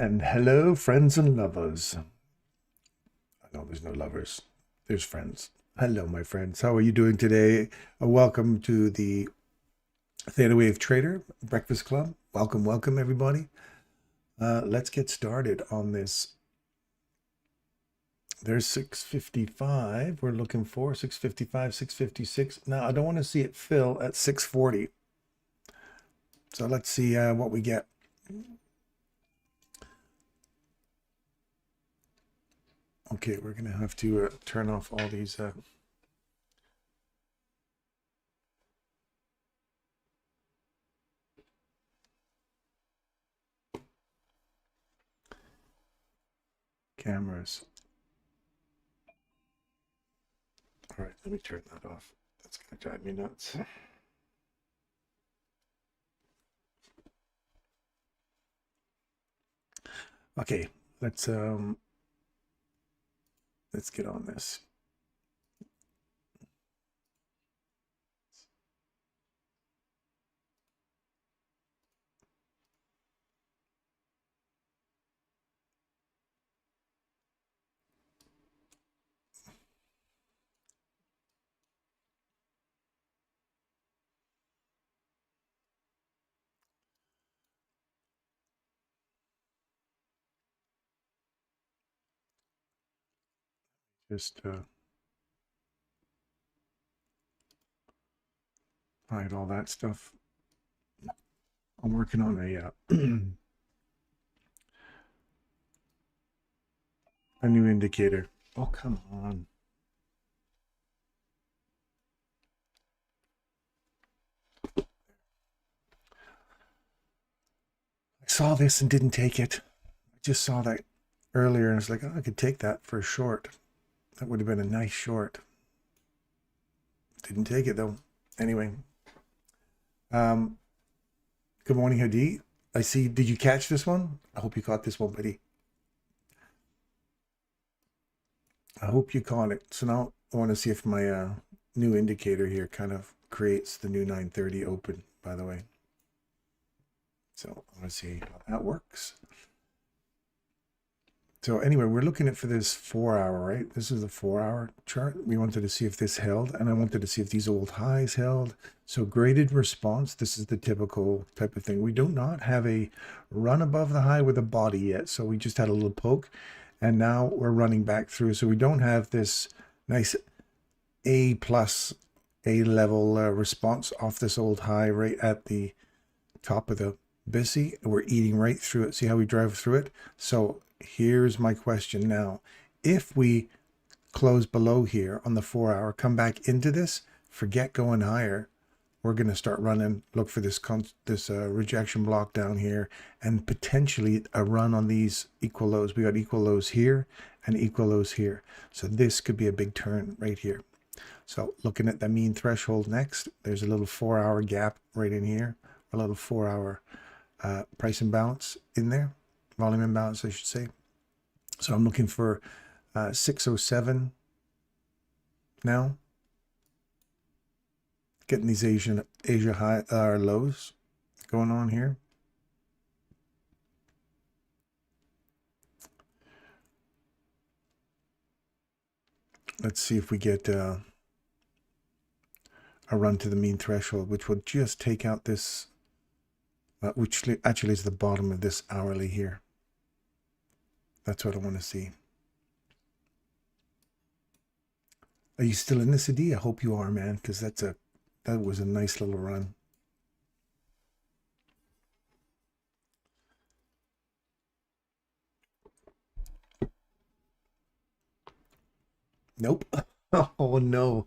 And hello, friends and lovers. I know there's no lovers, there's friends. Hello, my friends. How are you doing today? Welcome to the ThetaWave Trader Breakfast Club. Welcome, welcome, everybody. Let's get started on this. There's 655. We're looking for 655, 656. Now, I don't want to see it fill at 640. So let's see what we get. Okay, we're going to have to turn off all these cameras. All right, let me turn that off. That's going to drive me nuts. Okay, let's get on this. Just hide all that stuff. I'm working on a new indicator. Oh, come on. I saw this and didn't take it. I just saw that earlier and I was like, oh, I could take that for a short. That would have been a nice short. Didn't take it though. Anyway. Good morning, Hadi. I see. Did you catch this one? I hope you caught this one, buddy. I hope you caught it. So now I want to see if my new indicator here kind of creates the new 930 open, by the way. So I want to see how that works. So anyway, we're looking at for this 4 hour, right? This is the 4 hour chart. We wanted to see if this held, and I wanted to see if these old highs held. So graded response, this is the typical type of thing. We do not have a run above the high with a body yet. So we just had a little poke, and now we're running back through. So we don't have this nice A plus A level response off this old high right at the top of the BISI. We're eating right through it. See how we drive through it? So here's my question now. If we close below here on the 4 hour, come back into this, forget going higher, we're going to start running, look for this rejection block down here and potentially a run on these equal lows. We got equal lows here and equal lows here. So this could be a big turn right here. So looking at the mean threshold next, there's a little 4 hour gap right in here, a little 4 hour price imbalance in there, volume imbalance, I should say. So I'm looking for 607 now. Getting these Asia high lows going on here. Let's see if we get a run to the mean threshold, which will just take out this, which actually is the bottom of this hourly here. That's what I want to see. Are you still in this, Adi? I hope you are, man, because that was a nice little run. Nope. Oh no.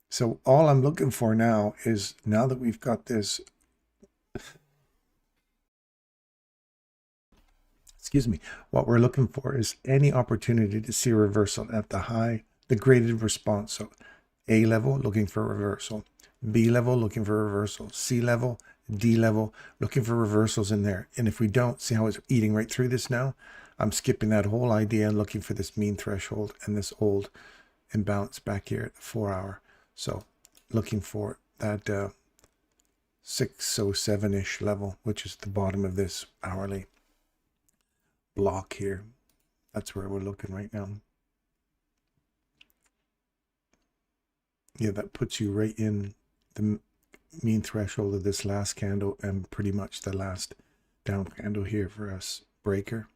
So all I'm looking for now is, now that we've got this, excuse me, what we're looking for is any opportunity to see a reversal at the high, the graded response. So A level, looking for a reversal. B level, looking for a reversal. C level, D level, looking for reversals in there. And if we don't, see how it's eating right through this now? I'm skipping that whole idea and looking for this mean threshold and this old imbalance back here at the 4 hour. So looking for that 607-ish level, which is the bottom of this hourly block here. That's where we're looking right now. Yeah, that puts you right in the mean threshold of this last candle and pretty much the last down candle here for us breaker.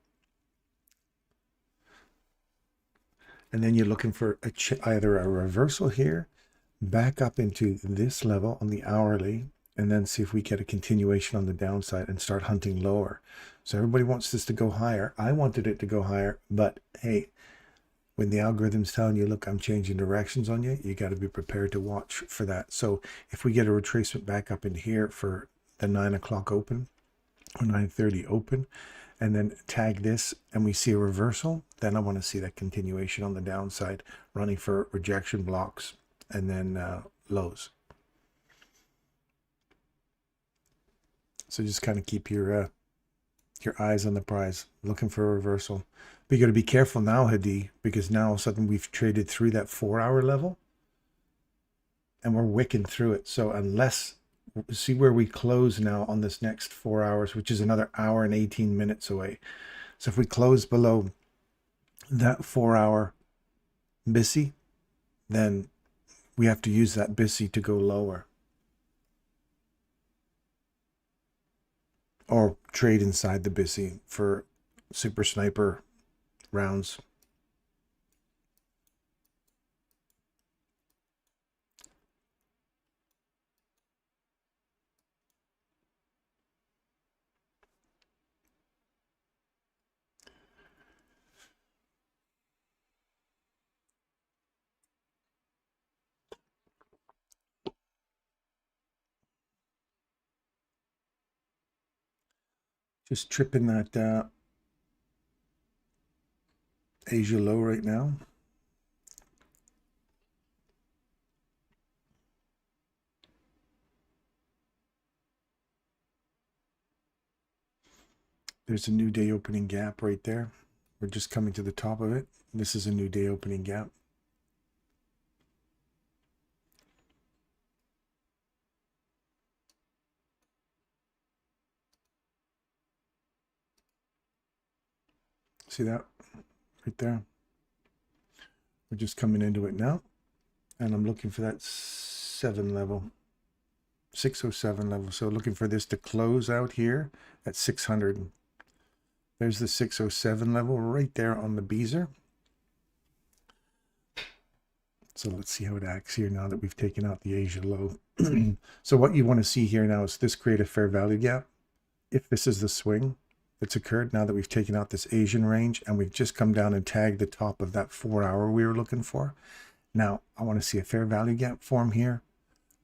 And then you're looking for either a reversal here, back up into this level on the hourly, and then see if we get a continuation on the downside and start hunting lower. So everybody wants this to go higher. I wanted it to go higher, but hey, when the algorithm's telling you, look, I'm changing directions on you, you got to be prepared to watch for that. So if we get a retracement back up in here for the 9 o'clock open or 9:30 open, and then tag this and we see a reversal, then I want to see that continuation on the downside, running for rejection blocks and then lows. So just kind of keep your eyes on the prize, looking for a reversal. But you got to be careful now, Hadi, because now all of a sudden we've traded through that 4-hour level and we're wicking through it. So unless, see where we close now on this next 4 hours, which is another hour and 18 minutes away. So if we close below that 4-hour BISI, then we have to use that BISI to go lower. Or trade inside the BISI for super sniper rounds. Just tripping that Asia low right now. There's a new day opening gap right there. We're just coming to the top of it. This is a new day opening gap. See that right there? We're just coming into it now. And I'm looking for that 7 level, 607 level. So looking for this to close out here at 600. There's the 607 level right there on the Beezer. So let's see how it acts here now that we've taken out the Asia low. So what you want to see here now is this create a fair value gap. If this is the swing that's occurred now that we've taken out this Asian range and we've just come down and tagged the top of that 4-hour we were looking for. Now I want to see a fair value gap form here,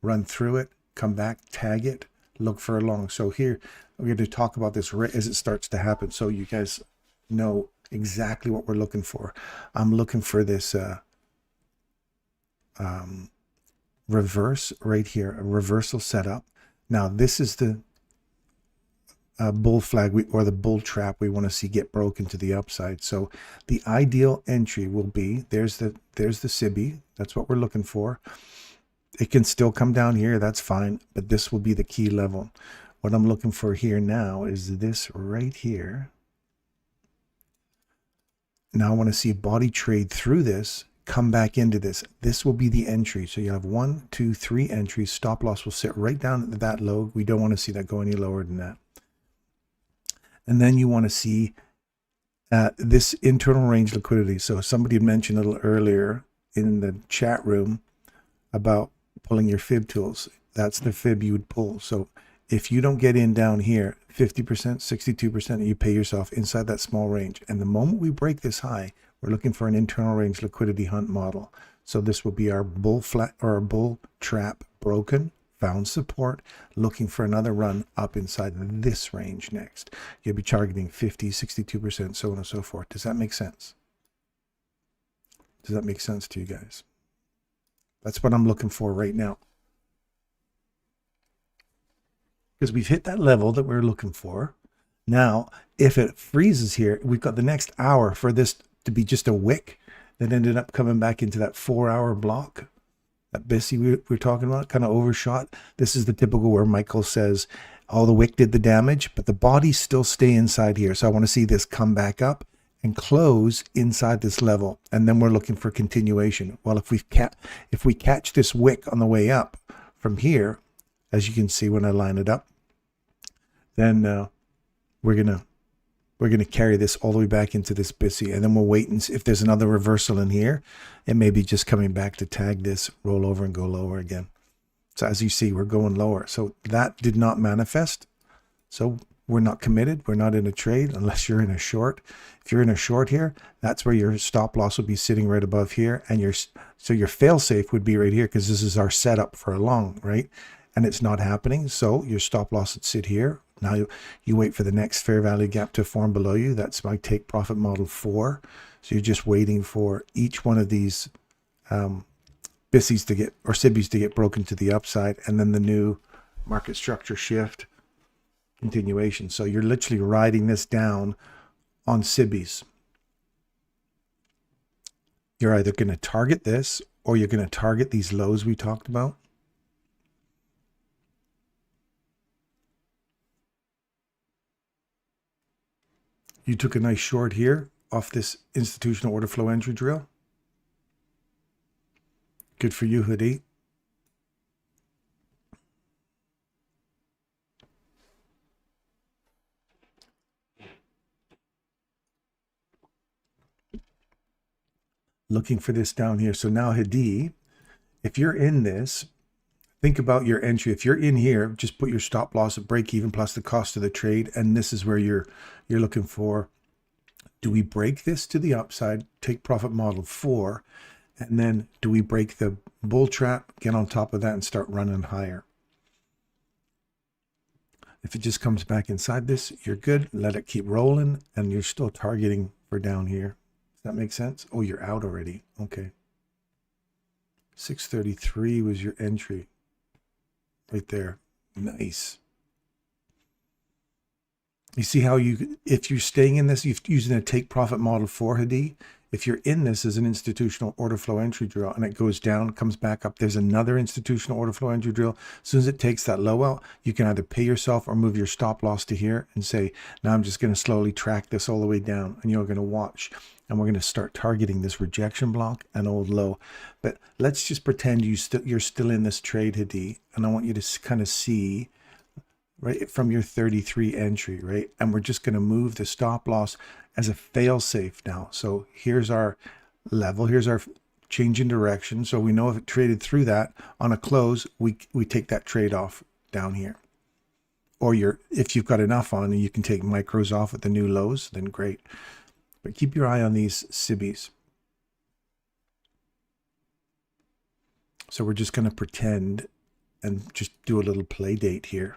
run through it, come back, tag it, look for a long. So here we're going to talk about this right as it starts to happen, so you guys know exactly what we're looking for. I'm looking for this reverse right here, a reversal setup. Now this is the bull flag or the bull trap we want to see get broken to the upside. So the ideal entry will be, there's the SIBI, that's what we're looking for. It can still come down here, that's fine, but this will be the key level. What I'm looking for here now is this right here. Now I want to see a body trade through this, come back into this. This will be the entry. So you have 1, 2, 3 entries. Stop loss will sit right down at that low. We don't want to see that go any lower than that. And then you want to see this internal range liquidity. So somebody mentioned a little earlier in the chat room about pulling your fib tools. That's the fib you would pull. So if you don't get in down here, 50%, 62%, you pay yourself inside that small range. And the moment we break this high, we're looking for an internal range liquidity hunt model. So this will be our bull flat or our bull trap broken, found support, looking for another run up inside this range next. You'll be targeting 50, 62%, so on and so forth. Does that make sense? Does that make sense to you guys? That's what I'm looking for right now. Because we've hit that level that we're looking for. Now, if it freezes here, we've got the next hour for this to be just a wick that ended up coming back into that 4-hour block. That BISI we're talking about, kind of overshot. This is the typical where Michael says, all the wick did the damage, but the bodies still stay inside here. So I want to see this come back up and close inside this level. And then we're looking for continuation. Well, if we catch this wick on the way up from here, as you can see when I line it up, then we're gonna carry this all the way back into this BISI, and then we'll wait and see if there's another reversal in here. It may be just coming back to tag this, roll over and go lower again. So as you see, we're going lower. So that did not manifest. So we're not committed. We're not in a trade unless you're in a short. If you're in a short here, that's where your stop loss will be sitting right above here, and your fail safe would be right here, because this is our setup for a long, right? And it's not happening. So your stop loss would sit here. Now you wait for the next fair value gap to form below you. That's my take profit model 4. So you're just waiting for each one of these BISIs to get, or SIBIs to get broken to the upside, and then the new market structure shift continuation. So you're literally riding this down on SIBIs. You're either going to target this, or you're going to target these lows we talked about. You took a nice short here off this institutional order flow entry drill. Good for you, Hoodie. Looking for this down here. So now, Hadi, if you're in this, think about your entry. If you're in here, just put your stop loss at break even plus the cost of the trade, and this is where you're looking for, do we break this to the upside, take profit model 4, and then do we break the bull trap, get on top of that, and start running higher? If it just comes back inside this, you're good. Let it keep rolling, and you're still targeting for down here. Does that make sense? Oh, you're out already. Okay. 633 was your entry. Right there. Nice. You see how if you're staying in this, you're using a take profit model 4, Hadi. If you're in this as an institutional order flow entry drill and it goes down, comes back up, there's another institutional order flow entry drill. As soon as it takes that low out, you can either pay yourself or move your stop loss to here and say, now I'm just going to slowly track this all the way down, and you're going to watch. And we're going to start targeting this rejection block and old low. But let's just pretend you're still in this trade, Hadi, and I want you to kind of see right from your 33 entry, right? And we're just going to move the stop loss as a fail safe now. So here's our level, here's our change in direction. So we know if it traded through that on a close, we take that trade off down here. Or if you've got enough on and you can take micros off at the new lows, then great. But keep your eye on these SIBIs. So we're just going to pretend and just do a little play date here.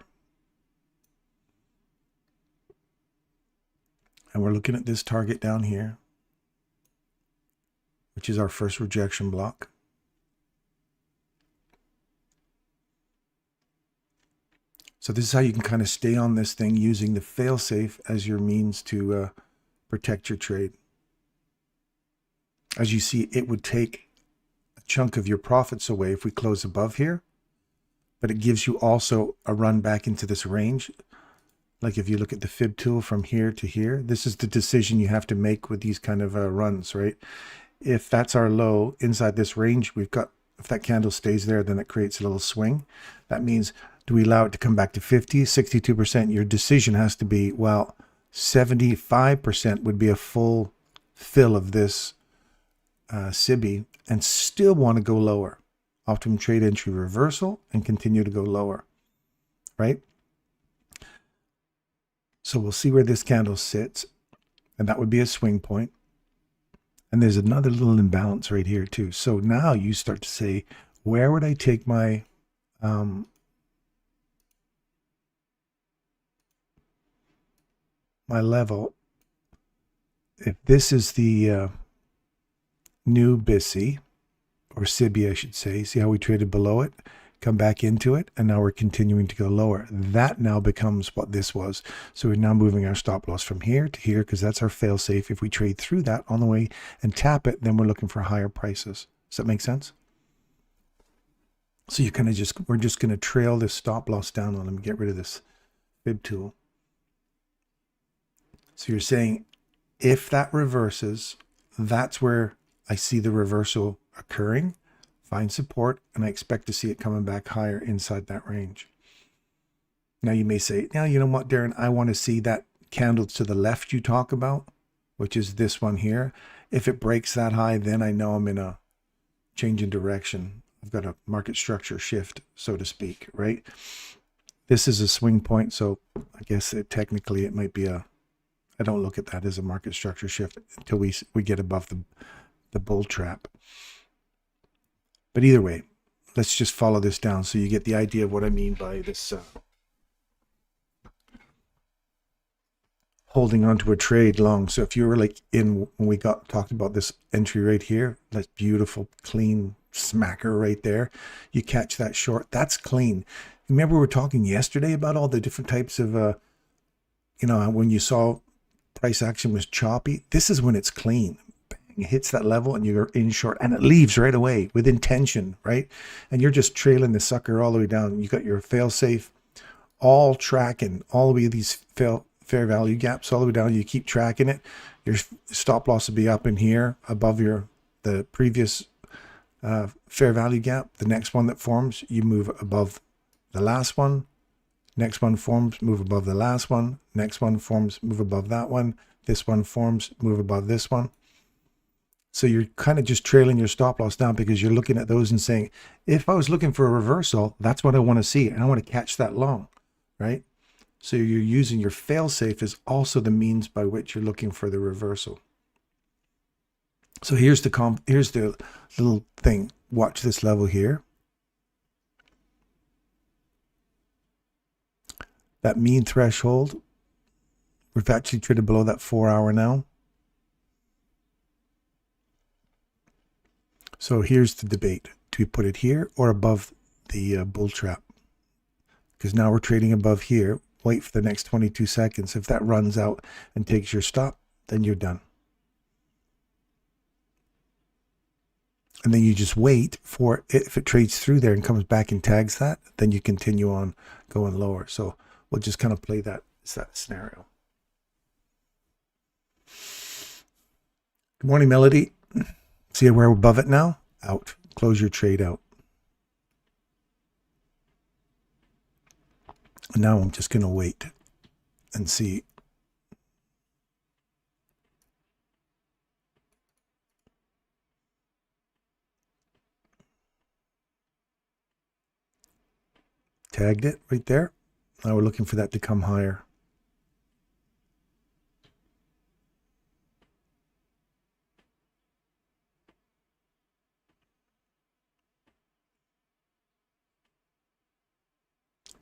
And we're looking at this target down here, which is our first rejection block. So this is how you can kind of stay on this thing using the failsafe as your means to protect your trade. As you see, it would take a chunk of your profits away if we close above here, but it gives you also a run back into this range. Like if you look at the fib tool from here to here, this is the decision you have to make with these kind of runs, right? If that's our low inside this range, we've got, if that candle stays there, then it creates a little swing. That means, do we allow it to come back to 50, 62%? Your decision has to be, well, 75% would be a full fill of this SIBI and still want to go lower. Optimum trade entry reversal and continue to go lower, right? So we'll see where this candle sits, and that would be a swing point. And there's another little imbalance right here too. So now you start to say, where would I take my my level? If this is the new BISI, or SIBI I should say, see how we traded below it? Come back into it, and now we're continuing to go lower. That now becomes what this was. So we're now moving our stop loss from here to here, because that's our fail safe. If we trade through that on the way and tap it, then we're looking for higher prices. Does that make sense? So you kind of we're just going to trail this stop loss down on them, get rid of this fib tool. So you're saying if that reverses, that's where I see the reversal occurring, find support, and I expect to see it coming back higher inside that range. Now you may say, now you know what, Darren, I want to see that candle to the left you talk about, which is this one here. If it breaks that high, then I know I'm in a change in direction. I've got a market structure shift, so to speak, right? This is a swing point, so I guess technically it might be a, I don't look at that as a market structure shift until we get above the bull trap. But either way, let's just follow this down so you get the idea of what I mean by this holding onto a trade long. So if you were like when we talked about this entry right here, that's beautiful, clean smacker right there. You catch that short, that's clean. Remember we were talking yesterday about all the different types of, you know, when you saw price action was choppy, this is when it's clean. Bang, it hits that level and you're in short and it leaves right away with intention, right? And you're just trailing the sucker all the way down. You got your fail safe all tracking all the way these fair value gaps all the way down. You keep tracking it. Your stop loss will be up in here above the previous fair value gap. The next one that forms, you move above the last one. Next one forms, move above the last one. Next one forms, move above that one. This one forms, move above this one. So you're kind of just trailing your stop loss down because you're looking at those and saying, if I was looking for a reversal, that's what I want to see. And I want to catch that long, right? So you're using your fail-safe as also the means by which you're looking for the reversal. So here's the little thing. Watch this level here. That mean threshold, we've actually traded below that 4 hour now. So here's the debate. Do we put it here or above the bull trap? Because now we're trading above here. Wait for the next 22 seconds. If that runs out and takes your stop, then you're done. And then you just wait for it. If it trades through there and comes back and tags that, then you continue on going lower. So we'll just kind of play that scenario. Good morning, Melody. See where we're above it now? Out. Close your trade out. And now I'm just going to wait and see. Tagged it right there. Now we're looking for that to come higher.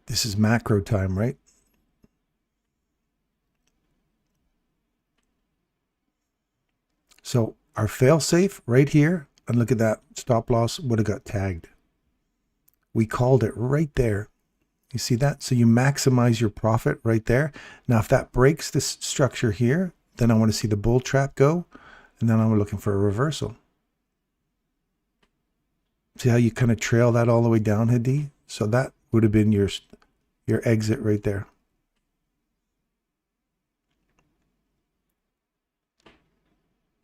This is macro time, right? So our fail safe right here, and look at that stop loss would have got tagged. We called it right there. You see that? So you maximize your profit right there. Now, if that breaks this structure here, then I want to see the bull trap go, and then I'm looking for a reversal. See how you kind of trail that all the way down, Hadi? So that would have been your exit right there.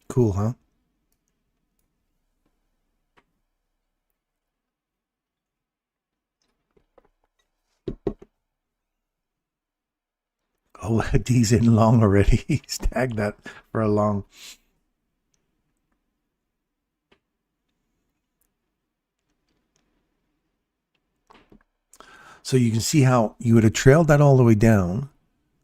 Cool, huh? Oh, D's in long already. He's tagged that for a long. So you can see how you would have trailed that all the way down,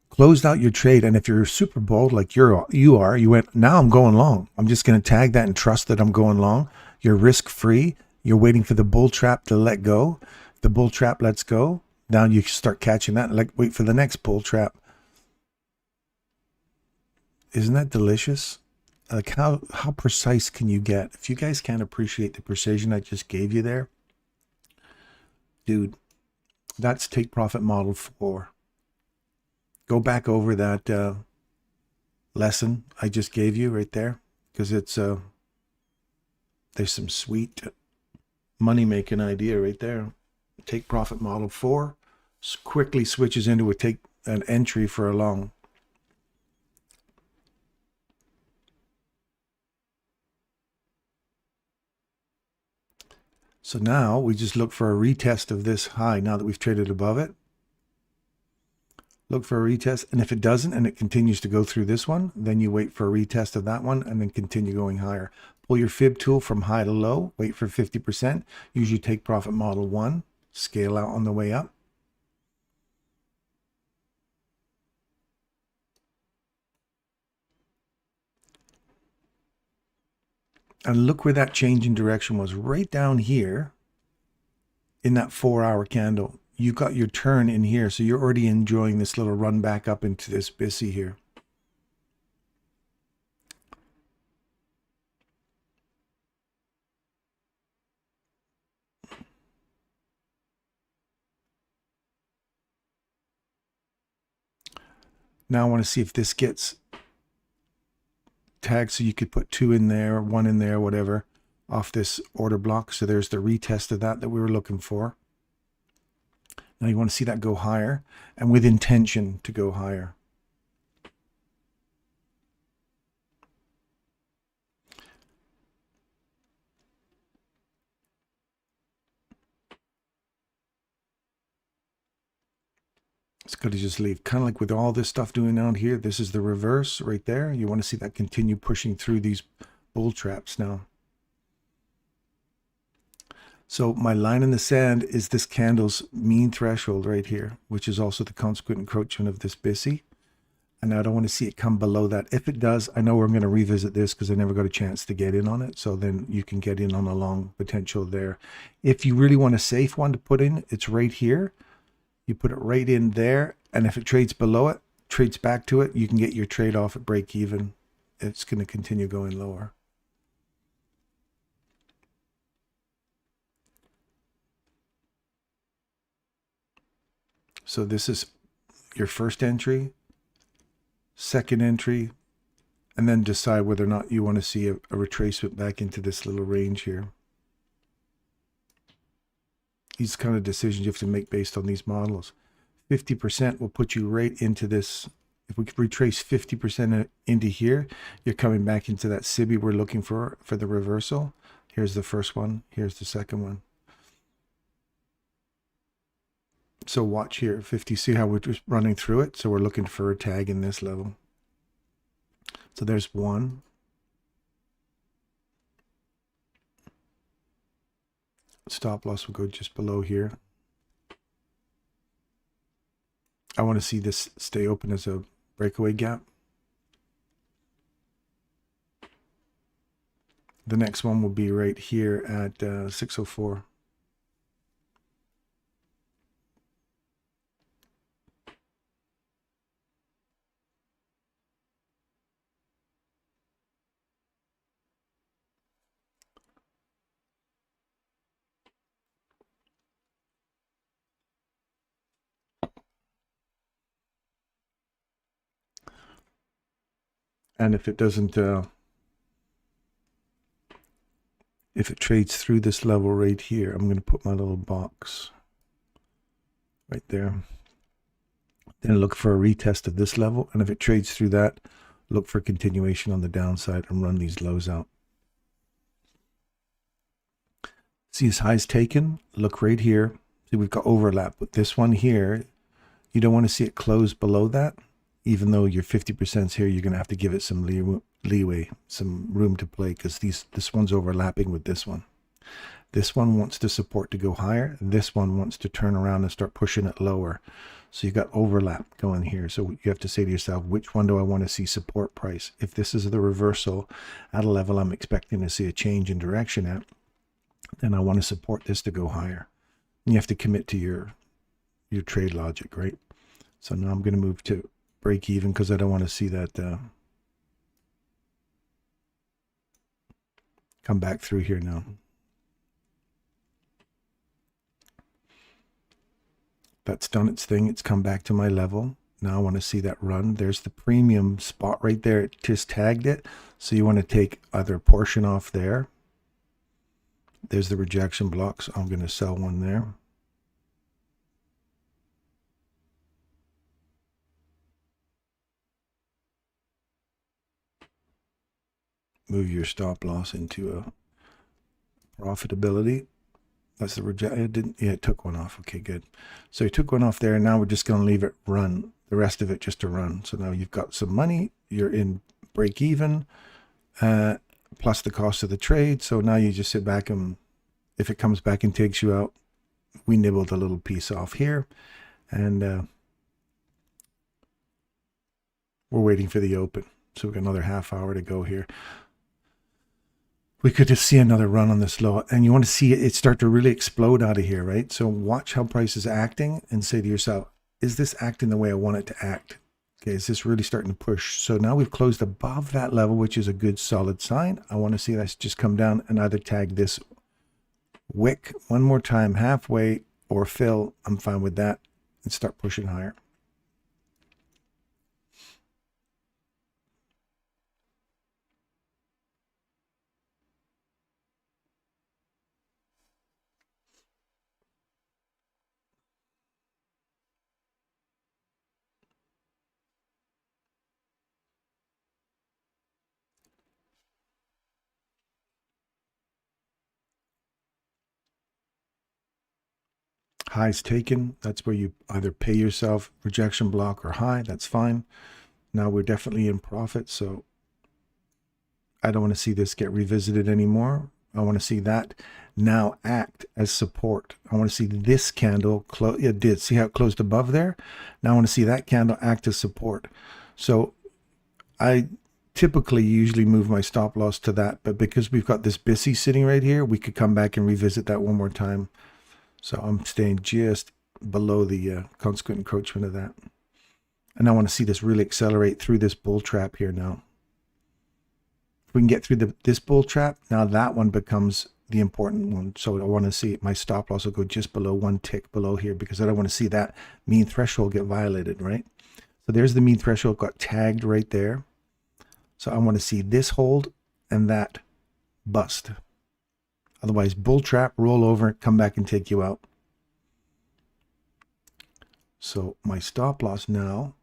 closed out your trade, and if you're super bold like you are, you went, now I'm going long. I'm just going to tag that and trust that I'm going long. You're risk-free. You're waiting for the bull trap to let go. The bull trap lets go. Now you start catching that and like wait for the next bull trap. Isn't that delicious? Like how precise can you get? If you guys can't appreciate the precision I just gave you there, dude, that's take profit model 4. Go back over that lesson I just gave you right there, because it's there's some sweet money making idea right there. Take profit model 4 quickly switches into a take an entry for a long. So now we just look for a retest of this high now that we've traded above it. Look for a retest, and if it doesn't and it continues to go through this one, then you wait for a retest of that one and then continue going higher. Pull your fib tool from high to low, wait for 50%, use your take profit model 1, scale out on the way up. And look where that change in direction was, right down here in that 4-hour candle. You got your turn in here, so you're already enjoying this little run back up into this BISI here. Now I want to see if this gets tagged, so you could put 2 in there, 1 in there, whatever, off this order block. So there's the retest of that we were looking for. Now you want to see that go higher, and with intention to go higher. It's good to just leave. Kind of like with all this stuff doing out here, this is the reverse right there. You want to see that continue pushing through these bull traps now. So my line in the sand is this candle's mean threshold right here, which is also the consequent encroachment of this BISI. And I don't want to see it come below that. If it does, I know we're going to revisit this because I never got a chance to get in on it. So then you can get in on a long potential there. If you really want a safe one to put in, it's right here. You put it right in there. And if it trades below it, trades back to it, you can get your trade off at break even. It's going to continue going lower. So this is your first entry, second entry, and then decide whether or not you want to see a retracement back into this little range here. These kind of decisions you have to make based on these models. 50% will put you right into this. If we could retrace 50% into here, you're coming back into that SIBI we're looking for the reversal. Here's the first one. Here's the second one. So watch here, 50, see how we're just running through it? So we're looking for a tag in this level. So there's one. Stop loss will go just below here. I want to see this stay open as a breakaway gap. The next one will be right here at 604. And if it doesn't, if it trades through this level right here, I'm going to put my little box right there. Then look for a retest of this level. And if it trades through that, look for continuation on the downside and run these lows out. See his highs taken? Look right here. See, we've got overlap. But this one here, you don't want to see it close below that. Even though your 50% is here, you're going to have to give it some leeway, some room to play, because this one's overlapping with this one. This one wants to support to go higher. This one wants to turn around and start pushing it lower. So you've got overlap going here. So you have to say to yourself, which one do I want to see support price? If this is the reversal at a level I'm expecting to see a change in direction at, then I want to support this to go higher. And you have to commit to your trade logic, right? So now I'm going to move to break even because I don't want to see that come back through here now. That's done its thing. It's come back to my level. Now I want to see that run. There's the premium spot right there. It just tagged it. So you want to take either a portion off there There's the rejection blocks. I'm going to sell one there. Move your stop loss into a profitability. That's the reject. It didn't. Yeah, it took one off. Okay, good. So you took one off there. And now we're just going to leave it run. The rest of it just to run. So now you've got some money. You're in break even, plus the cost of the trade. So now you just sit back and if it comes back and takes you out, we nibbled a little piece off here, and we're waiting for the open. So we've got another half hour to go here. We could just see another run on this low, and you want to see it start to really explode out of here, right? So watch how price is acting and say to yourself, is this acting the way I want it to act? Okay, is this really starting to push? So now we've closed above that level, which is a good solid sign. I want to see that just come down and either tag this wick one more time halfway or fill. I'm fine with that, and start pushing higher. Highs taken, that's where you either pay yourself rejection block or high. That's fine. Now we're definitely in profit, so I don't want to see this get revisited anymore. I want to see that now act as support. I want to see this candle close. It did. See how it closed above there? Now I want to see that candle act as support. So I typically usually move my stop loss to that, but because we've got this BISI sitting right here, we could come back and revisit that one more time. So I'm staying just below the consequent encroachment of that. And I want to see this really accelerate through this bull trap here now. If we can get through this bull trap, now that one becomes the important one. So I want to see my stop loss will go just below, one tick below here, because I don't want to see that mean threshold get violated, right? So there's the mean threshold got tagged right there. So I want to see this hold and that bust. Otherwise, bull trap, roll over, come back and take you out. So my stop loss now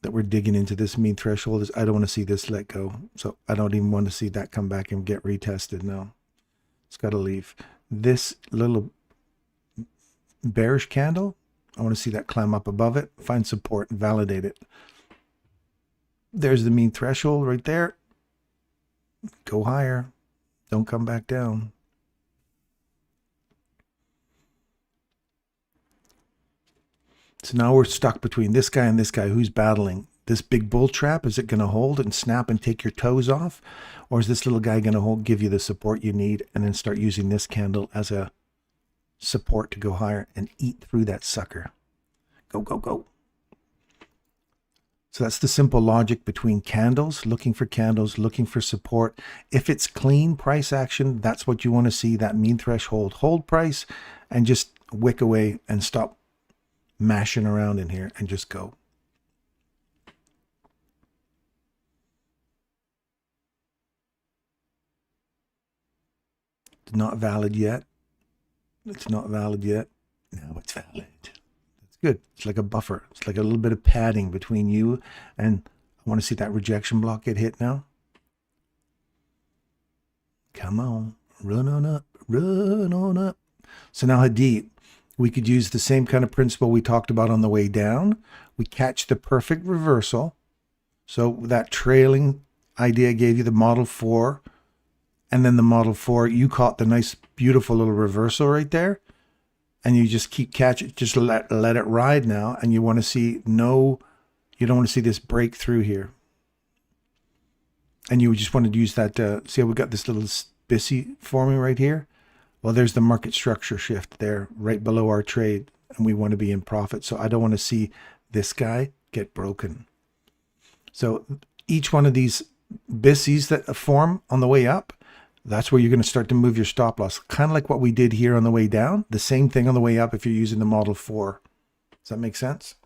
that we're digging into this mean threshold is I don't want to see this let go. So I don't even want to see that come back and get retested now. It's got to leave. This little bearish candle, I want to see that climb up above it, find support, and validate it. There's the mean threshold right there. Go higher. Don't come back down. So now we're stuck between this guy and this guy. Who's battling? This big bull trap, is it going to hold and snap and take your toes off? Or is this little guy going to hold, give you the support you need, and then start using this candle as a support to go higher and eat through that sucker? Go, go, go. So that's the simple logic between candles, looking for support. If it's clean price action, that's what you want to see, that mean threshold hold price, and just wick away and stop mashing around in here and just go. It's not valid yet. It's not valid yet. Now it's valid. Good. It's like a buffer. It's like a little bit of padding between you and I want to see that rejection block get hit now. Come on. Run on up. Run on up. So now Hadid, we could use the same kind of principle we talked about on the way down. We catch the perfect reversal. So that trailing idea gave you the model 4. And then the model 4, you caught the nice, beautiful little reversal right there. And you just keep catching, just let it ride now. And you want to see you don't want to see this breakthrough here. And you just want to use that, see how we got this little BISI forming right here? Well, there's the market structure shift there, right below our trade. And we want to be in profit. So I don't want to see this guy get broken. So each one of these BISIs that form on the way up, that's where you're going to start to move your stop loss. Kind of like what we did here on the way down. The same thing on the way up if you're using the model 4. Does that make sense?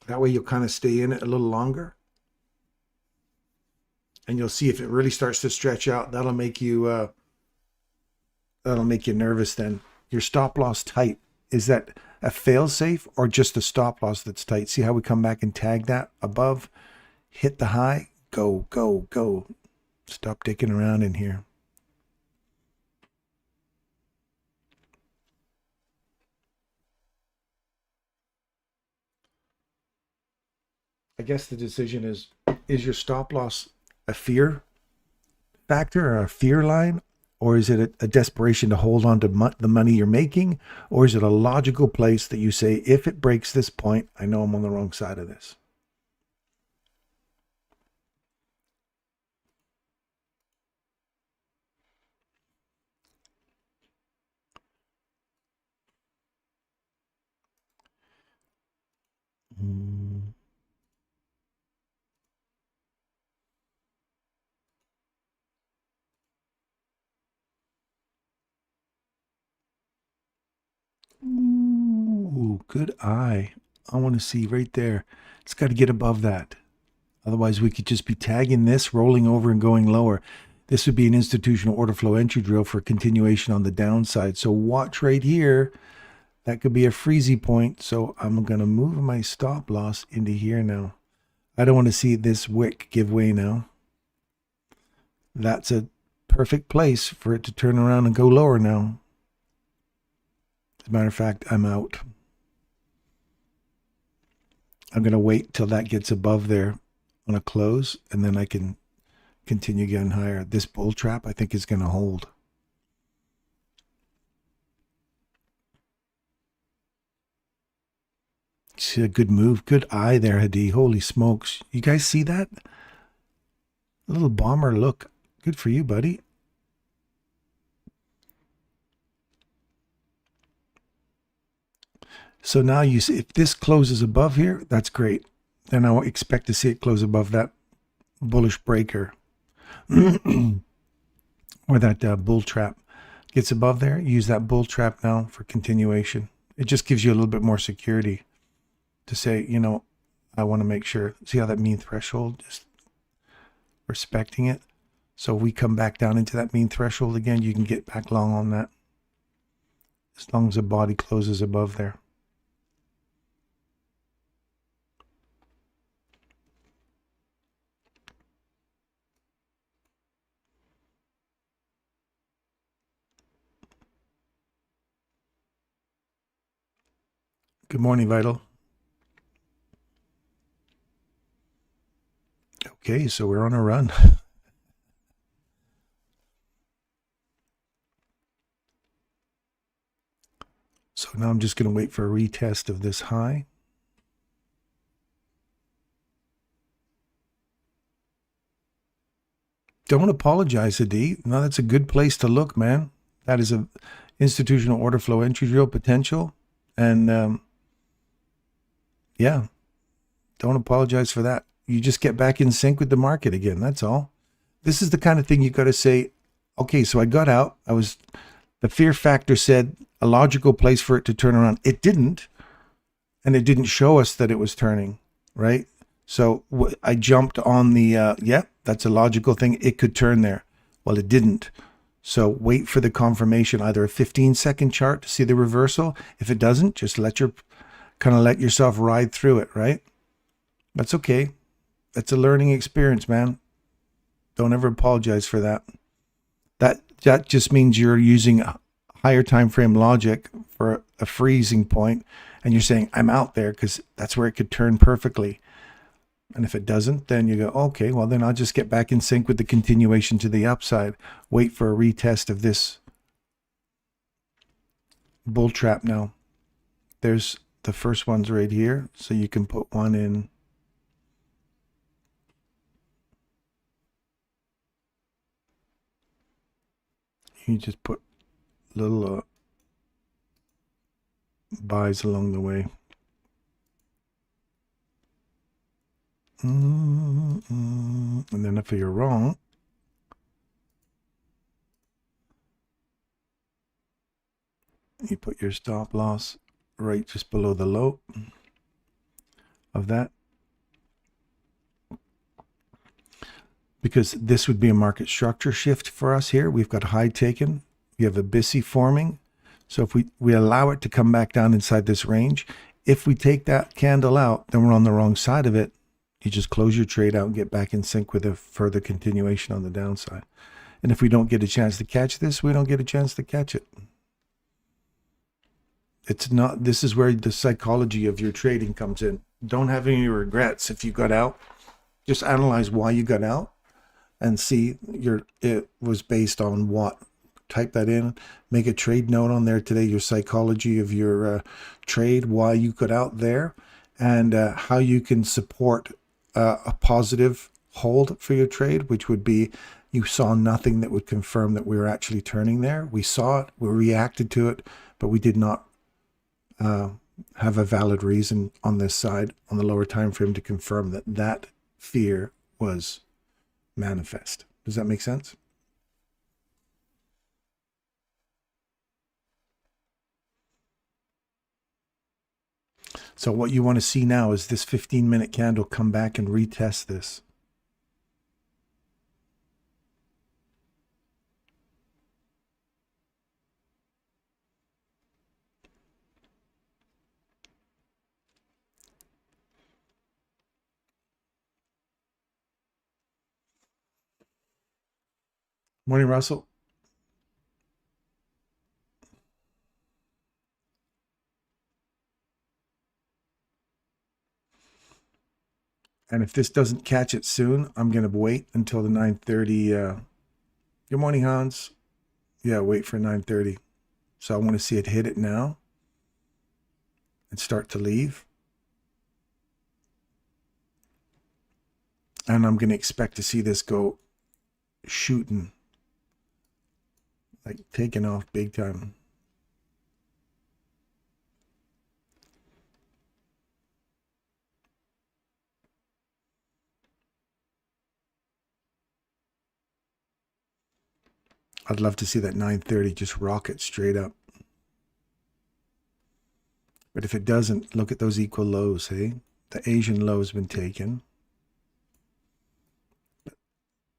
That way you'll kind of stay in it a little longer. And you'll see if it really starts to stretch out, that'll make you nervous then. Your stop loss tight. Is that a fail safe or just a stop loss that's tight? See how we come back and tag that above, hit the high, go, go, go. Stop dicking around in here. I guess the decision is your stop loss a fear factor or a fear line? Or is it a desperation to hold on to the money you're making? Or is it a logical place that you say, if it breaks this point, I know I'm on the wrong side of this? Ooh, good eye. I want to see right there. It's got to get above that. Otherwise, we could just be tagging this, rolling over and going lower. This would be an institutional order flow entry drill for continuation on the downside. So watch right here. That could be a freezy point. So I'm going to move my stop loss into here now. I don't want to see this wick give way now. That's a perfect place for it to turn around and go lower now. As a matter of fact, I'm out. I'm going to wait till that gets above there on a close, and then I can continue getting higher. This bull trap, I think, is going to hold. See a good move. Good eye there, Hadi. Holy smokes. You guys see that? A little bomber look. Good for you, buddy. So now you see, if this closes above here, that's great. Then I expect to see it close above that bullish breaker. Or that bull trap gets above there. Use that bull trap now for continuation. It just gives you a little bit more security to say, you know, I want to make sure. See how that mean threshold, just respecting it. So if we come back down into that mean threshold again, you can get back long on that. As long as the body closes above there. Good morning, Vital. Okay, so we're on a run. So now I'm just going to wait for a retest of this high. Don't apologize, Adi. No, that's a good place to look, man. That is a institutional order flow entry drill potential. And yeah, don't apologize for that. You just get back in sync with the market again. That's all. This is the kind of thing you got to say, okay, so I got out. The fear factor said a logical place for it to turn around. It didn't. And it didn't show us that it was turning, right? So I jumped on the, yeah, that's a logical thing. It could turn there. Well, it didn't. So wait for the confirmation, either a 15-second chart to see the reversal. If it doesn't, just let yourself ride through it, right? That's okay. That's a learning experience, man. Don't ever apologize for that. That just means you're using a higher time frame logic for a freezing point, and you're saying, I'm out there because that's where it could turn perfectly. And if it doesn't, then you go, okay, well, then I'll just get back in sync with the continuation to the upside. Wait for a retest of this bull trap now. There's the first one's right here. So you can put one in. You just put little buys along the way. And then if you're wrong, you put your stop loss right just below the low of that. because this would be a market structure shift for us here. We've got high taken. We have a BISI forming. So if we allow it to come back down inside this range, if we take that candle out, then we're on the wrong side of it. You just close your trade out and get back in sync with a further continuation on the downside. And if we don't get a chance to catch this, we don't get a chance to catch it. It's not, this is where the psychology of your trading comes in. Don't have any regrets if you got out. Just analyze why you got out and see it was based on what. Type that in, make a trade note on there today, your psychology of your trade, why you got out there, and how you can support a positive hold for your trade, which would be you saw nothing that would confirm that we were actually turning there. We saw it, we reacted to it, but we did not have a valid reason on this side, on the lower time frame, to confirm that that fear was manifest. Does that make sense? So what you want to see now is this 15-minute candle come back and retest this. Morning, Russell. And if this doesn't catch it soon, I'm going to wait until the 9:30. Good morning, Hans. Yeah, wait for 9:30. So I want to see it hit it now and start to leave. And I'm going to expect to see this go shooting, like taking off big time. I'd love to see that 9:30 just rocket straight up. But if it doesn't, look at those equal lows, hey? The Asian low has been taken.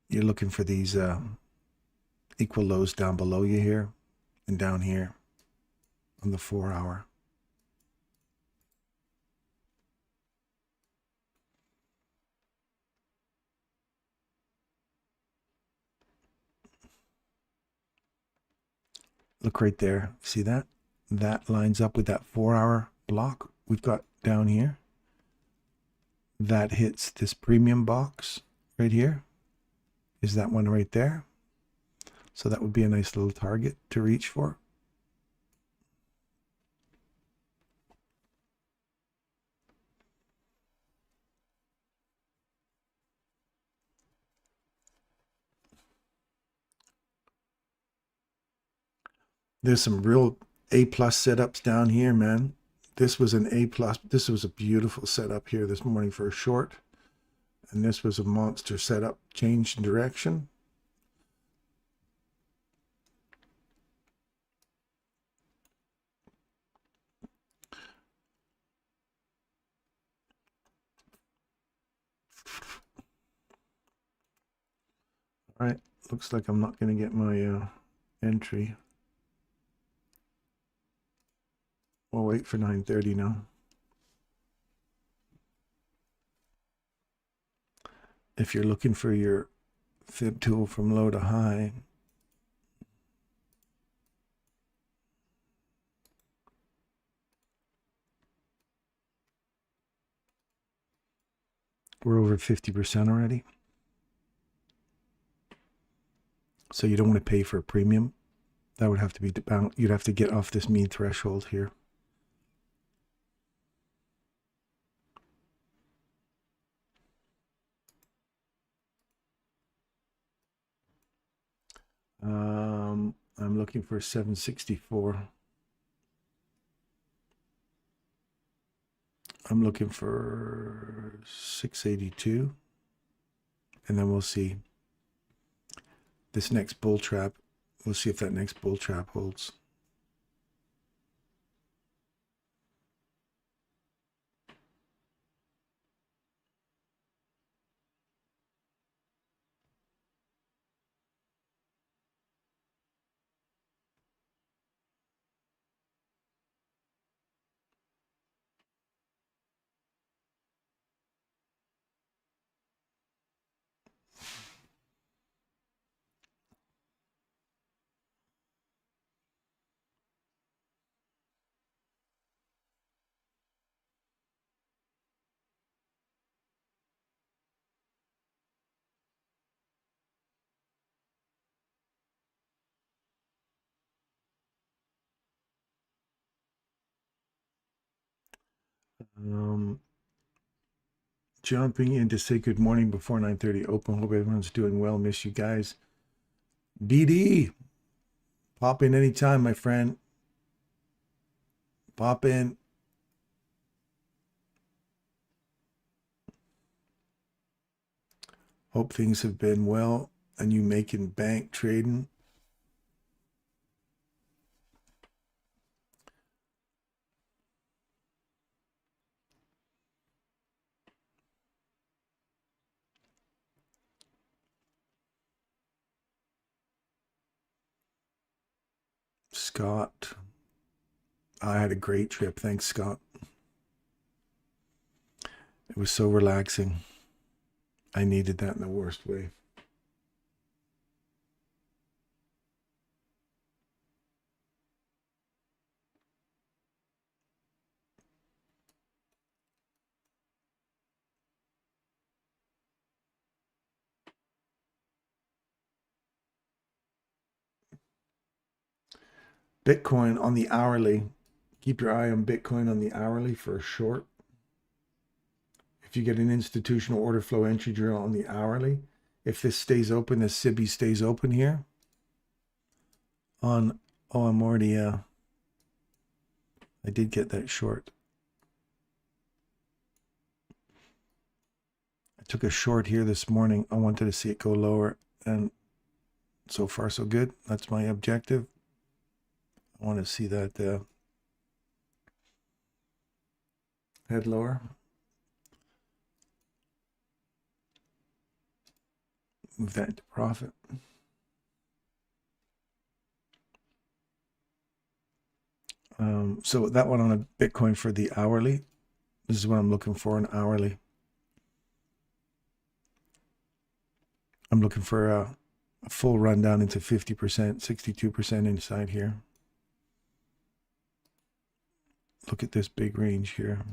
You're looking for these equal lows down below you here and down here on the 4 hour. Look right there. See that? That lines up with that 4 hour block we've got down here. That hits this premium box right here. Is that one right there? So that would be a nice little target to reach for. There's some real A+ setups down here, man. This was an A+. This was a beautiful setup here this morning for a short. And this was a monster setup, change in direction. All right, looks like I'm not going to get my entry. We'll wait for 9:30 now. If you're looking for your fib tool from low to high, we're over 50% already. So you don't want to pay for a premium. That would have to be, you'd have to get off this mean threshold here. I'm looking for 764. I'm looking for 682. And then we'll see this next bull trap. We'll see if that next bull trap holds. Jumping in to say good morning before 9:30 open. Hope everyone's doing well. Miss you guys. BD, pop in anytime, my friend. Pop in. Hope things have been well and you making bank trading. Scott, I had a great trip. Thanks, Scott. It was so relaxing. I needed that in the worst way. Bitcoin on the hourly. Keep your eye on Bitcoin on the hourly for a short. If you get an institutional order flow entry drill on the hourly, if this stays open, this SIBI stays open here on, oh, I'm already, I did get that short. I took a short here this morning. I wanted to see it go lower, and so far so good. That's my objective. I want to see that head lower. Move that into profit. So that one on a Bitcoin for the hourly. This is what I'm looking for, an hourly. I'm looking for a full rundown into 50%, 62% inside here. Look at this big range here.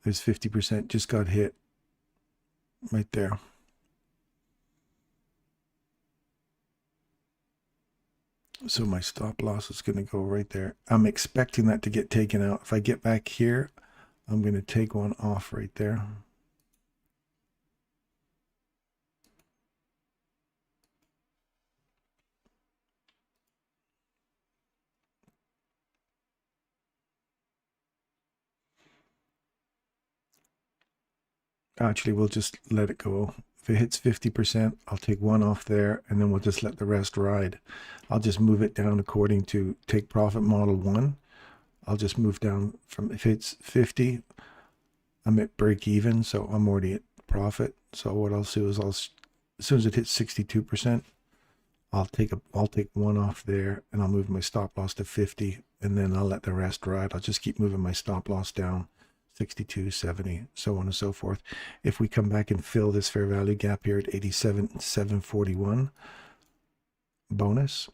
There's 50%, just got hit right there. So my stop loss is going to go right there. I'm expecting that to get taken out. If I get back here, I'm going to take one off right there. Actually, we'll just let it go. If it hits 50%, I'll take one off there, and then we'll just let the rest ride. I'll just move it down according to take profit model 1. I'll just move down from, if it's 50, I'm at break even, so I'm already at profit. So what I'll do is as soon as it hits 62%, I'll take one off there, and I'll move my stop loss to 50, and then I'll let the rest ride. I'll just keep moving my stop loss down, 62, 70, so on and so forth. If we come back and fill this fair value gap here at 87,741, bonus.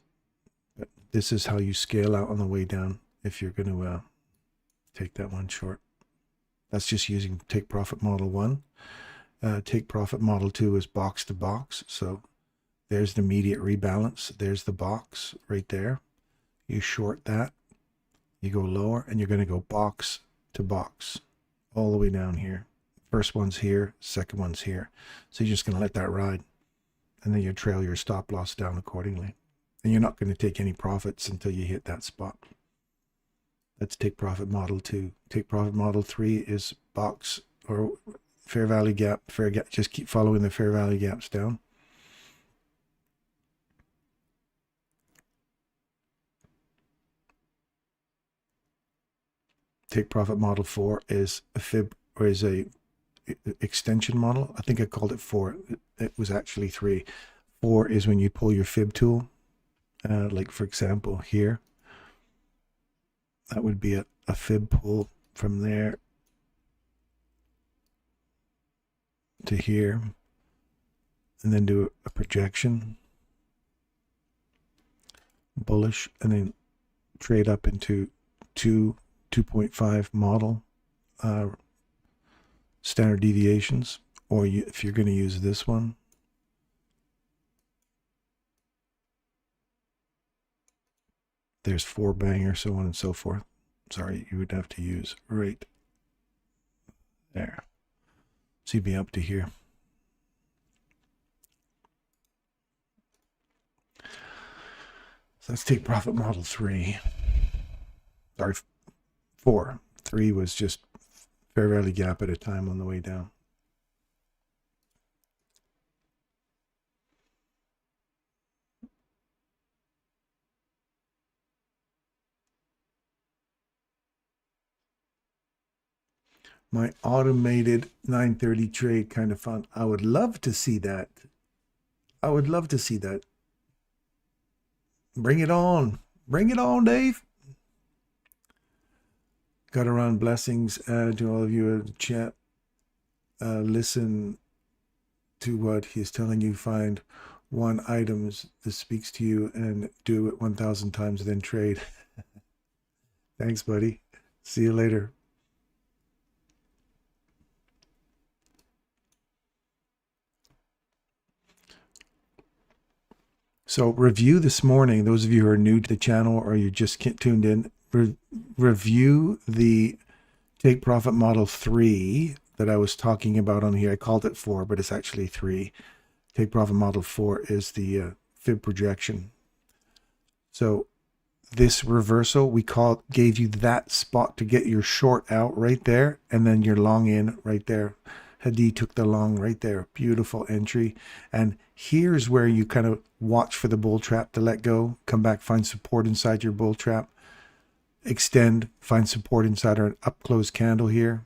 But this is how you scale out on the way down if you're going to take that one short. That's just using take profit model 1. Take profit model 2 is box to box. So there's the immediate rebalance. There's the box right there. You short that. You go lower, and you're going to go box to box all the way down here. First one's here, second one's here. So you're just going to let that ride, and then you trail your stop loss down accordingly. And you're not going to take any profits until you hit that spot. That's take profit model 2. Take profit model 3 is box or fair value gap, fair gap. Just keep following the fair value gaps down. Take profit model 4 is a fib, or is a extension model. I think I called it 4. It was actually 3. 4 is when you pull your fib tool, like for example here. That would be a fib pull from there to here, and then do a projection, bullish, and then trade up into 2.5 model standard deviations. Or if you're going to use this one, there's 4 banger, so on and so forth. Sorry, you would have to use right there. So you'd be up to here. So let's take profit model 3. Sorry, 4. 3 was just fair value gap at a time on the way down. My automated 930 trade kind of fun. I would love to see that. I would love to see that. Bring it on. Bring it on, Dave. Got around blessings to all of you in the chat. Listen to what he's telling you. Find 1 item that speaks to you and do it 1,000 times, then trade. Thanks, buddy. See you later. So review this morning, those of you who are new to the channel or you just tuned in, review the Take Profit Model 3 that I was talking about on here. I called it 4, but it's actually 3. Take Profit Model 4 is the fib projection. So this reversal, we gave you that spot to get your short out right there, and then your long in right there. Hadi took the long right there. Beautiful entry. And here's where you kind of watch for the bull trap to let go. Come back, find support inside your bull trap. Extend, find support inside our up close candle here.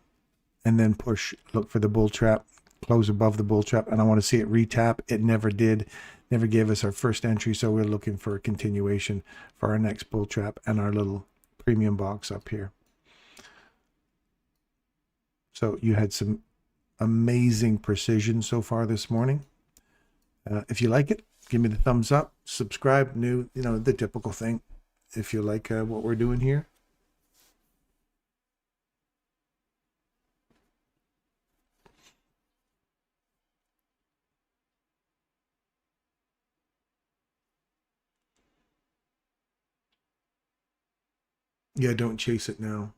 And then push, look for the bull trap, close above the bull trap. And I want to see it retap. It never did. Never gave us our first entry. So we're looking for a continuation for our next bull trap and our little premium box up here. So you had some amazing precision so far this morning. If you like it, give me the thumbs up, subscribe, new, you know, the typical thing. If you like what we're doing here. Yeah, don't chase it now.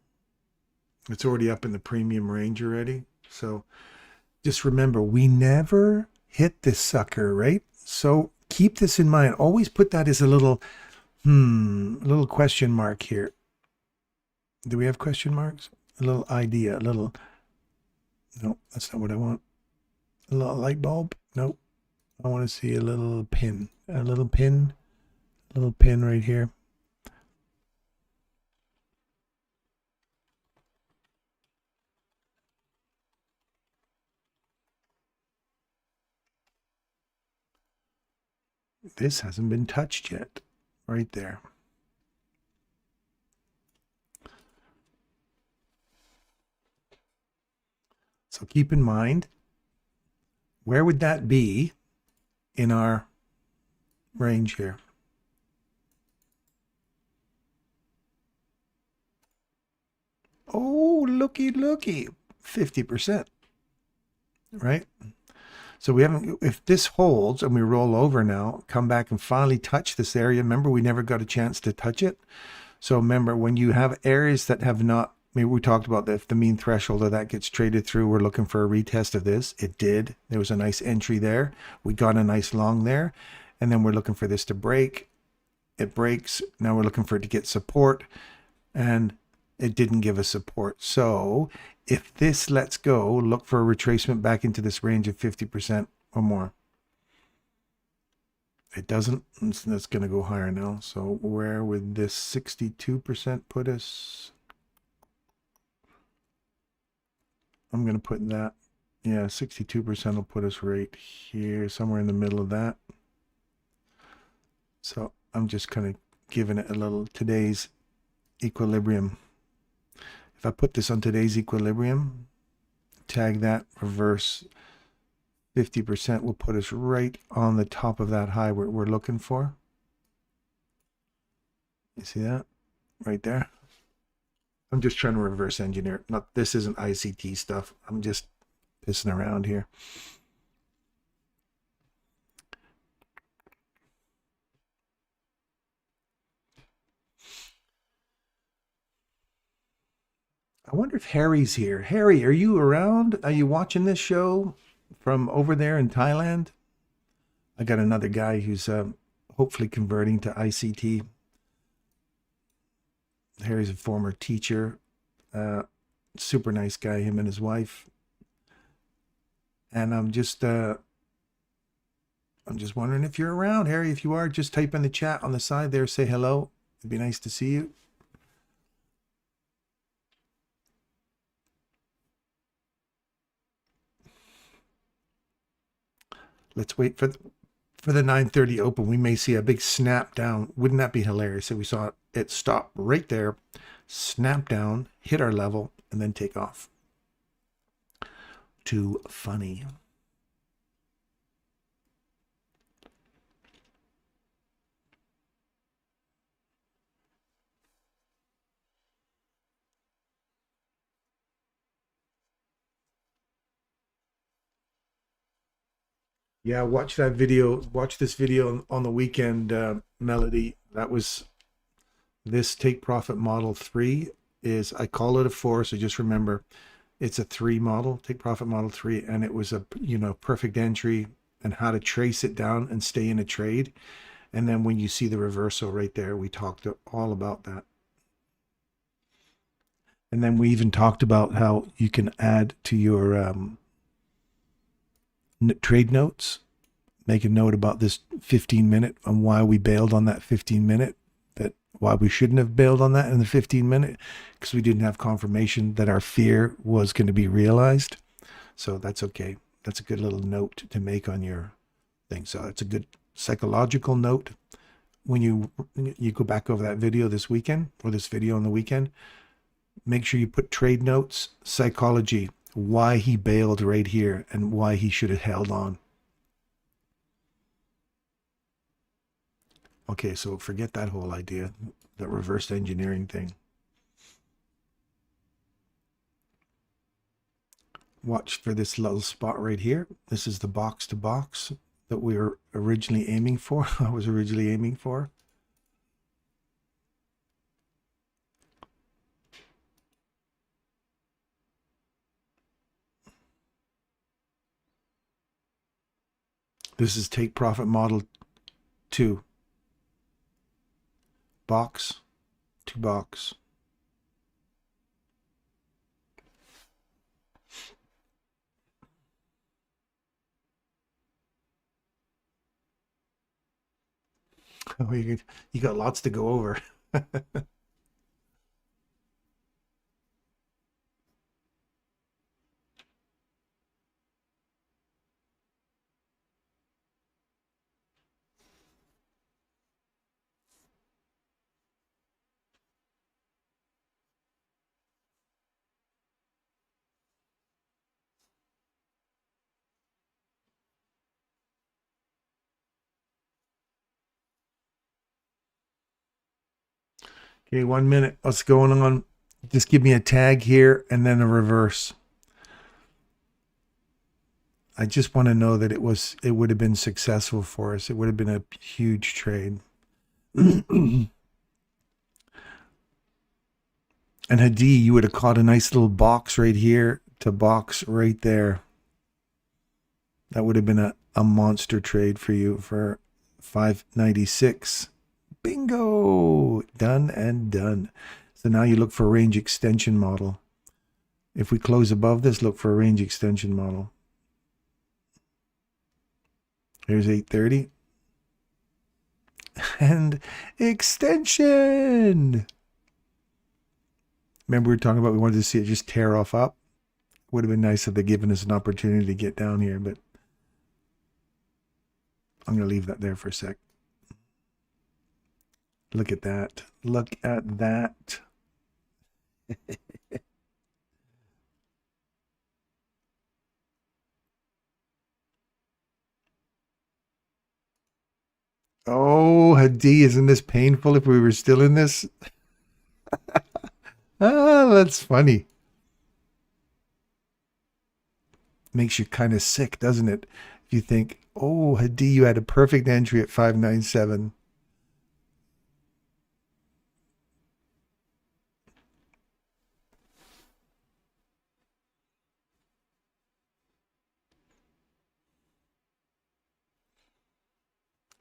It's already up in the premium range already. So just remember, we never hit this sucker, right? So keep this in mind. Always put that as a little question mark here. Do we have question marks? A little idea, a little, no, that's not what I want. A little light bulb? Nope. I want to see a little pin, a little pin right here. This hasn't been touched yet, right there. So keep in mind, where would that be in our range here? Oh, looky, 50%, right? So we haven't, if this holds and we roll over now, come back and finally touch this area. Remember, we never got a chance to touch it. So remember, when you have areas that have not, maybe we talked about that, if the mean threshold of that gets traded through, we're looking for a retest of this. It did. There was a nice entry there. We got a nice long there. And then we're looking for this to break. It breaks. Now we're looking for it to get support. And it didn't give us support. So if this lets go, look for a retracement back into this range of 50% or more. It doesn't, that's going to go higher now. So where would this 62% put us? I'm going to put that. Yeah, 62% will put us right here, somewhere in the middle of that. So I'm just kind of giving it a little today's equilibrium. If I put this on today's equilibrium, tag that, reverse 50% will put us right on the top of that high we're looking for. You see that right there? I'm just trying to reverse engineer. Not, this isn't ICT stuff. I'm just pissing around here. I wonder if Harry's here. Harry, are you around? Are you watching this show from over there in Thailand? I got another guy who's hopefully converting to ICT. Harry's a former teacher, uh, super nice guy, him and his wife. And I'm just wondering if you're around, Harry. If you are, just type in the chat on the side there, say hello. It'd be nice to see you. Let's wait for the 9:30 open. We may see a big snap down. Wouldn't that be hilarious if we saw it stop right there, snap down, hit our level, and then take off? Too funny. Yeah, watch that video. Watch this video on the weekend, Melody. That was this take profit model 3 is, I call it a 4, so just remember it's a 3 model, take profit model 3, and it was a, you know, perfect entry and how to trace it down and stay in a trade. And then when you see the reversal right there, we talked all about that. And then we even talked about how you can add to your trade notes, make a note about this 15-minute and why we bailed on that 15-minute, that why we shouldn't have bailed on that in the 15-minute, because we didn't have confirmation that our fear was going to be realized. So that's okay. That's a good little note to make on your thing. So it's a good psychological note. When you go back over that video this weekend, or this video on the weekend, make sure you put trade notes, psychology, why he bailed right here and why he should have held on. Okay, so forget that whole idea, that reverse engineering thing. Watch for this little spot right here. This is the box to box that we were originally aiming for. I was originally aiming for. This is take profit model 2. Box to box. Oh, you got lots to go over. Okay, 1 minute. What's going on? Just give me a tag here and then a reverse. I just want to know that it would have been successful for us. It would have been a huge trade. And Hadi, you would have caught a nice little box right here to box right there. That would have been a monster trade for you for 596. Bingo! Done and done. So now you look for a range extension model. If we close above this, look for a range extension model. Here's 830. And extension! Remember we were talking about we wanted to see it just tear off up? Would have been nice if they'd given us an opportunity to get down here, but I'm going to leave that there for a sec. Look at that. Look at that. Oh, Hadi, isn't this painful if we were still in this? Ah, that's funny. Makes you kind of sick, doesn't it? If you think, oh, Hadi, you had a perfect entry at 597.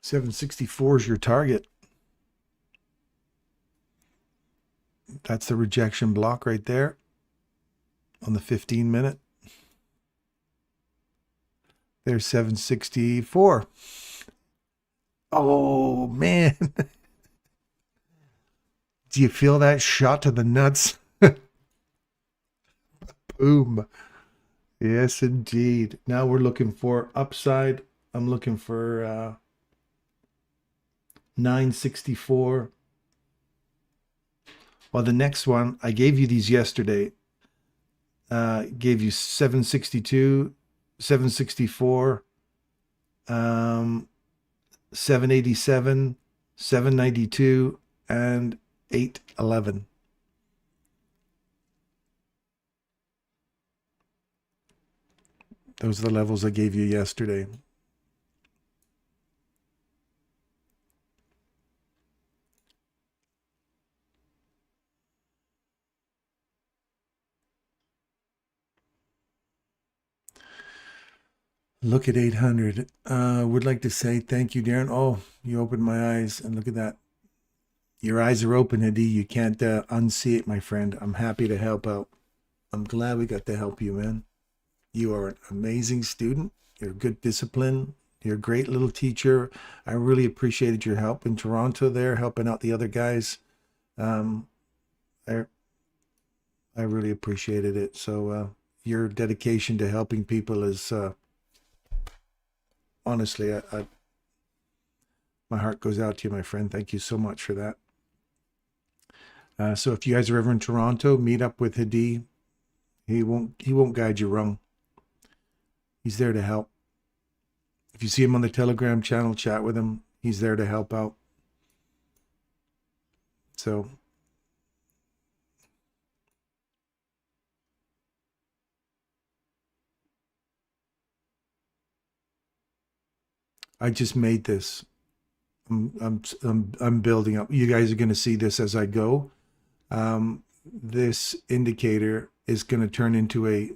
764 is your target. That's the rejection block right there on the 15-minute. There's 764. Oh, man. Do you feel that shot to the nuts? Boom. Yes, indeed. Now we're looking for upside. I'm looking for 964. Well, the next one, I gave you these yesterday. Gave you 762, 764, 787, 792, and 811. Those are the levels I gave you yesterday. Look at 800. Would like to say thank you, Darren. Oh, you opened my eyes, and look at that. Your eyes are open, Hadi. You can't unsee it, my friend. I'm happy to help out. I'm glad we got to help you, man. You are an amazing student. You're a good discipline. You're a great little teacher. I really appreciated your help in Toronto there, helping out the other guys. I really appreciated it. So your dedication to helping people is honestly, my heart goes out to you, my friend. Thank you so much for that. So if you guys are ever in Toronto, meet up with Hadi. He won't guide you wrong. He's there to help. If you see him on the Telegram channel, chat with him. He's there to help out. So I just made this. I'm building up. You guys are going to see this as I go. This indicator is going to turn into a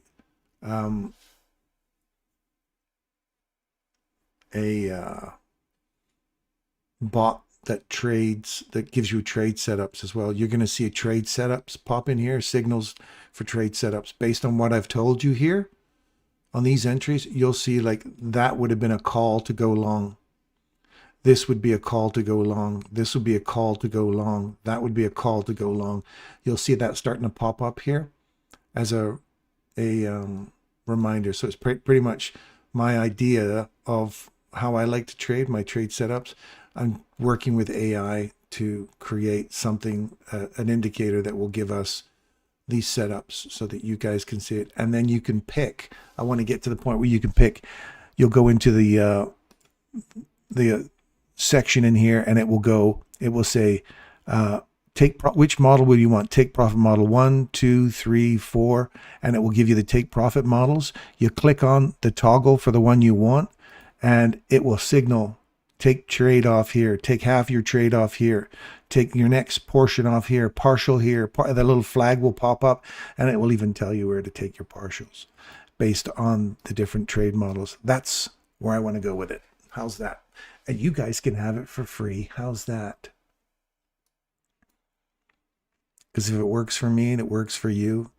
bot that trades, that gives you trade setups as well. You're going to see a trade setups pop in here, signals for trade setups. Based on what I've told you here on these entries, you'll see like that would have been a call to go long. This would be a call to go long. This would be a call to go long. That would be a call to go long. You'll see that starting to pop up here as a reminder. So it's pretty much my idea of how I like to trade, my trade setups. I'm working with AI to create something, an indicator that will give us these setups so that you guys can see it. And then you can pick. I want to get to the point where you can pick. You'll go into the section in here, and it will say, which model would you want? Take profit model 1, 2, 3, 4, and it will give you the take profit models. You click on the toggle for the one you want, and it will signal, take trade off here, take half your trade off here, take your next portion off here, partial here. The little flag will pop up, and it will even tell you where to take your partials based on the different trade models. That's where I want to go with it. How's that? And you guys can have it for free. How's that? Because if it works for me and it works for you,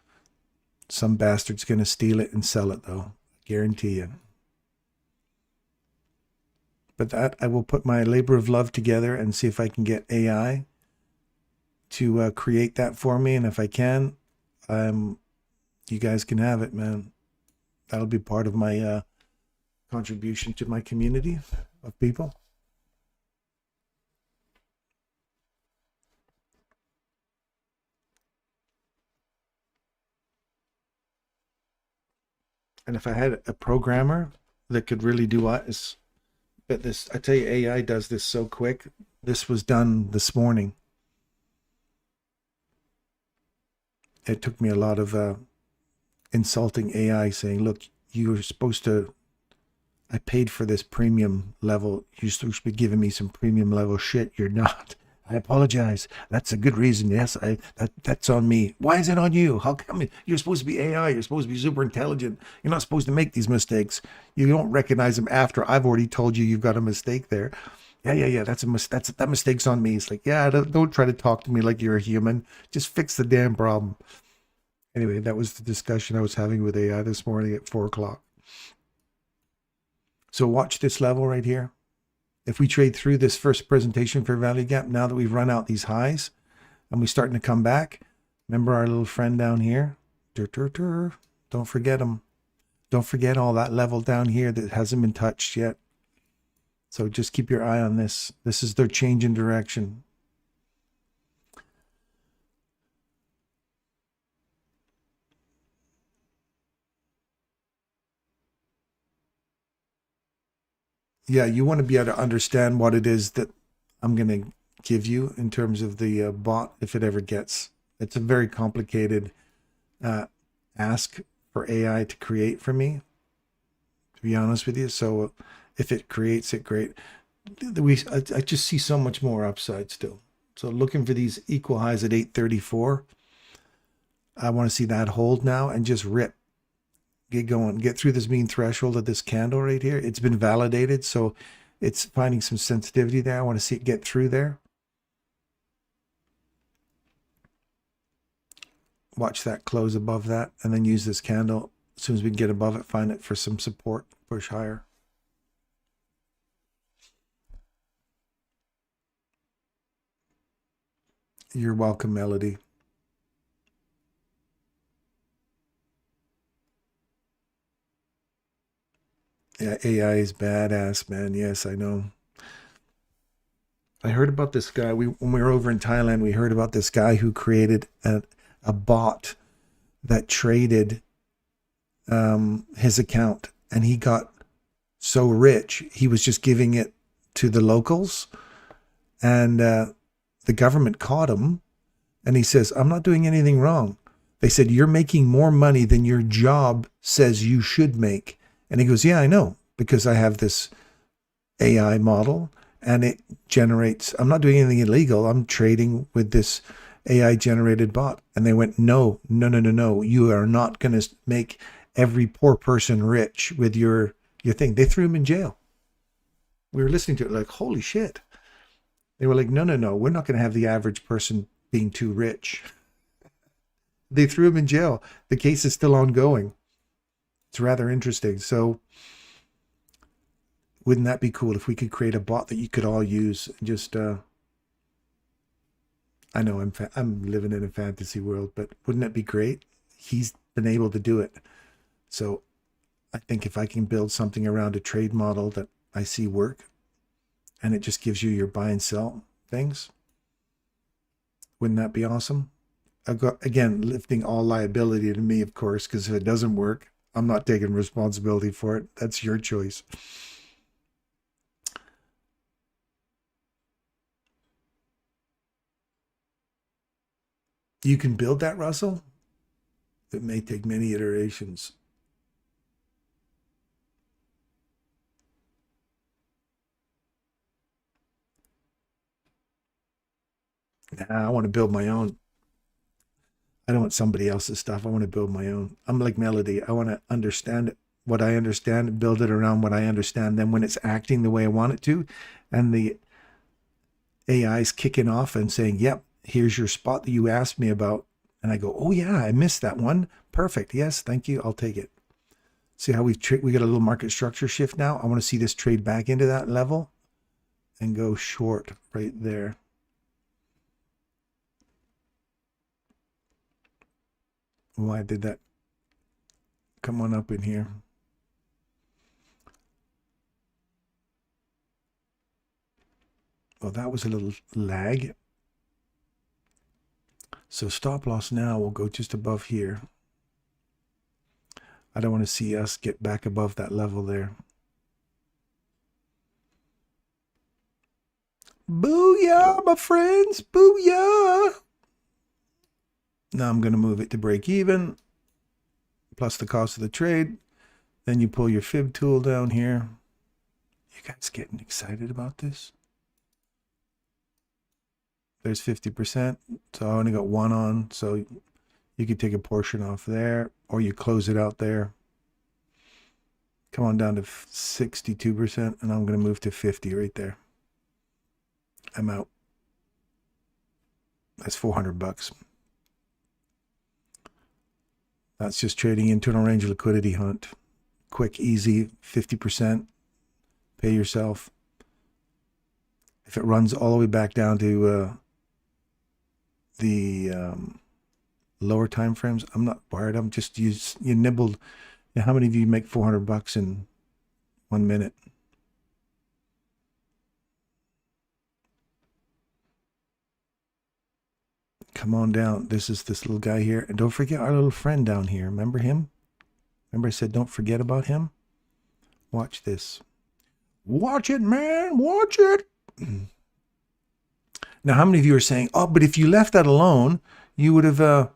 some bastard's going to steal it and sell it, though. I guarantee you. But that, I will put my labor of love together and see if I can get AI to create that for me. And if I can, you guys can have it, man. That'll be part of my contribution to my community of people. And if I had a programmer that could really do what, but this, I tell you, AI does this so quick. This was done this morning. It took me a lot of insulting AI, saying, look, you were supposed to, I paid for this premium level. You're supposed to be giving me some premium level shit. You're not. I apologize. That's a good reason. Yes, that's on me. Why is it on you? How come you're supposed to be AI? You're supposed to be super intelligent. You're not supposed to make these mistakes. You don't recognize them after I've already told you you've got a mistake there. Yeah. That mistake's on me. It's like, yeah, don't try to talk to me like you're a human. Just fix the damn problem. Anyway, that was the discussion I was having with AI this morning at 4 o'clock. So watch this level right here. If we trade through this first presentation for value gap, now that we've run out these highs and we're starting to come back, remember our little friend down here? Don't forget him. Don't forget all that level down here that hasn't been touched yet. So just keep your eye on this. This is their change in direction. Yeah, you want to be able to understand what it is that I'm going to give you in terms of the bot if it ever gets. It's a very complicated ask for AI to create for me, to be honest with you. So if it creates it, great. I just see so much more upside still. So looking for these equal highs at 834. I want to see that hold now and just rip. Get going, get through this mean threshold of this candle right here. It's been validated, so it's finding some sensitivity there. I want to see it get through there. Watch that close above that, and then use this candle. As soon as we can get above it, find it for some support, push higher. You're welcome, Melody. Yeah, AI is badass, man. Yes, I know. I heard about this guy. When we were over in Thailand, we heard about this guy who created a bot that traded his account, and he got so rich he was just giving it to the locals, and the government caught him, and he says, "I'm not doing anything wrong." They said, "You're making more money than your job says you should make." And he goes, "Yeah, I know, because I have this AI model and it generates, I'm not doing anything illegal. I'm trading with this AI generated bot." And they went, no. You are not going to make every poor person rich with your thing. They threw him in jail. We were listening to it like, holy shit. They were like, no. We're not going to have the average person being too rich. They threw him in jail. The case is still ongoing. It's rather interesting. So wouldn't that be cool if we could create a bot that you could all use? Just I know I'm living in a fantasy world, but wouldn't that be great? He's been able to do it. So I think if I can build something around a trade model that I see work, and it just gives you your buy and sell things, wouldn't that be awesome? I've got, again, lifting all liability to me, of course, because if it doesn't work, I'm not taking responsibility for it. That's your choice. You can build that, Russell. It may take many iterations. Nah, I want to build my own. I don't want somebody else's stuff. I want to build my own. I'm like Melody. I want to understand what I understand, build it around what I understand. Then when it's acting the way I want it to, and the AI's kicking off and saying, yep, here's your spot that you asked me about. And I go, oh yeah, I missed that one. Perfect. Yes, thank you. I'll take it. See how we got a little market structure shift now? I want to see this trade back into that level and go short right there. Why did that come on up in here? Well, that was a little lag. So stop loss now will go just above here. I don't want to see us get back above that level there. Booyah, my friends, booyah. Now I'm going to move it to break even, plus the cost of the trade. Then you pull your fib tool down here. You guys getting excited about this? There's 50%. So I only got one on. So you could take a portion off there, or you close it out there. Come on down to 62%, and I'm going to move to 50 right there. I'm out. That's $400. That's just trading internal range liquidity hunt. Quick, easy, 50%. Pay yourself. If it runs all the way back down to the lower time frames, I'm not worried. I'm just you nibbled. How many of you make $400 in 1 minute? Come on down. This is this little guy here. And don't forget our little friend down here. Remember him? Remember I said don't forget about him? Watch this. Watch it, man. Watch it. Now, how many of you are saying, oh, but if you left that alone, you would have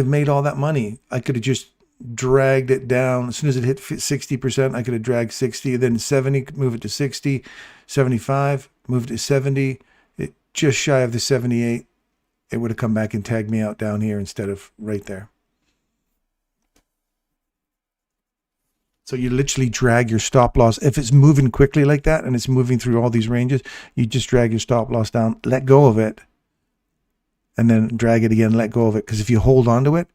made all that money. I could have just dragged it down. As soon as it hit 60%, I could have dragged 60, then 70, move it to 60, 75, move it to 70. It just shy of the 78. It would have come back and tagged me out down here instead of right there. So you literally drag your stop loss. If it's moving quickly like that and it's moving through all these ranges, you just drag your stop loss down, let go of it, and then drag it again, let go of it. Because if you hold on to it,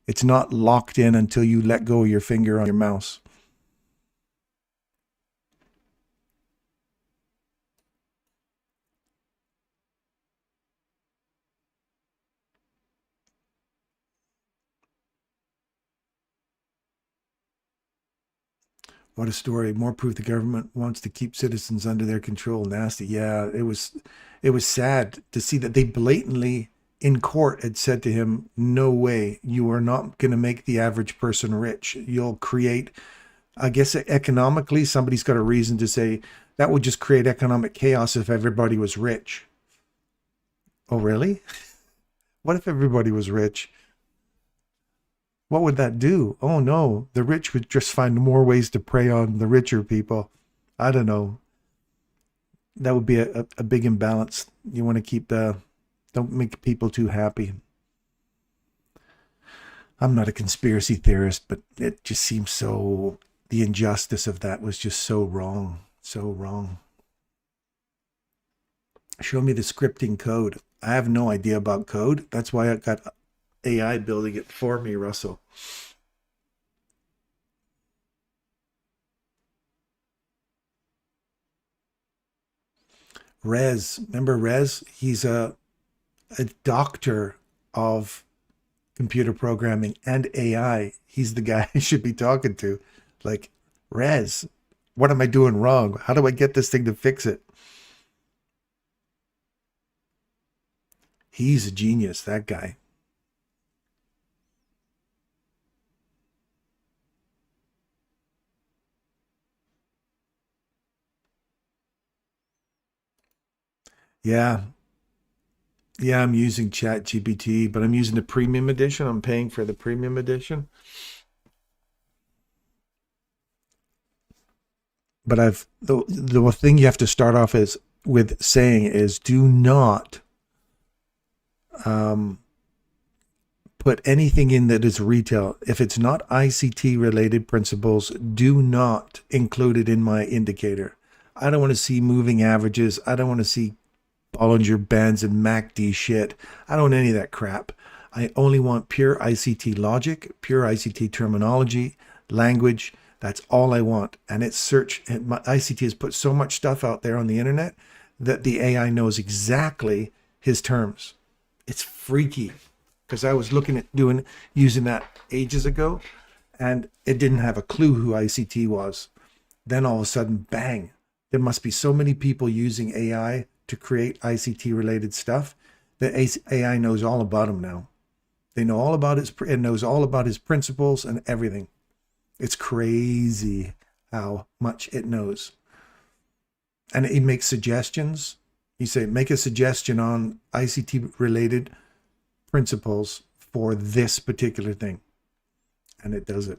it's not locked in until you let go of your finger on your mouse. What a story. More proof the government wants to keep citizens under their control. Nasty. Yeah, it was sad to see that they blatantly in court had said to him, no way, you are not going to make the average person rich. You'll create, I guess economically, somebody's got a reason to say that would just create economic chaos if everybody was rich. Oh, really? What if everybody was rich? What would that do? Oh no, the rich would just find more ways to prey on the richer people. I don't know. That would be a big imbalance. You want to keep don't make people too happy. I'm not a conspiracy theorist, but it just seems so, the injustice of that was just so wrong. So wrong. Show me the scripting code. I have no idea about code. That's why I got AI building it for me, Russell. Rez, remember Rez? He's a doctor of computer programming and AI. He's the guy I should be talking to. Like, Rez, what am I doing wrong? How do I get this thing to fix it? He's a genius, that guy. Yeah. Yeah, I'm using ChatGPT, but I'm using the premium edition. I'm paying for the premium edition. But the thing you have to start off is with saying is do not put anything in that is retail. If it's not ICT related principles, do not include it in my indicator. I don't want to see moving averages. I don't want to see Bollinger Bands and MACD shit. I don't want any of that crap. I only want pure ICT logic, pure ICT terminology, language. That's all I want. And it's search. And my ICT has put so much stuff out there on the internet that the AI knows exactly his terms. It's freaky because I was looking at using that ages ago and it didn't have a clue who ICT was. Then all of a sudden, bang, there must be so many people using AI to create ICT related stuff that AI knows all about him now. They know all about it knows all about his principles and everything. It's crazy how much it knows. And it makes suggestions. You say, make a suggestion on ICT related principles for this particular thing. And it does it.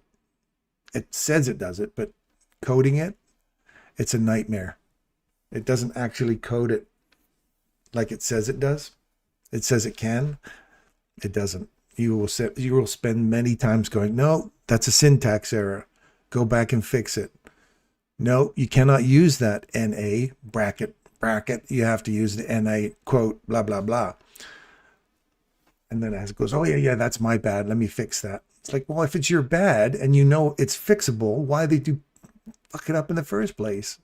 It says it does it, but coding it, it's a nightmare. It doesn't actually code it like it says it does. It says it can. It doesn't. You will spend many times going, no, that's a syntax error. Go back and fix it. No, you cannot use that NA bracket. You have to use the NA quote, blah, blah, blah. And then as it goes, oh, yeah, that's my bad. Let me fix that. It's like, well, if it's your bad and you know it's fixable, why they do fuck it up in the first place?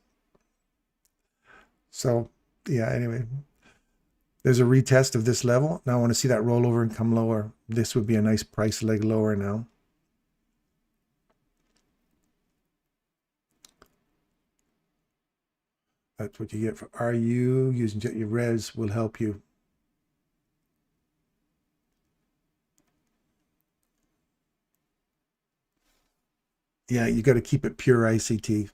So, yeah, anyway, there's a retest of this level. Now I want to see that roll over and come lower. This would be a nice price leg lower now. That's what you get for RU. Using your res will help you. Yeah, you got to keep it pure ICT.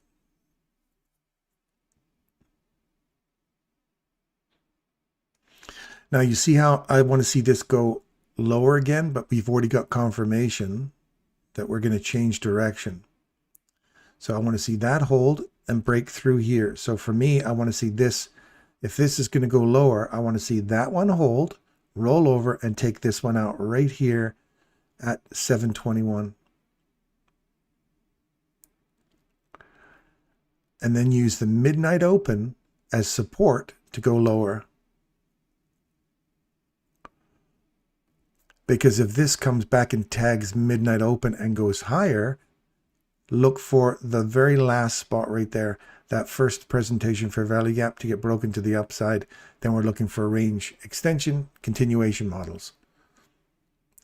Now you see how I want to see this go lower again, but we've already got confirmation that we're going to change direction. So I want to see that hold and break through here. So for me, I want to see this. If this is going to go lower, I want to see that one hold, roll over, and take this one out right here at 721. And then use the midnight open as support to go lower. Because if this comes back and tags midnight open and goes higher, look for the very last spot right there, that first presentation for value gap to get broken to the upside. Then we're looking for range extension, continuation models.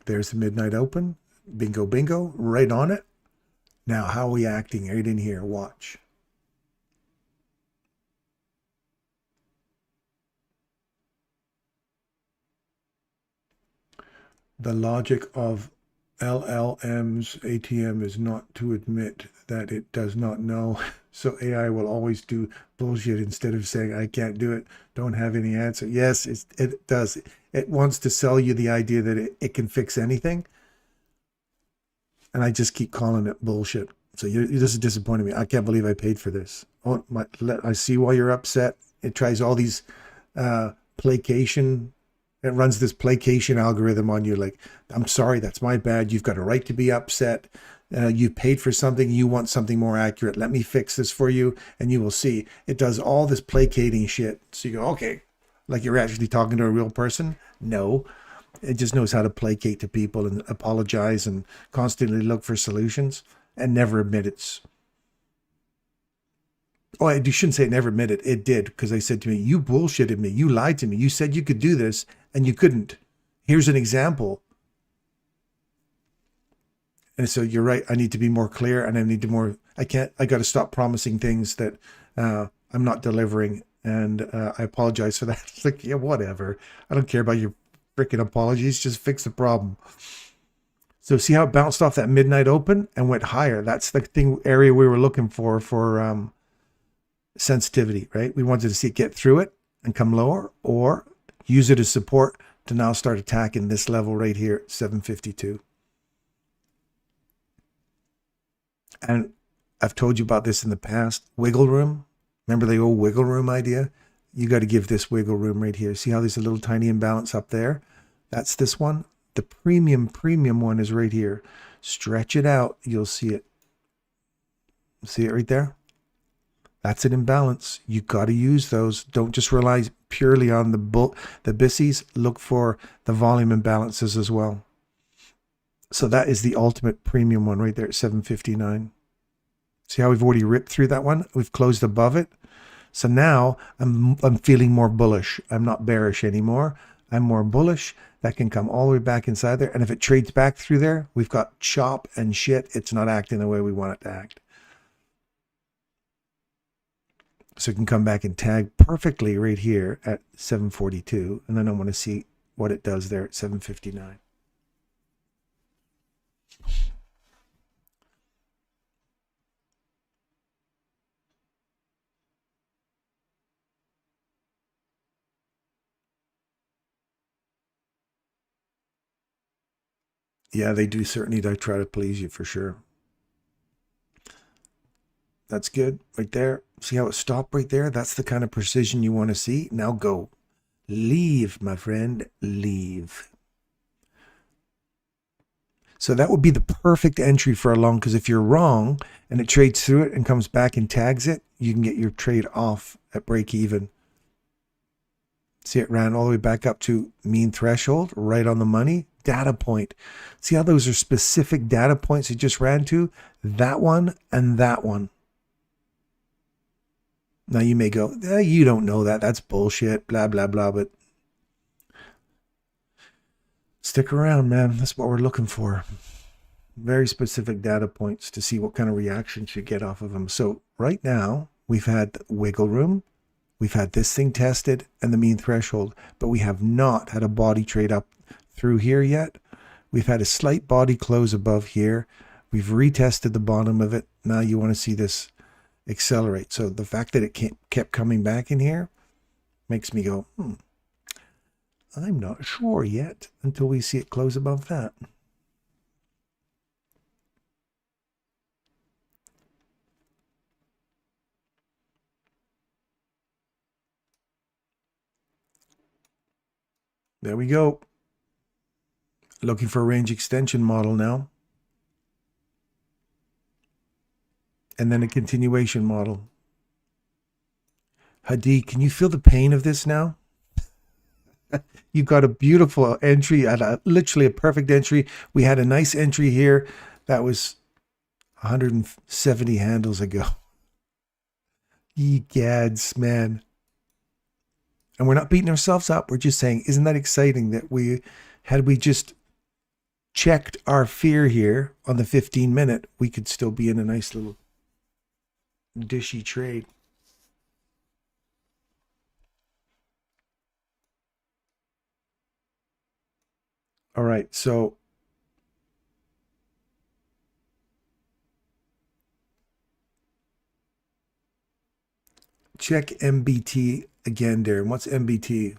There's the midnight open. Bingo, bingo, right on it. Now, how are we acting right in here? Watch. The logic of LLM's ATM is not to admit that it does not know. So AI will always do bullshit instead of saying, I can't do it, don't have any answer. Yes, it does. It wants to sell you the idea that it can fix anything. And I just keep calling it bullshit. So this is disappointing me. I can't believe I paid for this. Oh, I see why you're upset. It tries all these placation. It runs this placation algorithm on you. Like, I'm sorry, that's my bad. You've got a right to be upset. You paid for something. You want something more accurate. Let me fix this for you. And you will see. It does all this placating shit. So you go, okay, like you're actually talking to a real person? No. It just knows how to placate to people and apologize and constantly look for solutions and never admit it's. Oh, I shouldn't say it never admitted. It did, because they said to me, you bullshitted me. You lied to me. You said you could do this and you couldn't. Here's an example. And so you're right. I need to be more clear, and I need to more. I got to stop promising things that I'm not delivering. And I apologize for that. It's like, yeah, whatever. I don't care about your freaking apologies. Just fix the problem. So see how it bounced off that midnight open and went higher. That's the area we were looking for sensitivity, right? We wanted to see it get through it and come lower, or use it as support to now start attacking this level right here, 752. And I've told you about this in the past. Wiggle room. Remember the old wiggle room idea? You got to give this wiggle room right here. See how there's a little tiny imbalance up there? That's this one. The premium one is right here. Stretch it out. You'll see it. See it right there? That's an imbalance. You got to use those. Don't just rely purely on the bissies. Look for the volume imbalances as well. So that is the ultimate premium one right there at 759. See how we've already ripped through that one? We've closed above it. So now I'm feeling more bullish. I'm not bearish anymore. I'm more bullish. That can come all the way back inside there. And if it trades back through there, we've got chop and shit. It's not acting the way we want it to act. So it can come back and tag perfectly right here at 742. And then I want to see what it does there at 759. Yeah, they do certainly try to please you for sure. That's good right there. See how it stopped right there? That's the kind of precision you want to see. Now go. Leave, my friend, leave. So that would be the perfect entry for a long, because if you're wrong and it trades through it and comes back and tags it, you can get your trade off at break even. See, it ran all the way back up to mean threshold, right on the money. Data point. See how those are specific data points it just ran to? That one and that one. Now you may go, you don't know that. That's bullshit, blah, blah, blah. But stick around, man. That's what we're looking for. Very specific data points to see what kind of reactions you get off of them. So right now, we've had wiggle room. We've had this thing tested and the mean threshold, but we have not had a body trade up through here yet. We've had a slight body close above here. We've retested the bottom of it. Now you want to see this accelerate. So the fact that it kept coming back in here makes me go, I'm not sure yet until we see it close above that. There we go. Looking for a range extension model now. And then a continuation model. Hadi, can you feel the pain of this now? You've got a beautiful entry, literally a perfect entry. We had a nice entry here. That was 170 handles ago. Ye gads, man. And we're not beating ourselves up. We're just saying, isn't that exciting that we just checked our fear here on the 15-minute, we could still be in a nice little dishy trade. All right, so check MBT again, Darren. What's MBT?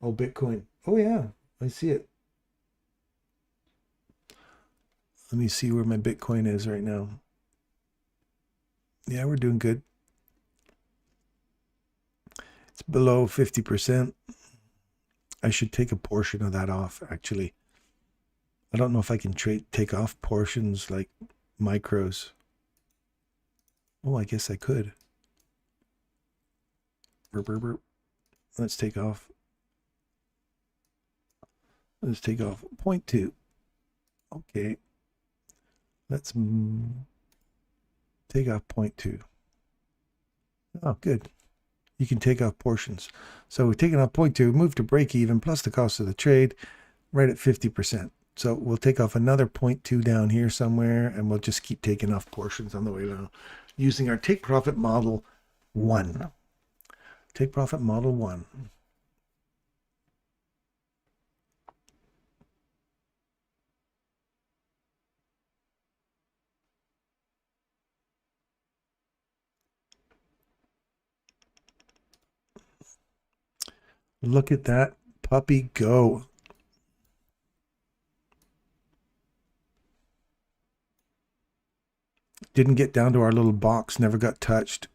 Oh, Bitcoin. Oh, yeah, I see it. Let me see where my Bitcoin is right now. Yeah, we're doing good. It's below 50%. I should take a portion of that off, actually. I don't know if I can take off portions like micros. Oh, I guess I could. Let's take off. Let's take off 0.2. Okay. Let's take off 0.2. Oh, good. You can take off portions. So we're taking off 0.2, move to break even, plus the cost of the trade, right at 50%. So we'll take off another 0.2 down here somewhere, and we'll just keep taking off portions on the way down using our take profit model 1. Take profit model 1. Look at that puppy go. Didn't get down to our little box, never got touched.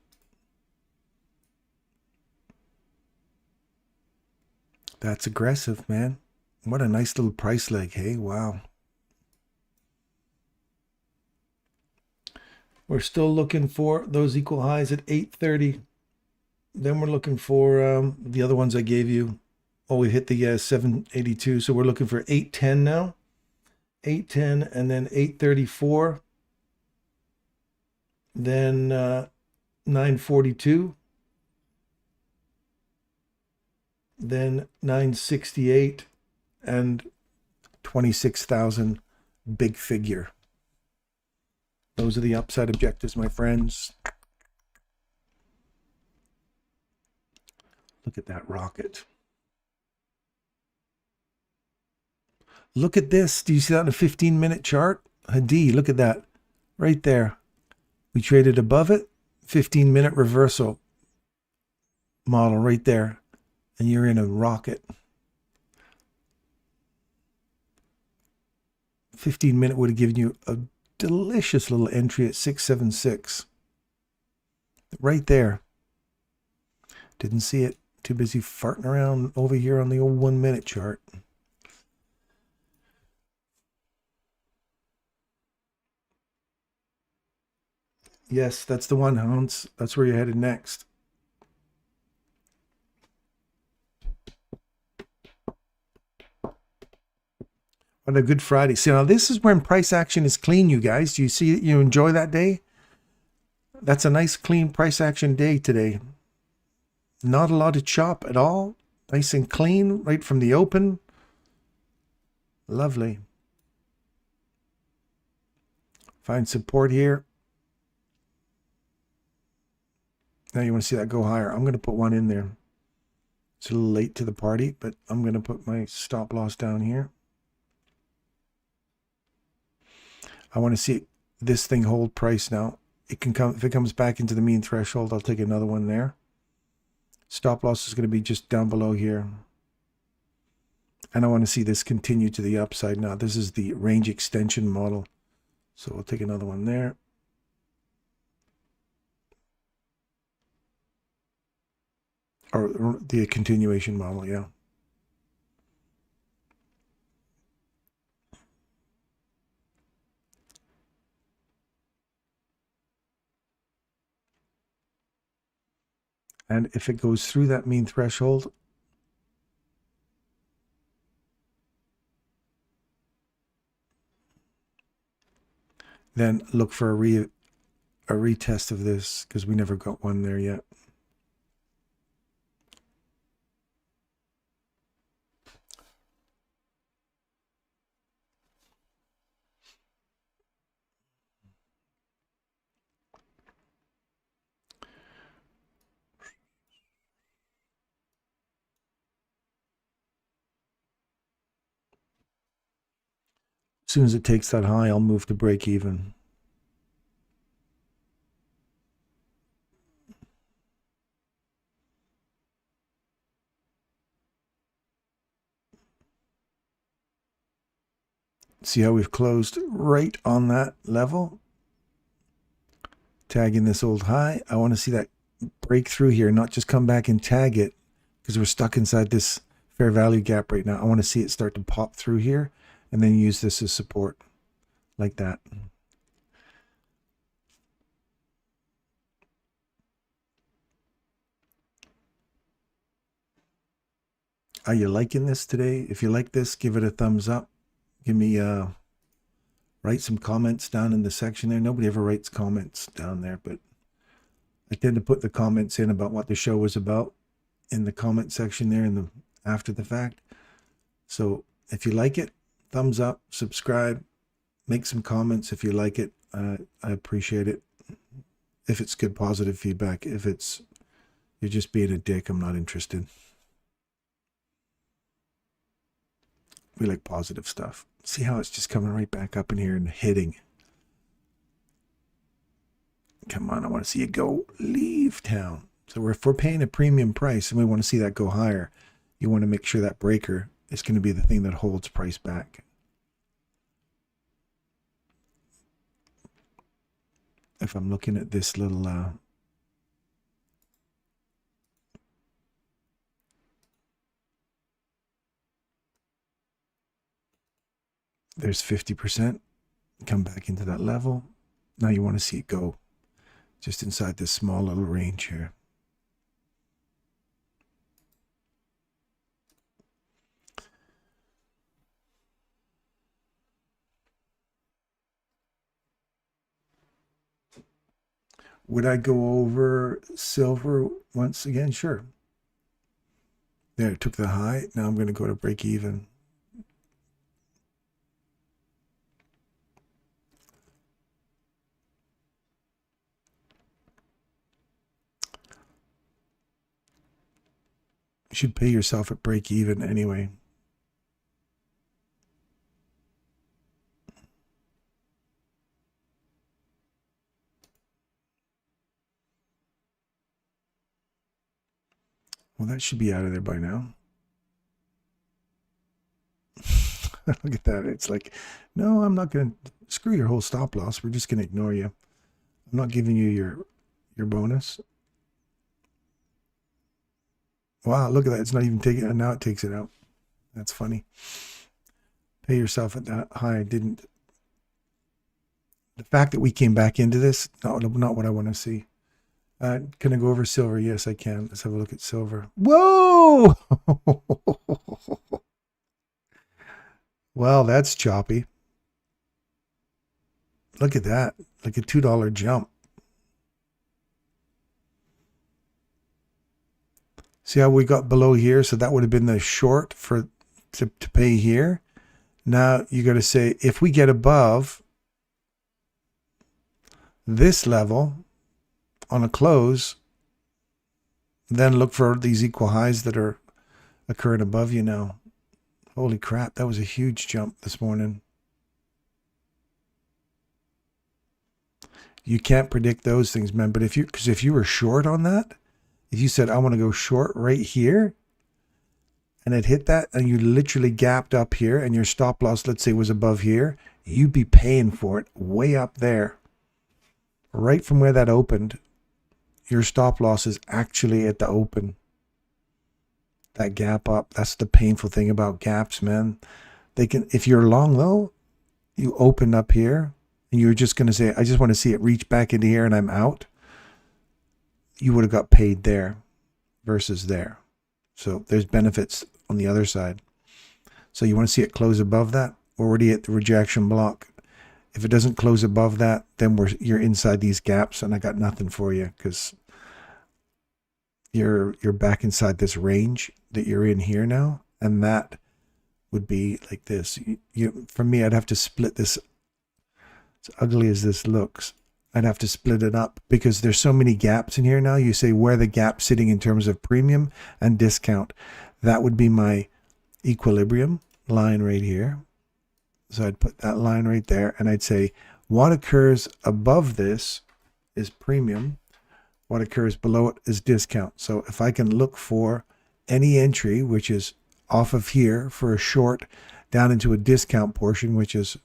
That's aggressive, man. What a nice little price leg, hey? Wow. We're still looking for those equal highs at 830. Then we're looking for the other ones I gave you. Oh, we hit the 782. So we're looking for 810 now. 810 and then 834. Then 942. Then 968 and 26,000 big figure. Those are the upside objectives, my friends. Look at that rocket. Look at this. Do you see that in a 15-minute chart? Hadi, look at that. Right there. We traded above it. 15-minute reversal model right there. And you're in a rocket. 15-minute would have given you a delicious little entry at 676. Right there. Didn't see it. Too busy farting around over here on the old 1-minute chart. Yes, that's the one, Hans. That's where you're headed next. What a good Friday. See, now this is when price action is clean, you guys. Do you see it? You enjoy that day? That's a nice clean price action day today. Not a lot of chop at all. Nice and clean right from the open. Lovely. Find support here. Now you want to see that go higher. I'm going to put one in there. It's a little late to the party, but I'm going to put my stop loss down here. I want to see this thing hold price now. It can come, if it comes back into the mean threshold, I'll take another one there. Stop loss is going to be just down below here. And I want to see this continue to the upside. Now, this is the range extension model. So we'll take another one there. Or the continuation model, yeah. And if it goes through that mean threshold, then look for a retest of this, because we never got one there yet. As soon as it takes that high, I'll move to break even. See how we've closed right on that level? Tagging this old high. I want to see that break through here, not just come back and tag it, because we're stuck inside this fair value gap right now. I want to see it start to pop through here and then use this as support like that. Are you liking this today? If you like this, give it a thumbs up. Give me write some comments down in the section there. Nobody ever writes comments down there, but I tend to put the comments in about what the show was about in the comment section there in the after the fact. So if you like it, thumbs up, subscribe, make some comments if you like it. I appreciate it. If it's good, positive feedback. If it's you're just being a dick, I'm not interested. We like positive stuff. See how it's just coming right back up in here and hitting. Come on, I want to see it go. Leave town. So if we're paying a premium price and we want to see that go higher, you want to make sure that breaker is going to be the thing that holds price back. If I'm looking at this little there's 50%. Come back into that level. Now you want to see it go just inside this small little range here. Would I go over silver once again? Sure. There, it took the high. Now I'm going to go to break even. You should pay yourself at break even anyway. Well, that should be out of there by now. Look at that. It's like, no, I'm not going to screw your whole stop loss. We're just going to ignore you. I'm not giving you your bonus. Wow, look at that. It's not even taking it. Now it takes it out. That's funny. Pay yourself at that high. Didn't. The fact that we came back into this, not what I want to see. Can I go over silver? Yes, I can. Let's have a look at silver. Whoa! Well, that's choppy. Look at that. Like a $2 jump. See how we got below here? So that would have been the short to pay here. Now you got to say, if we get above this level on a close, then look for these equal highs that are occurring above you now. Holy crap, that was a huge jump this morning. You can't predict those things, man. But if you were short on that, if you said, I want to go short right here, and it hit that, and you literally gapped up here, and your stop loss, let's say, was above here, you'd be paying for it way up there. Right from where that opened, your stop loss is actually at the open. That gap up, that's the painful thing about gaps, man. They can, if you're long though, you open up here, and you're just going to say, I just want to see it reach back into here and I'm out. You would have got paid there versus there. So there's benefits on the other side. So you want to see it close above that, already at the rejection block. If it doesn't close above that, then you're inside these gaps, and I got nothing for you, because you're back inside this range that you're in here now, and that would be like this. For me, I'd have to split this. As ugly as this looks, I'd have to split it up, because there's so many gaps in here now. You say, where the gap sitting in terms of premium and discount? That would be my equilibrium line right here. So I'd put that line right there, and I'd say what occurs above this is premium, what occurs below it is discount. So if I can look for any entry which is off of here for a short down into a discount portion, which is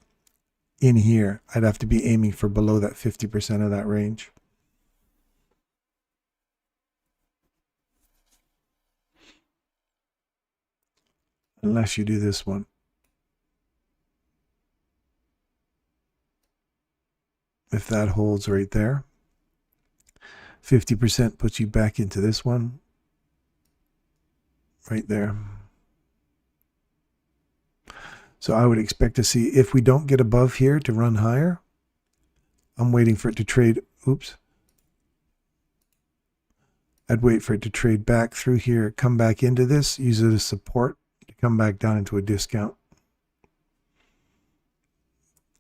in here, I'd have to be aiming for below that 50% of that range. Unless you do this one. If that holds right there, 50% puts you back into this one right there. So I would expect to see, if we don't get above here, to run higher. I'm waiting for it to trade. Oops. I'd wait for it to trade back through here, come back into this, use it as support to come back down into a discount.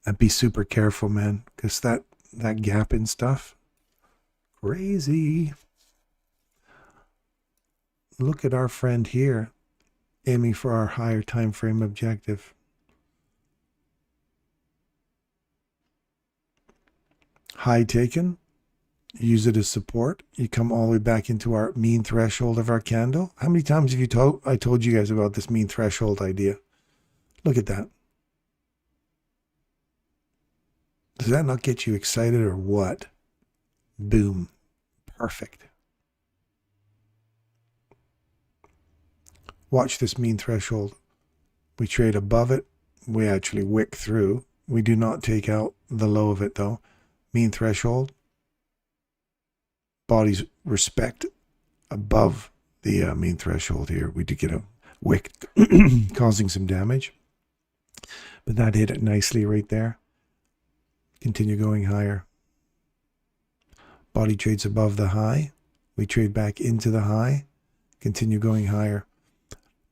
And be super careful, man, because that gap in stuff, crazy. Look at our friend here, aiming for our higher time frame objective. High taken, use it as support. You come all the way back into our mean threshold of our candle. How many times have I told you guys about this mean threshold idea? Look at that. Does that not get you excited or what? Boom. Perfect. Watch this mean threshold. We trade above it. We actually wick through. We do not take out the low of it though. Mean threshold. Bodies respect above the mean threshold here. We do get a wick causing some damage. But that hit it nicely right there. Continue going higher. Body trades above the high. We trade back into the high. Continue going higher.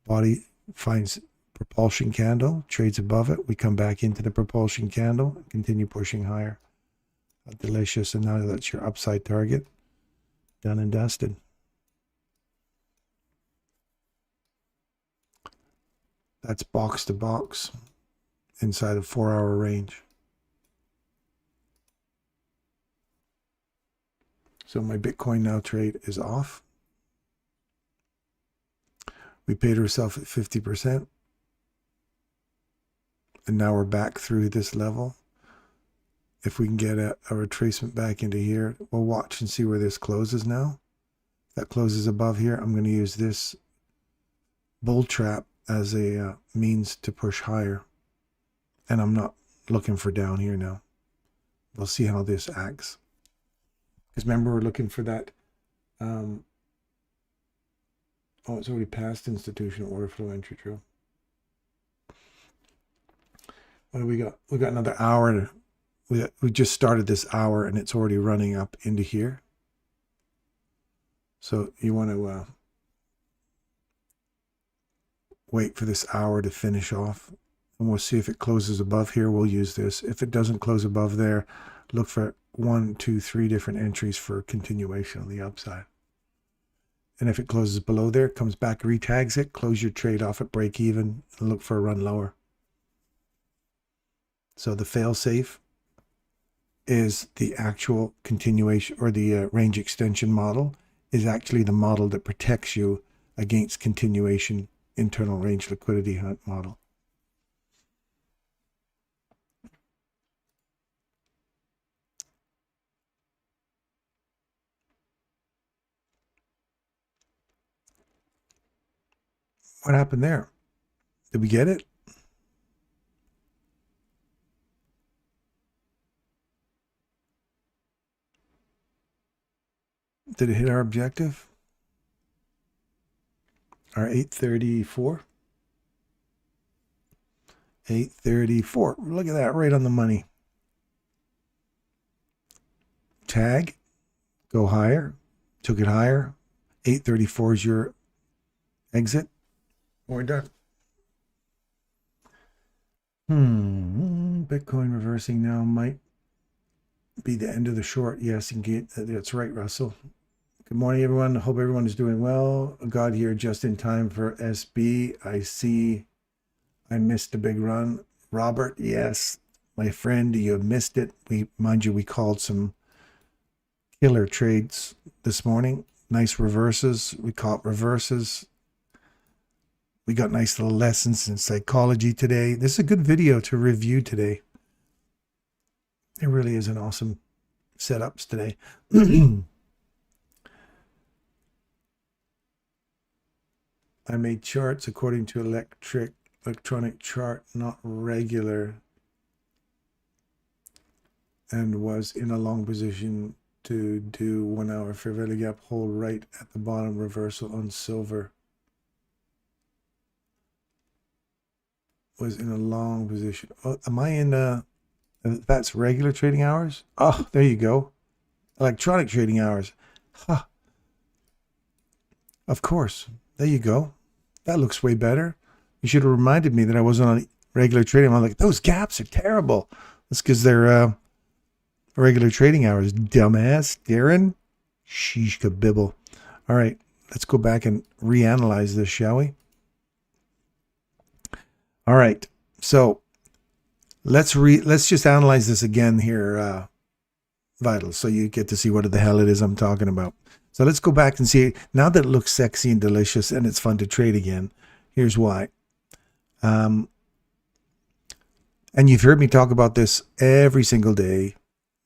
Body finds propulsion candle, trades above it. We come back into the propulsion candle, continue pushing higher. Delicious. And now that's your upside target. Done and dusted. That's box to box inside a 4-hour range. So my Bitcoin now trade is off. We paid ourselves at 50%. And now we're back through this level. If we can get a retracement back into here, we'll watch and see where this closes now. If that closes above here, I'm going to use this bull trap as a means to push higher. And I'm not looking for down here now. We'll see how this acts. Because remember, we're looking for that. Oh, it's already past institutional order flow entry, true. What do we got? We got another hour. We just started this hour and it's already running up into here. So you want to wait for this hour to finish off. And we'll see if it closes above here. We'll use this. If it doesn't close above there, look for 1, 2, 3 different entries for continuation on the upside. And if it closes below there, comes back, retags it, close your trade off at break even, and look for a run lower. So the fail safe is the actual continuation, or the range extension model is actually the model that protects you against continuation internal range liquidity hunt model. What happened there? Did we get it? Did it hit our objective? Our 834? 834. Look at that, right on the money. Tag, go higher, took it higher. 834 is your exit. We're done. Bitcoin reversing now might be the end of the short. Yes, and that's right, Russell. Good morning, everyone. I hope everyone is doing well. Got here just in time for SB. I see I missed a big run. Robert, yes, my friend, you missed it. Mind you, we called some killer trades this morning. Nice reverses. We caught reverses. We got nice little lessons in psychology today. This is a good video to review today. It really is an awesome setups today. I made charts according to electronic chart, not regular, and was in a long position to do 1 hour fair value gap hold right at the bottom reversal on silver. Was in a long position. Oh, am I in that's regular trading hours? Oh, there you go. Electronic trading hours. Huh. Of course. There you go. That looks way better. You should have reminded me that I wasn't on regular trading. I'm like, those gaps are terrible. That's because they're regular trading hours. Dumbass. Darren. Sheesh kabibble. All right. Let's go back and reanalyze this, shall we? All right. So let's just analyze this again here, Vital, so you get to see what the hell it is I'm talking about. So let's go back and see, now that it looks sexy and delicious and it's fun to trade again, here's why. And you've heard me talk about this every single day,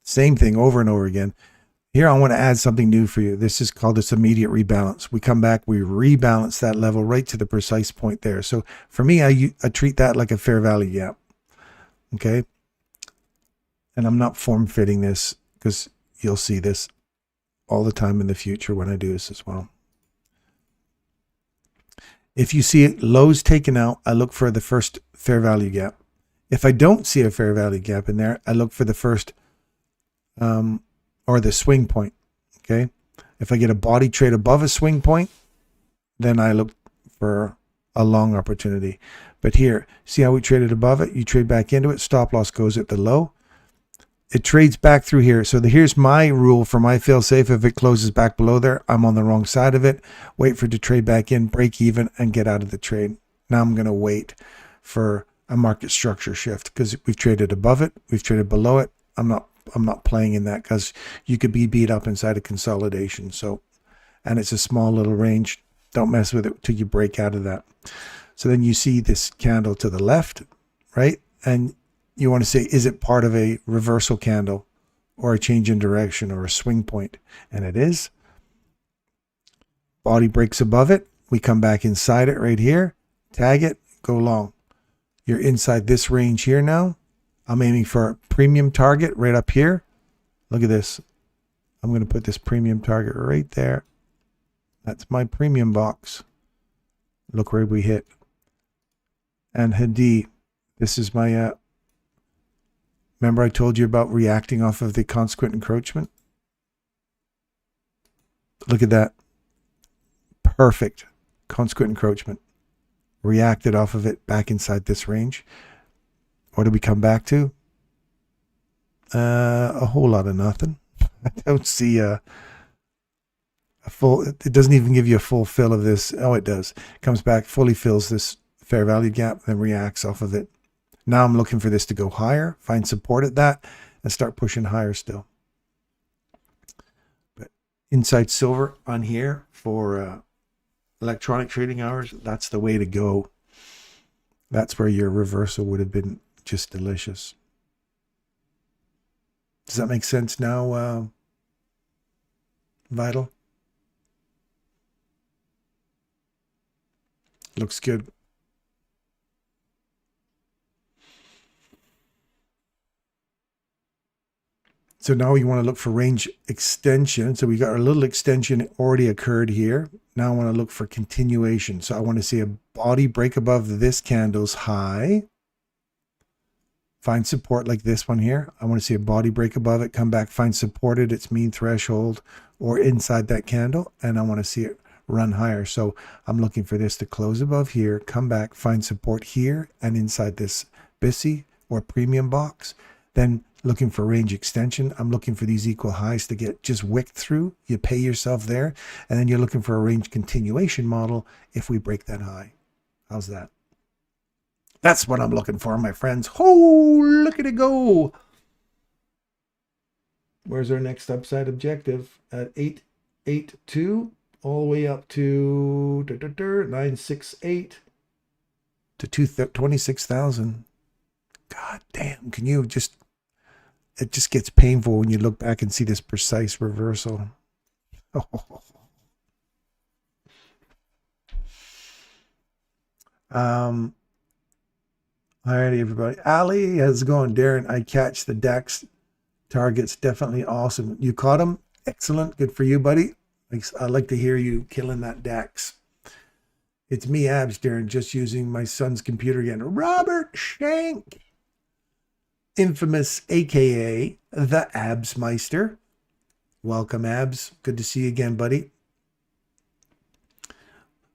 same thing over and over again. Here, I want to add something new for you. This is called this immediate rebalance. We come back, we rebalance that level right to the precise point there. So for me, I treat that like a fair value gap. Okay. And I'm not form fitting this because you'll see this all the time in the future when I do this as well. If you see lows taken out, I look for the first fair value gap. If I don't see a fair value gap in there, I look for the first or the swing point. Okay. If I get a body trade above a swing point, then I look for a long opportunity. But here, see how we traded above it? You trade back into it. Stop loss goes at the low. It trades back through here. So here's my rule for my fail safe. If it closes back below there, I'm on the wrong side of it. Wait for it to trade back in, break even, and get out of the trade. Now I'm going to wait for a market structure shift because we've traded above it. We've traded below it. I'm not playing in that because you could be beat up inside a consolidation. So, and it's a small little range. Don't mess with it till you break out of that. So then you see this candle to the left, right? And you want to say, is it part of a reversal candle or a change in direction or a swing point? And it is. Body breaks above it. We come back inside it right here, tag it, go long. You're inside this range here now. I'm aiming for a premium target right up here. Look at this. I'm going to put this premium target right there. That's my premium box. Look where we hit. And Hadi, this is my, remember I told you about reacting off of the consequent encroachment? Look at that. Perfect consequent encroachment. Reacted off of it back inside this range. What did we come back to? A whole lot of nothing. I don't see a full, it doesn't even give you a full fill of this. Oh, it does. Comes back, fully fills this fair value gap, then reacts off of it. Now I'm looking for this to go higher, find support at that, and start pushing higher still. But inside silver on here for electronic trading hours, that's the way to go. That's where your reversal would have been just delicious. Does that make sense now, Vital? Looks good. So now you want to look for range extension. So we got a little extension already occurred here. Now I want to look for continuation. So I want to see a body break above this candle's high. Find support like this one here. I want to see a body break above it, come back, find support at its mean threshold or inside that candle. And I want to see it run higher. So I'm looking for this to close above here, come back, find support here and inside this BISI or premium box. Then looking for range extension. I'm looking for these equal highs to get just wicked through. You pay yourself there. And then you're looking for a range continuation model if we break that high. How's that? That's what I'm looking for, my friends. Oh, look at it go. Where's our next upside objective? At 882 all the way up to 968 to 26,000. God damn, can you just, it just gets painful when you look back and see this precise reversal. Oh. Alrighty, everybody. Ali, how's it going? Darren, I catch the DAX targets. Definitely awesome. You caught them? Excellent. Good for you, buddy. I'd like to hear you killing that DAX. It's me, Abs, Darren, just using my son's computer again. Robert Shank. Infamous, a.k.a. the Absmeister. Welcome, Abs. Good to see you again, buddy.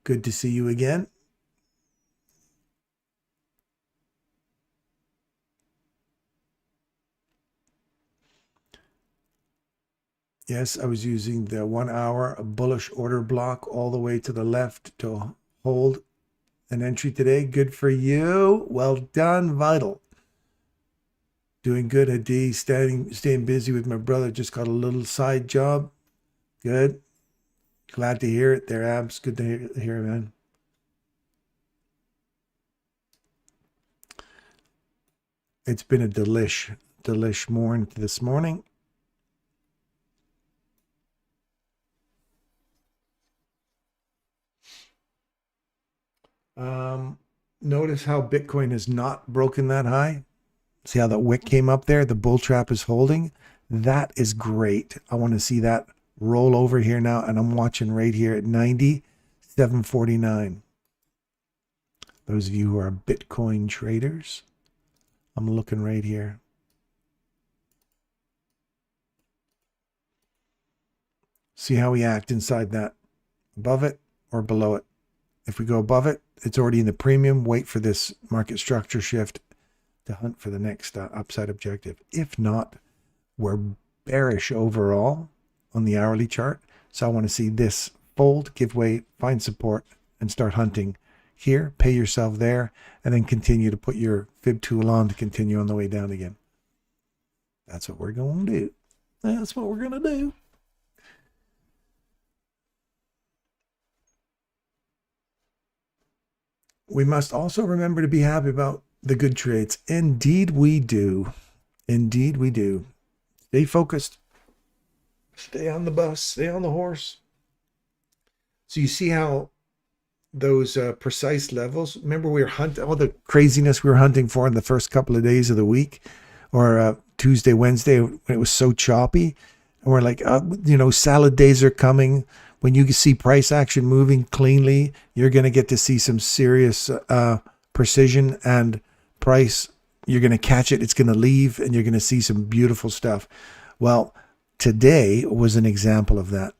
Good to see you again. Yes, I was using the 1 hour bullish order block all the way to the left to hold an entry today. Good for you. Well done, Vital. Doing good, Hadi. Staying busy with my brother. Just got a little side job. Good. Glad to hear it there, Abs. Good to hear, man. It's been a delish morning this morning. Notice how Bitcoin has not broken that high. See how that wick came up there? The bull trap is holding. That is great. I want to see that roll over here now, and I'm watching right here at 90,749. Those of you who are Bitcoin traders, I'm looking right here. See how we act inside that. Above it or below it. If we go above it, it's already in the premium. Wait for this market structure shift to hunt for the next upside objective. If not, we're bearish overall on the hourly chart. So I want to see this fold, give way, find support, and start hunting here. Pay yourself there, and then continue to put your fib tool on to continue on the way down again. That's what we're going to do. That's what we're going to do. We must also remember to be happy about the good trades. Indeed we do. Indeed we do. Stay focused. Stay on the bus. Stay on the horse. So you see how those precise levels. Remember, we were hunting all the craziness we were hunting for in the first couple of days of the week, or Tuesday, Wednesday, when it was so choppy. And we're like, salad days are coming. When you see price action moving cleanly, you're going to get to see some serious precision and price. You're going to catch it. It's going to leave, and you're going to see some beautiful stuff. Well, today was an example of that.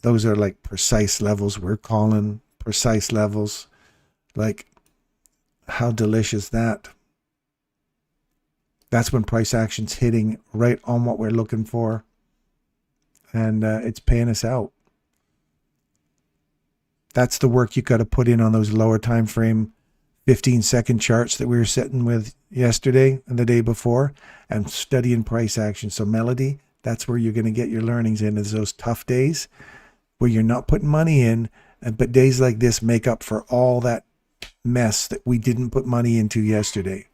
Those are like precise levels. We're calling precise levels. Like, how delicious that. That's when price action's hitting right on what we're looking for. And it's paying us out. That's the work you got to put in on those lower time frame 15-second charts that we were sitting with yesterday and the day before, and studying price action. So Melody, that's where you're going to get your learnings in, is those tough days where you're not putting money in, but days like this make up for all that mess that we didn't put money into yesterday.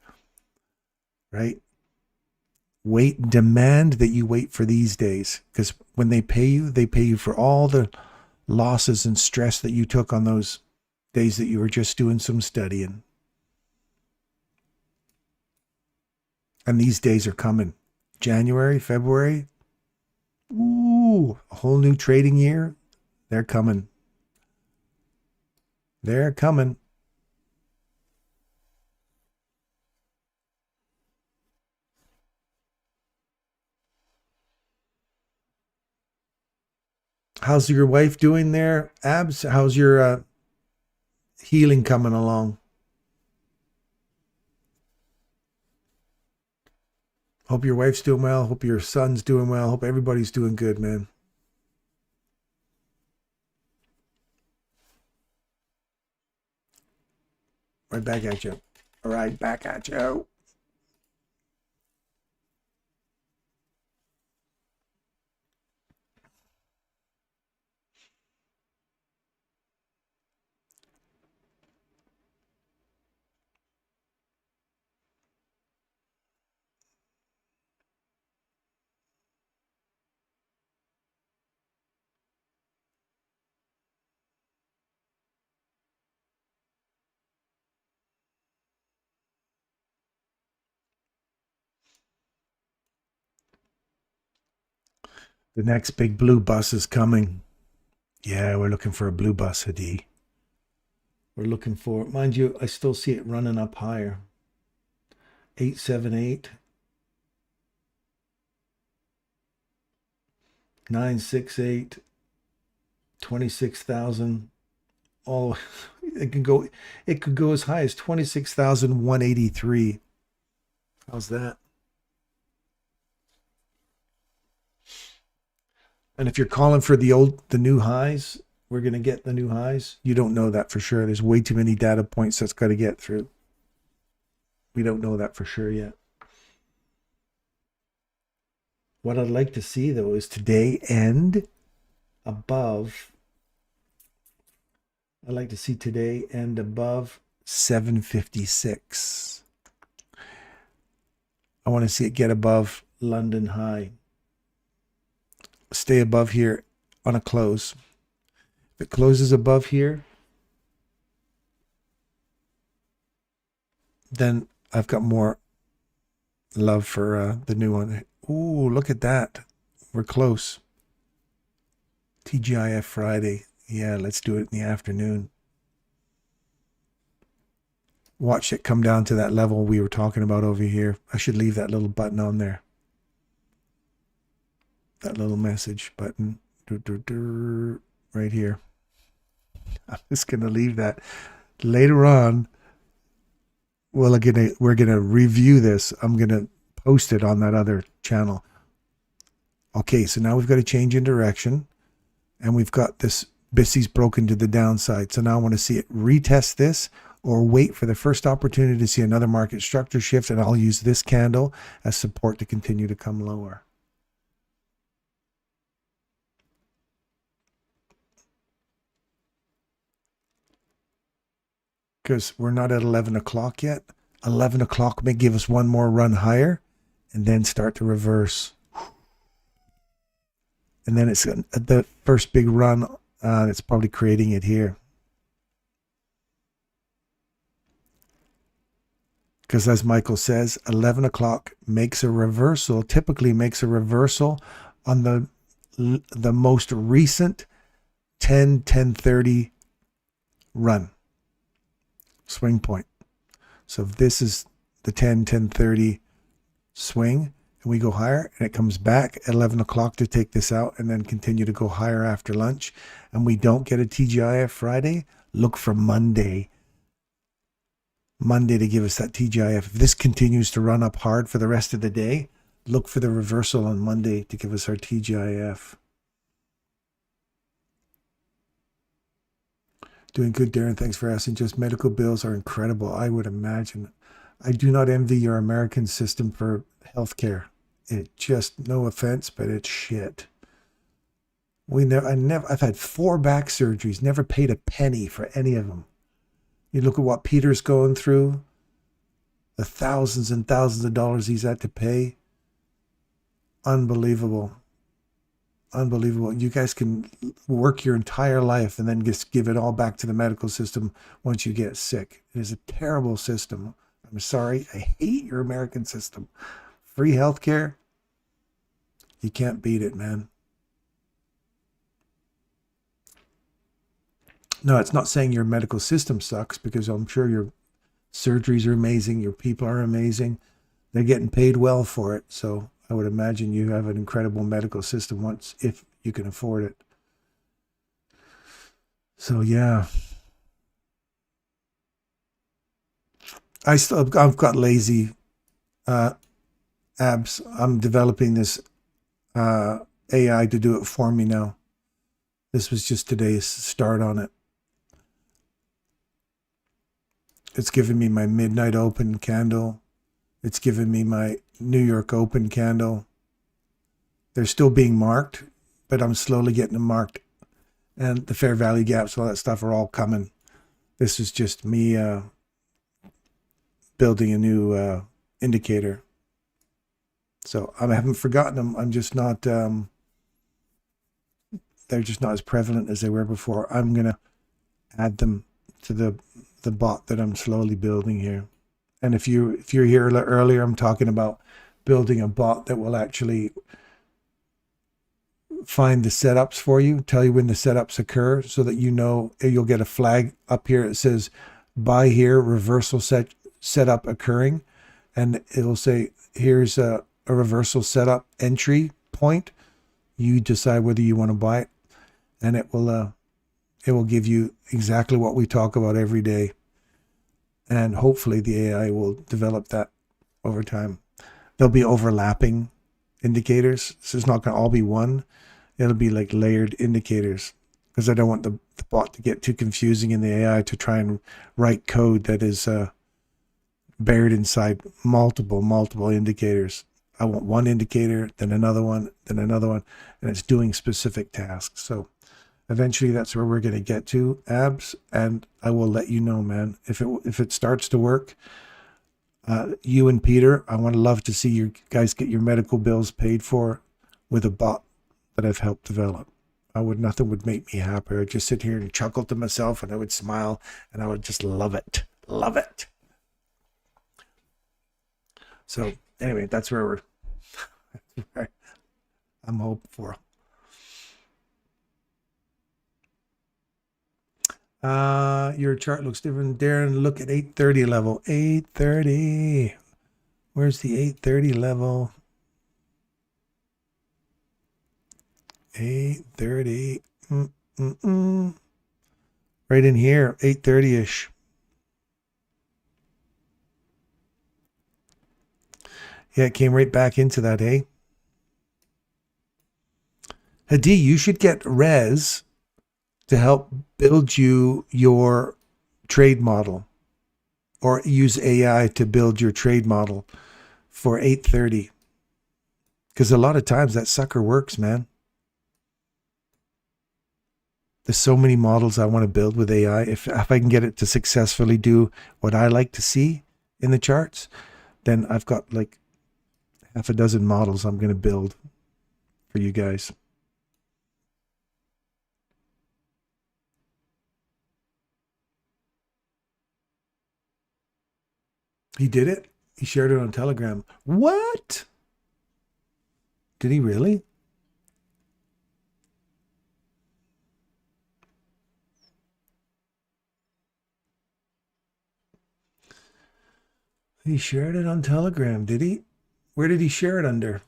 Right? Demand that you wait for these days, because when they pay you for all the losses and stress that you took on those days that you were just doing some studying. And these days are coming. January, February. Ooh, a whole new trading year. They're coming. They're coming. How's your wife doing there, Abs? How's your healing coming along? Hope your wife's doing well. Hope your son's doing well. Hope everybody's doing good, man. Right back at you. Right back at you. The next big blue bus is coming. Yeah, we're looking for a blue bus, Hadi. We're looking for, mind you, I still see it running up higher. 878, 968, 26,000. Oh, it could go as high as 26,183. How's that? And if you're calling for the new highs, we're going to get the new highs. You don't know that for sure. There's way too many data points that's got to get through. We don't know that for sure yet. What I'd like to see, though, is today end above. I'd like to see today end above 756. I want to see it get above London high. Stay above here on a close. If it closes above here, then I've got more love for the new one. Ooh, look at that. We're close. TGIF Friday. Yeah, let's do it in the afternoon. Watch it come down to that level we were talking about over here. I should leave that little button on there. That little message button. Right here. I'm just going to leave that. Later on, we're gonna review this. I'm going to post it on that other channel. Okay, so now we've got to change in direction. And we've got this BISI's broken to the downside. So now I want to see it retest this or wait for the first opportunity to see another market structure shift. And I'll use this candle as support to continue to come lower. Because we're not at 11 o'clock yet. 11 o'clock may give us one more run higher and then start to reverse. And then it's the first big run that's probably creating it here. Because as Michael says, 11 o'clock makes a reversal, typically makes a reversal on the most recent 10-10:30 run swing point. So if this is the 10-10:30 swing and we go higher and it comes back at 11 o'clock to take this out and then continue to go higher after lunch, and we don't get a TGIF Friday, look for Monday to give us that TGIF. If this continues to run up hard for the rest of the day, look for the reversal on Monday to give us our TGIF. Doing good, Darren. Thanks for asking. Just medical bills are incredible, I would imagine. I do not envy your American system for healthcare. It just, no offense, but it's shit. I've had 4 back surgeries, never paid a penny for any of them. You look at what Peter's going through, the thousands and thousands of dollars he's had to pay. Unbelievable. Unbelievable. You guys can work your entire life and then just give it all back to the medical system once you get sick. It is a terrible system. I'm sorry. I hate your American system. Free healthcare, you can't beat it, man. No, it's not saying your medical system sucks, because I'm sure your surgeries are amazing. Your people are amazing. They're getting paid well for it. So I would imagine you have an incredible medical system if you can afford it. So yeah, I've got lazy abs. I'm developing this AI to do it for me now. This was just today's start on it. It's given me my midnight open candle. It's given me my New York open candle. They're still being marked, but I'm slowly getting them marked. And the fair value gaps, all that stuff are all coming. This is just me building a new indicator. So I haven't forgotten them. I'm just not, they're just not as prevalent as they were before. I'm going to add them to the bot that I'm slowly building here. And if you're here earlier, I'm talking about building a bot that will actually find the setups for you, tell you when the setups occur, so that you know you'll get a flag up here. It says buy here, reversal setup occurring, and it'll say here's a reversal setup entry point. You decide whether you want to buy it, and it will give you exactly what we talk about every day. And hopefully the AI will develop that over time. There'll be overlapping indicators. So it's not going to all be one. It'll be like layered indicators, because I don't want the bot to get too confusing in the AI to try and write code that is buried inside multiple indicators. I want one indicator, then another one, and it's doing specific tasks. So eventually that's where we're going to get to, abs, and I will let you know, man. If it starts to work, you and Peter, I want to love to see you guys get your medical bills paid for with a bot that I've helped develop. Nothing would make me happier. I'd just sit here and chuckle to myself, and I would smile, and I would just love it. Love it. So anyway, that's where I'm hoping for. Your chart looks different. Darren, look at 830 level. 830. Where's the 830 level? 830. Right in here, 830-ish. Yeah, it came right back into that, eh? Hadi, you should get Rez to help build you your trade model, or use AI to build your trade model for 830. Because a lot of times that sucker works, man. There's so many models I want to build with AI. If I can get it to successfully do what I like to see in the charts, then I've got like half a dozen models I'm going to build for you guys. He did it? He shared it on Telegram. What? Did he really? He shared it on Telegram, did he? Where did he share it under?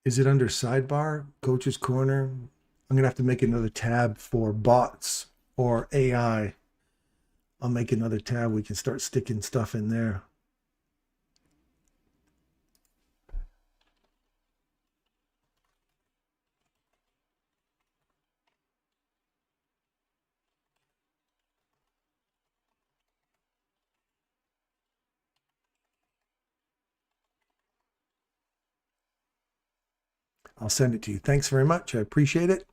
Is it under sidebar, coach's corner? I'm gonna have to make another tab for bots or AI. I'll make another tab. We can start sticking stuff in there. I'll send it to you. Thanks very much. I appreciate it.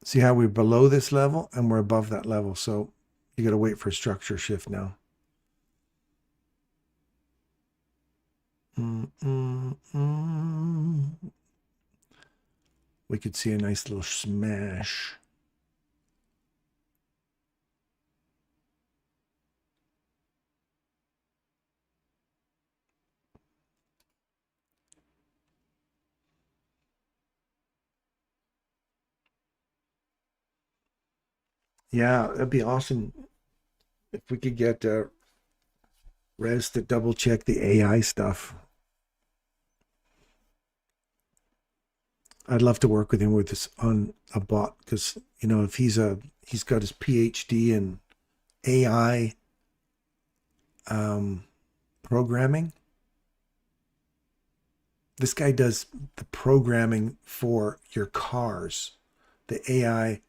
See how we're below this level and we're above that level. So you got to wait for a structure shift now. We could see a nice little smash. Yeah, that'd be awesome if we could get Rez to double check the AI stuff. I'd love to work with him with this on a bot because you know if he's got his PhD in AI programming. This guy does the programming for your cars, the AI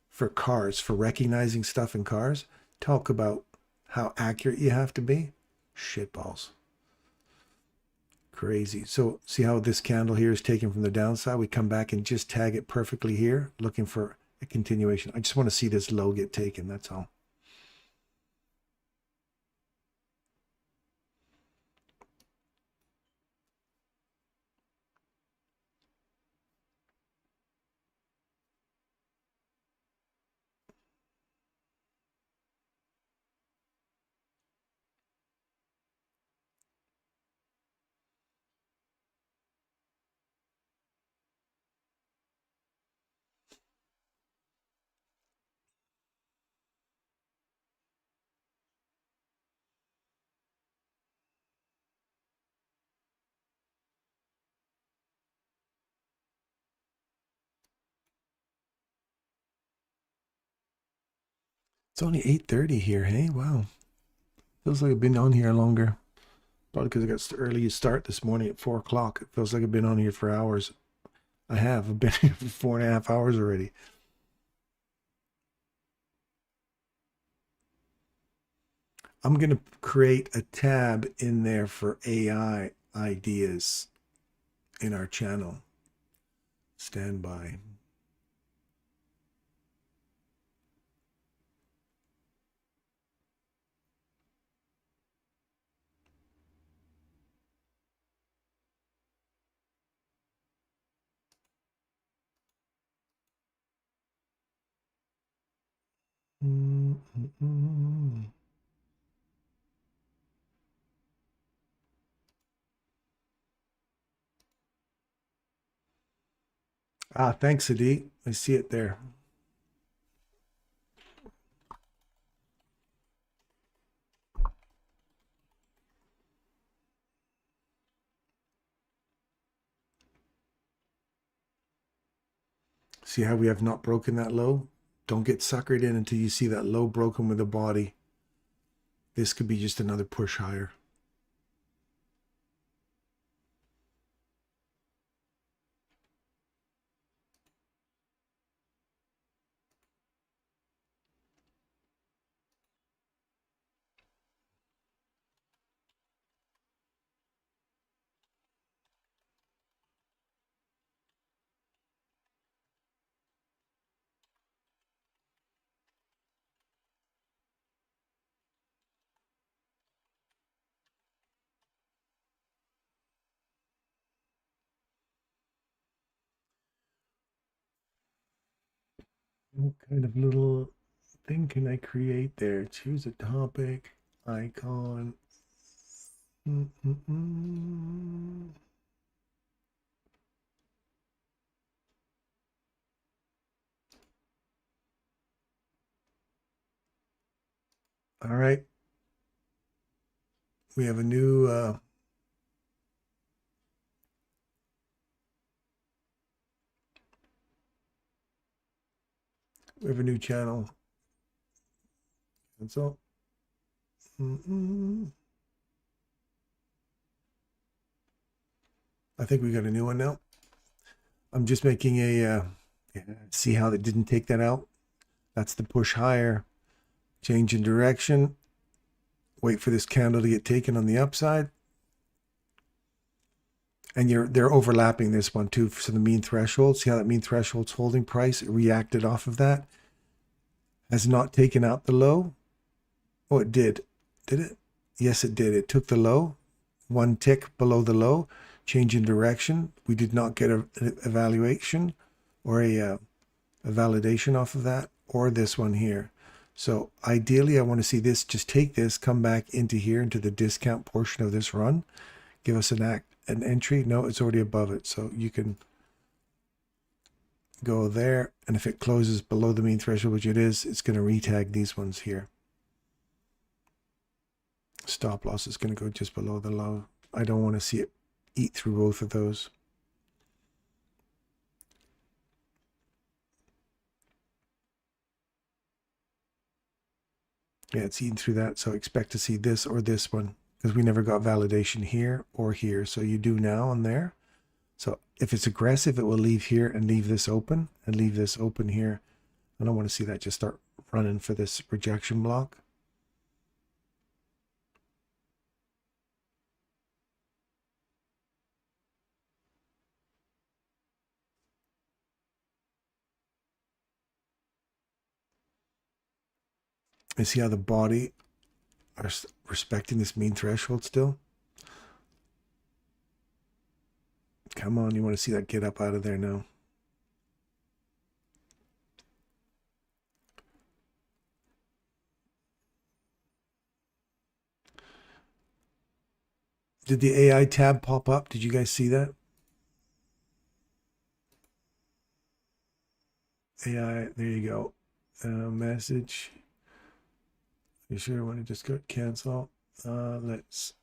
for cars, for recognizing stuff in cars. Talk about how accurate you have to be. Shitballs. Crazy. So see how this candle here is taken from the downside? We come back and just tag it perfectly here, looking for a continuation. I just want to see this low get taken. That's all. It's only 8:30 here. Hey, wow. Feels like I've been on here longer. Probably because I got early start this morning at 4 o'clock. It feels like I've been on here for hours. I have. I've been here for 4.5 hours already. I'm going to create a tab in there for AI ideas in our channel. Stand by. Ah, thanks, Adi. I see it there. See how we have not broken that low? Don't get suckered in until you see that low broken with a body. This could be just another push higher. What kind of little thing can I create there? Choose a topic, icon. All right. We have a new channel. That's all. I think we got a new one now. I'm just making a see how it didn't take that out. That's the push higher. Change in direction. Wait for this candle to get taken on the upside. And they're overlapping this one too. So the mean threshold, see how that mean threshold's holding price? It reacted off of that. Has not taken out the low. Oh, it did. Did it? Yes, it did. It took the low, one tick below the low, change in direction. We did not get an evaluation or a validation off of that, or this one here. So ideally, I want to see this, just take this, come back into here, into the discount portion of this run, give us an entry. No, it's already above it. So you can go there. And if it closes below the mean threshold, which it is, it's going to retag these ones here. Stop loss is going to go just below the low. I don't want to see it eat through both of those. Yeah, it's eating through that. So expect to see this or this one, because we never got validation here or here. So you do now and there. So if it's aggressive, it will leave here and leave this open and leave this open here. I don't want to see that just start running for this rejection block. And see how the body are respecting this mean threshold still? Come on, you want to see that get up out of there now. Did the AI tab pop up? Did you guys see that? AI, there you go. Message. You sure I want to just go cancel? Let's.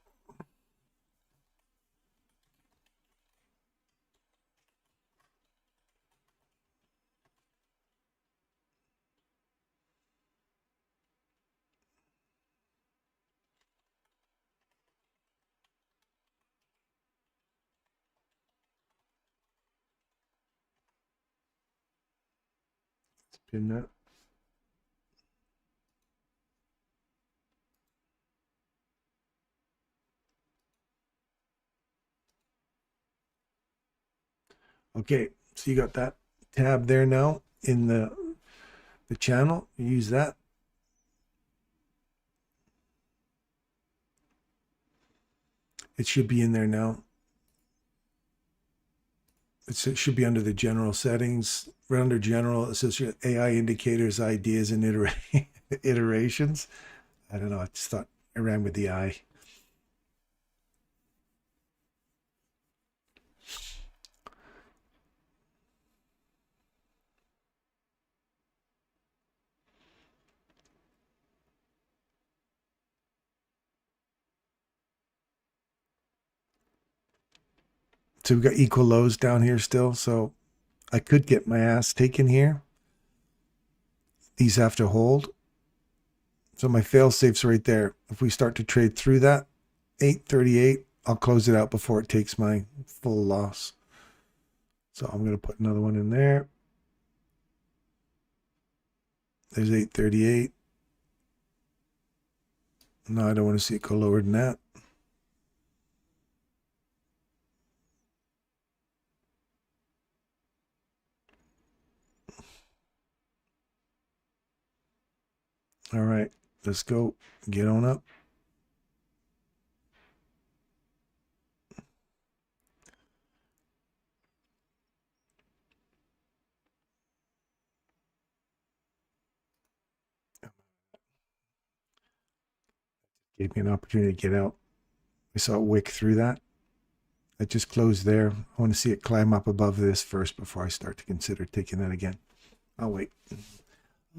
Spin that. Okay, so you got that tab there now in the channel. You use that. It should be in there now. It should be under the general settings. Right under general, it says AI indicators, ideas, and iterations. I don't know. I just thought I ran with the eye. So we've got equal lows down here still. So I could get my ass taken here. these have to hold. So my fail safe's right there. If we start to trade through that 838, I'll close it out before it takes my full loss. So I'm going to put another one in there. There's 838. No, I don't want to see it go lower than that. All right, let's go. Get on up. Gave me an opportunity to get out. I saw it wick through that. It just closed there. I want to see it climb up above this first before I start to consider taking that again. I'll wait.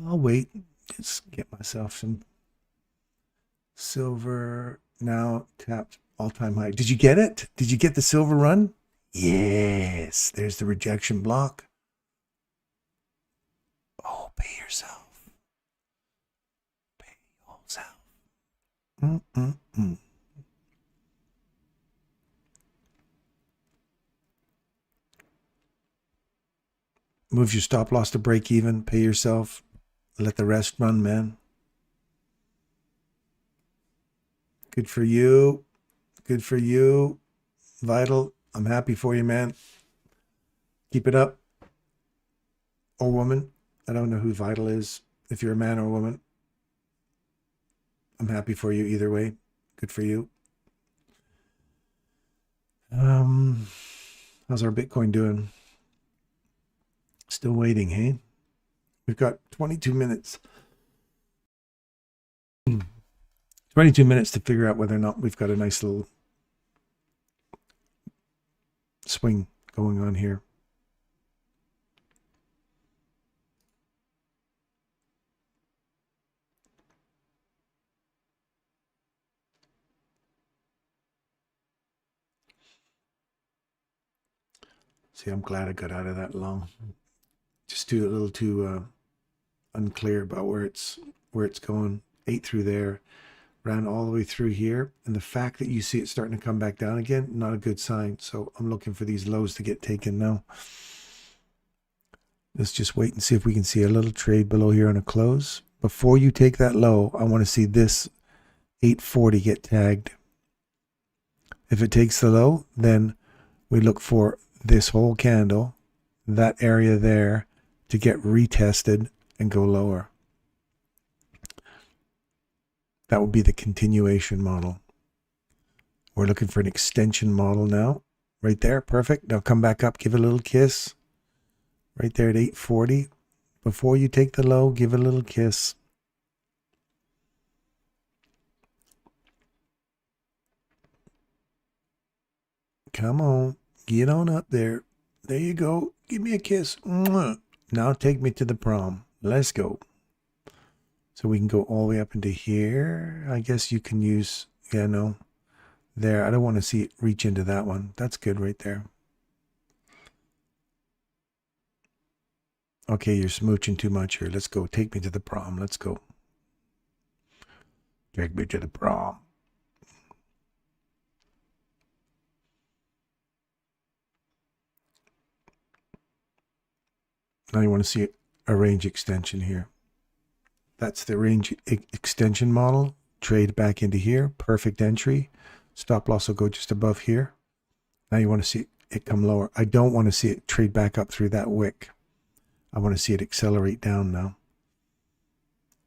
I'll wait. Just get myself some silver. Now tapped all-time high. Did you get it? Did you get the silver run? Yes. There's the rejection block. Oh, pay yourself. Pay yourself. Move your stop loss to break even. Pay yourself. Let the rest run, man. Good for you. Good for you. Vital. I'm happy for you, man. Keep it up. Or woman. I don't know who Vital is. If you're a man or a woman. I'm happy for you either way. Good for you. How's our Bitcoin doing? Still waiting, hey? We've got 22 minutes. 22 minutes to figure out whether or not we've got a nice little swing going on here. See, I'm glad I got out of that long. Just a little too unclear about where it's going. 8 through there, ran all the way through here, and the fact that you see it starting to come back down again, not a good sign. So I'm looking for these lows to get taken now. Let's just wait and see if we can see a little trade below here on a close. Before you take that low, I want to see this 840 get tagged. If it takes the low, then we look for this whole candle, that area there, to get retested and go lower. That would be the continuation model. We're looking for an extension model now. Right there, perfect. Now come back up, give it a little kiss. Right there at 840. Before you take the low, give it a little kiss. Come on, get on up there. There you go. Give me a kiss. Mwah. Now take me to the prom. Let's go. So we can go all the way up into here. I guess you can use, yeah, no. There, I don't want to see it reach into that one. That's good right there. Okay, you're smooching too much here. Let's go. Take me to the prom. Let's go. Take me to the prom. Now you want to see a range extension here. That's the range extension model. Trade back into here. Perfect entry. Stop loss will go just above here. Now you want to see it come lower. I don't want to see it trade back up through that wick. I want to see it accelerate down now.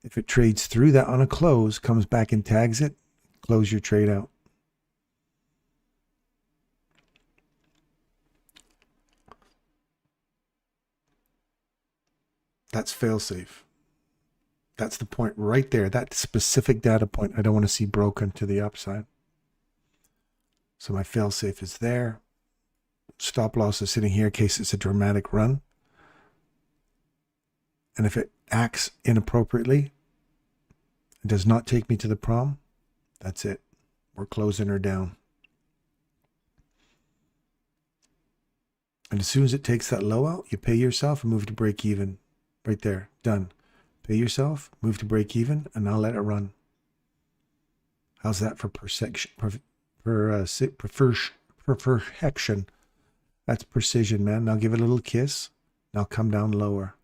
If it trades through that on a close, comes back and tags it, close your trade out. That's fail-safe. That's the point right there. That specific data point I don't want to see broken to the upside. So my fail-safe is there. Stop loss is sitting here in case it's a dramatic run. And if it acts inappropriately, it does not take me to the prom, that's it. We're closing her down. And as soon as it takes that low out, you pay yourself and move to break even. Right there, done. Pay yourself, move to break even, and now let it run. How's that for perfection? That's precision, man. Now give it a little kiss. Now come down lower.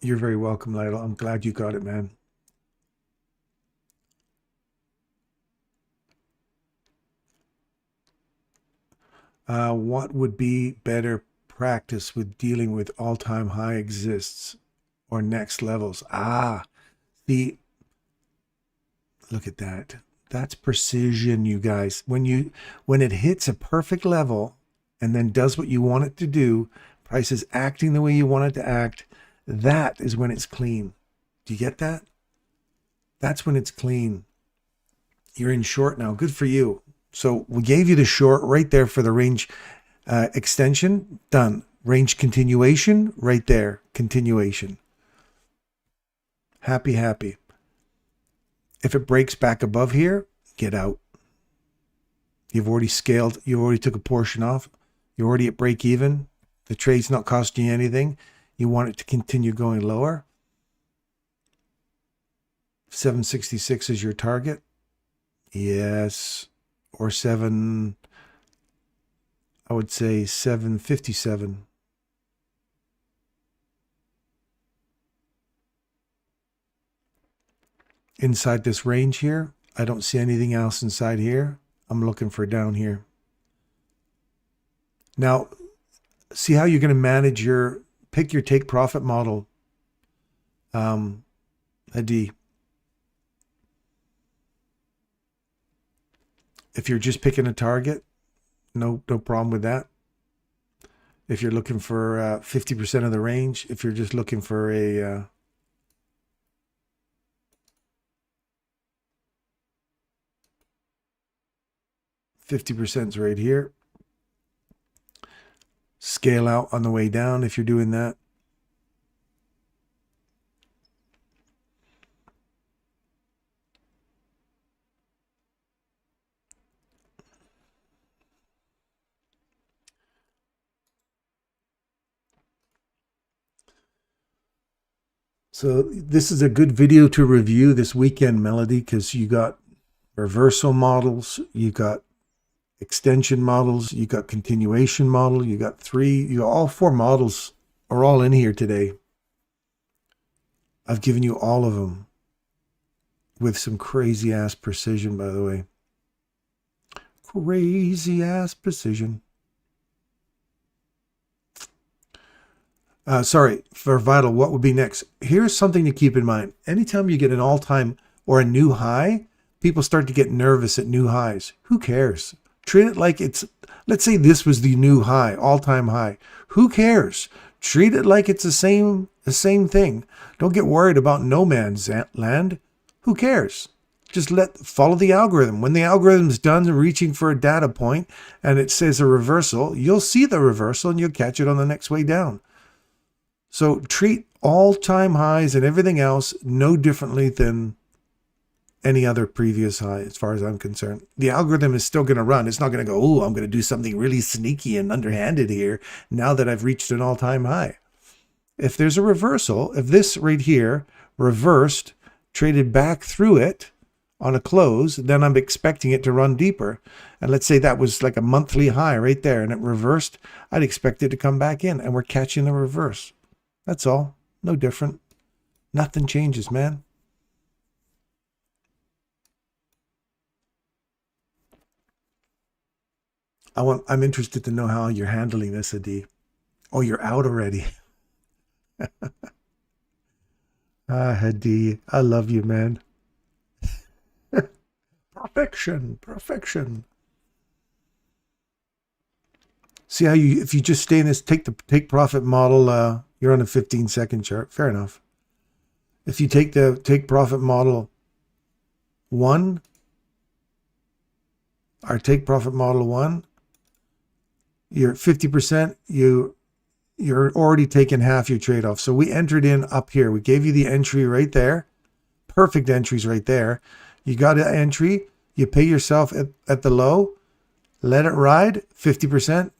You're very welcome, Lytle. I'm glad you got it, man. What would be better practice with dealing with all-time high exists or next levels? Look at that. That's precision, you guys. When it hits a perfect level and then does what you want it to do, price is acting the way you want it to act, that is when it's clean. Do you get that? That's when it's clean. You're in short now. Good for you. So we gave you the short right there for the range extension. Done. Range continuation right there. Continuation. Happy, happy. If it breaks back above here, get out. You've already scaled. You already took a portion off. You're already at break even. The trade's not costing you anything. You want it to continue going lower. 766 is your target. Yes. Or I would say 757. Inside this range here, I don't see anything else inside here. I'm looking for down here. Now, see how you're going to manage pick your take profit model. Hadi. If you're just picking a target, no problem with that. If you're looking for 50% of the range, if you're just looking for a 50% is right here. Scale out on the way down if you're doing that. So this is a good video to review this weekend, Melody, because you got reversal models, you got extension models, you got continuation model, you got all four models are all in here today. I've given you all of them with some crazy ass precision, by the way. Crazy ass precision. Sorry, for Vital, what would be next? Here's something to keep in mind. Anytime you get an all-time or a new high, people start to get nervous at new highs. Who cares? Treat it like it's, let's say this was the new high, all-time high. Who cares? Treat it like it's the same thing. Don't get worried about no man's land. Who cares? Just follow the algorithm. When the algorithm's done reaching for a data point and it says a reversal, you'll see the reversal and you'll catch it on the next way down. So treat all-time highs and everything else no differently than any other previous high, as far as I'm concerned. The algorithm is still going to run. It's not going to go, oh, I'm going to do something really sneaky and underhanded here now that I've reached an all-time high. If there's a reversal, if this right here reversed, traded back through it on a close, then I'm expecting it to run deeper. And let's say that was like a monthly high right there and it reversed, I'd expect it to come back in and we're catching a reverse. That's all. No different. Nothing changes, man. I'm interested to know how you're handling this, Adi. Oh, you're out already. Hadi, I love you, man. Perfection, perfection. See how if you just stay in this take profit model, you're on a 15-second chart. Fair enough. If you take the take profit model 1, our take profit model 1, you're at 50%, you're already taking half your trade off. So we entered in up here. We gave you the entry right there perfect entries right there. You got an entry, you pay yourself at the low, let it ride 50%.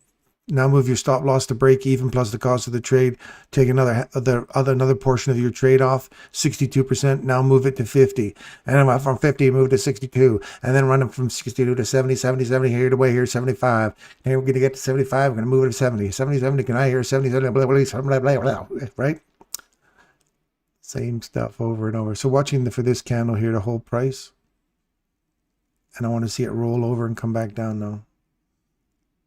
Now move your stop loss to break even plus the cost of the trade. Take another portion of your trade off, 62%. Now move it to 50. And then from 50, move to 62. And then run them from 62 to 70, 70, 70, here to way, here 75. And we're going to get to 75. We're going to move it to 70. 70, 70, can I hear 70, 70, blah, blah, blah, blah, blah, right? Same stuff over and over. So watching for this candle here to hold price. And I want to see it roll over and come back down now.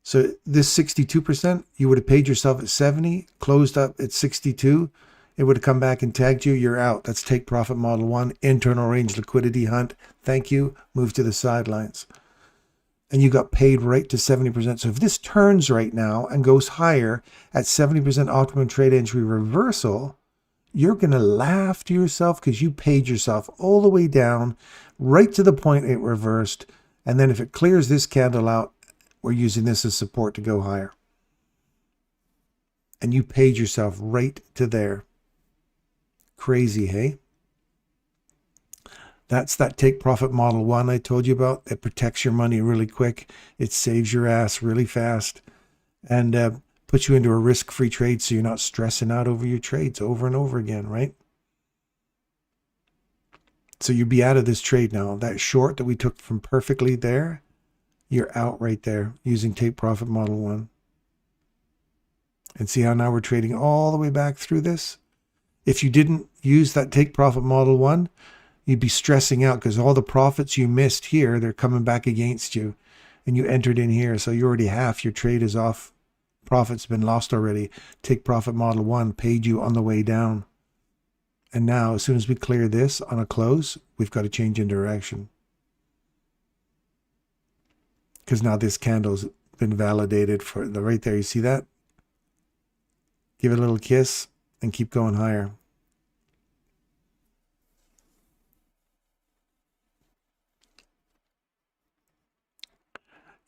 So this 62%, you would have paid yourself at 70, closed up at 62. It would have come back and tagged you. You're out. That's take profit model 1, internal range liquidity hunt. Thank you. Move to the sidelines. And you got paid right to 70%. So if this turns right now and goes higher at 70% optimum trade entry reversal, you're going to laugh to yourself because you paid yourself all the way down right to the point it reversed. And then if it clears this candle out, we're using this as support to go higher. And you paid yourself right to there. Crazy, hey? That's that take profit model 1 I told you about. It protects your money really quick. It saves your ass really fast. And puts you into a risk-free trade so you're not stressing out over your trades over and over again, right? So you'll be out of this trade now. That short that we took from perfectly there, you're out right there using take profit model 1. And see how now we're trading all the way back through this? If you didn't use that take profit model 1, you'd be stressing out because all the profits you missed here, they're coming back against you. And you entered in here, so you already half your trade is off. Profit's been lost already. Take profit model 1 paid you on the way down. And now, as soon as we clear this on a close, we've got to change in direction. Because now this candle's been validated for the right there. You see that? Give it a little kiss and keep going higher.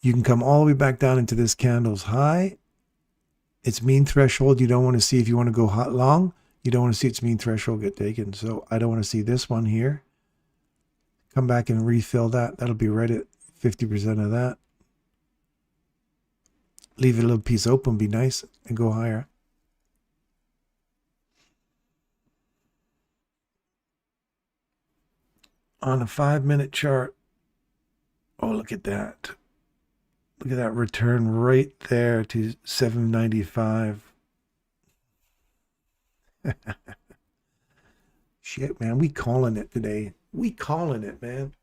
You can come all the way back down into this candle's high. Its mean threshold, you don't want to see if you want to go hot long. You don't want to see its mean threshold get taken. So I don't want to see this one here. Come back and refill that. That'll be right at 50% of that. Leave a little piece open, be nice, and go higher. On a 5-minute chart, oh, look at that. Look at that return right there to 795. Shit, man, we calling it today. We calling it, man.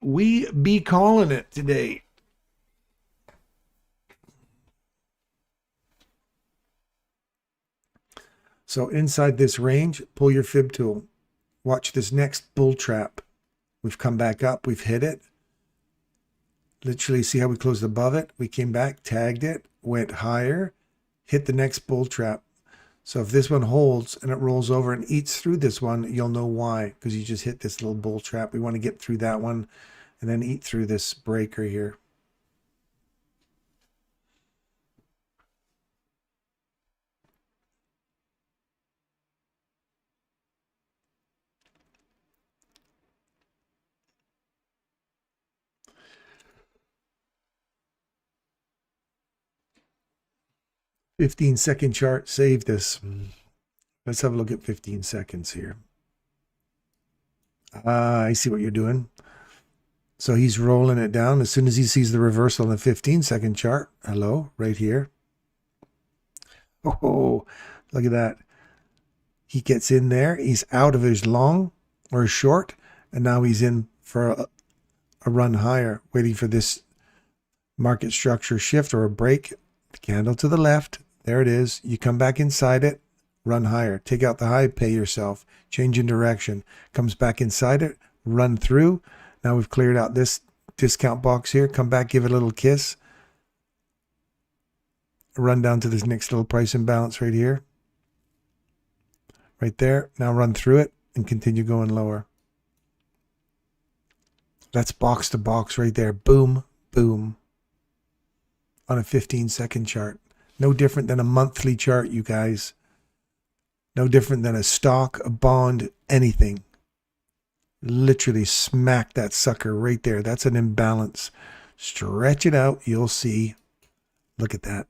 We be calling it today. So inside this range, pull your fib tool. Watch this next bull trap. We've come back up. We've hit it. Literally, see how we closed above it? We came back, tagged it, went higher, hit the next bull trap. So if this one holds and it rolls over and eats through this one, you'll know why, because you just hit this little bull trap. We want to get through that one and then eat through this breaker here. "15-second chart, save this." Let's have a look at 15 seconds here. I see what you're doing. So he's rolling it down. As soon as he sees the reversal on the 15-second chart, hello, right here. Oh, look at that. He gets in there. He's out of his long or his short, and now he's in for a run higher, waiting for this market structure shift or a break. The candle to the left. There it is. You come back inside it, run higher. Take out the high, pay yourself. Change in direction. Comes back inside it, run through. Now we've cleared out this discount box here. Come back, give it a little kiss. Run down to this next little price imbalance right here. Right there. Now run through it and continue going lower. That's box to box right there. Boom, boom. on a 15-second chart. No different than a monthly chart, you guys. No different than a stock, a bond, anything. Literally smack that sucker right there. That's an imbalance. Stretch it out. You'll see. Look at that.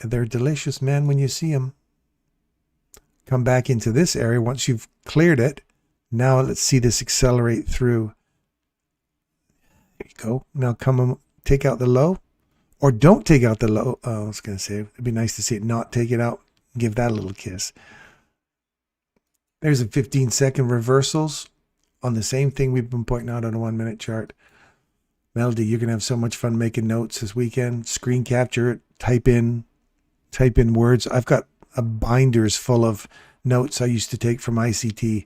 And they're delicious, man, when you see them. Come back into this area once you've cleared it. Now let's see this accelerate through. There you go. Now take out the low. Or don't take out the low. Oh, I was going to say, it'd be nice to see it not take it out. Give that a little kiss. There's a 15-second reversals on the same thing we've been pointing out on a 1-minute chart. Melody, you're going to have so much fun making notes this weekend. Screen capture it. Type in words. I've got binders full of notes I used to take from ICT.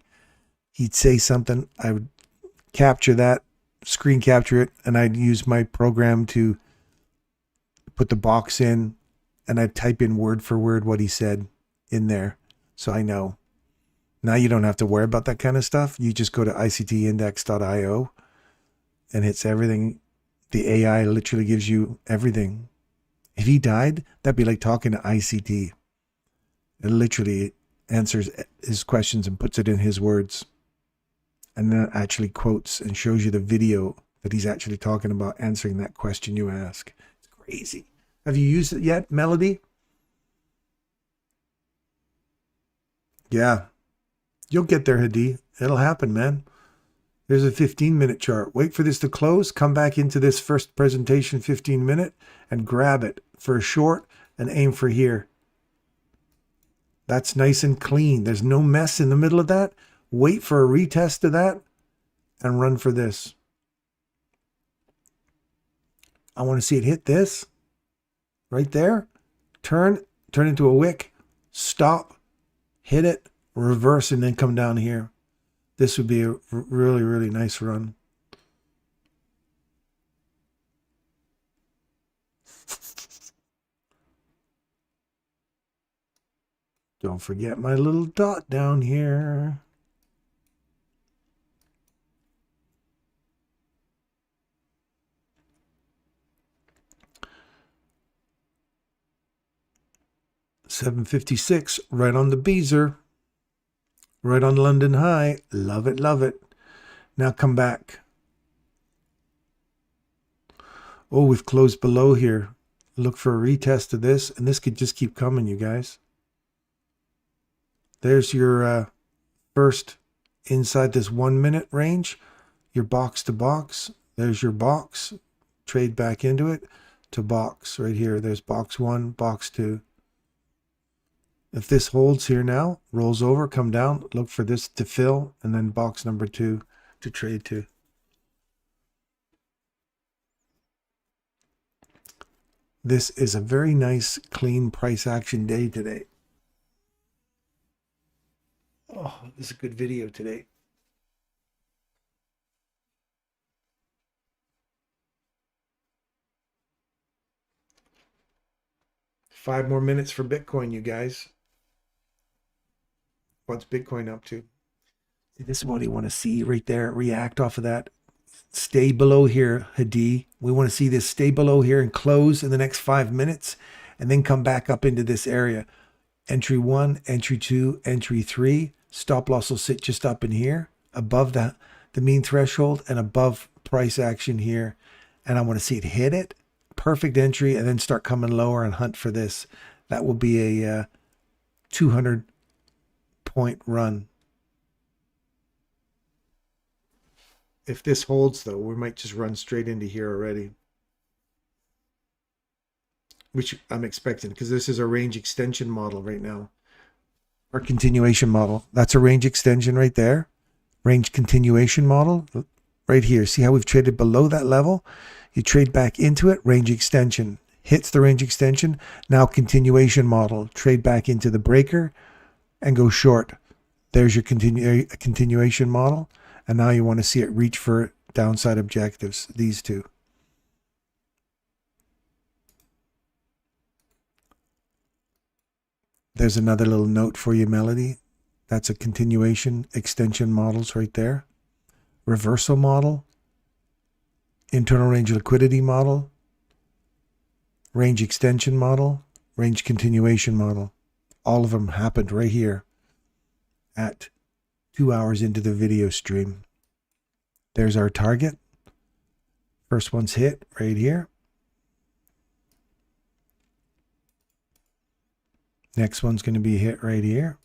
He'd say something, I would capture that, screen capture it, and I'd use my program to put the box in, and I'd type in word for word what he said in there, so I know. Now you don't have to worry about that kind of stuff. You just go to ictindex.io and it's everything. The AI literally gives you everything. If he died, that'd be like talking to ICT. It literally answers his questions and puts it in his words. And then it actually quotes and shows you the video that he's actually talking about answering that question you ask. It's crazy. Have you used it yet, Melody? Yeah. You'll get there, Hadi. It'll happen, man. There's a 15-minute chart. Wait for this to close. Come back into this first presentation 15-minute and grab it for a short and aim for here. That's nice and clean. There's no mess in the middle of that. Wait for a retest of that and run for this. I want to see it hit this right there. Turn into a wick. Stop. Hit it. Reverse and then come down here. This would be a really, really nice run. Don't forget my little dot down here. $7.56 right on the Beezer. Right on London High. Love it, love it. Now come back. Oh, we've closed below here. Look for a retest of this, and this could just keep coming, you guys. There's your first inside this 1-minute range, your box to box. There's your box. Trade back into it to box right here. There's box 1, box 2. If this holds here now, rolls over, come down, look for this to fill, and then box number 2 to trade to. This is a very nice, clean price action day today. Oh, this is a good video today. Five more minutes for Bitcoin, you guys. What's Bitcoin up to? This is what you want to see right there. React off of that. Stay below here, Hadi. We want to see this stay below here and close in the next 5 minutes and then come back up into this area. Entry 1, entry 2, entry 3. Stop loss will sit just up in here above the mean threshold and above price action here. And I want to see it hit it. Perfect entry and then start coming lower and hunt for this. That will be a 200-point run. If this holds, though, we might just run straight into here already, which I'm expecting because this is a range extension model right now, or continuation model. That's a range extension right there. Range continuation model right here. See how we've traded below that level? You trade back into it, range extension. Hits the range extension. Now continuation model. Trade back into the breaker and go short. There's your continuation model. And now you want to see it reach for downside objectives, these two. There's another little note for you, Melody. That's a continuation extension models right there. Reversal model internal range liquidity model, range extension model, range continuation model. All of them happened right here at 2 hours into the video stream. There's our target. First one's hit right here. Next one's going to be hit right here.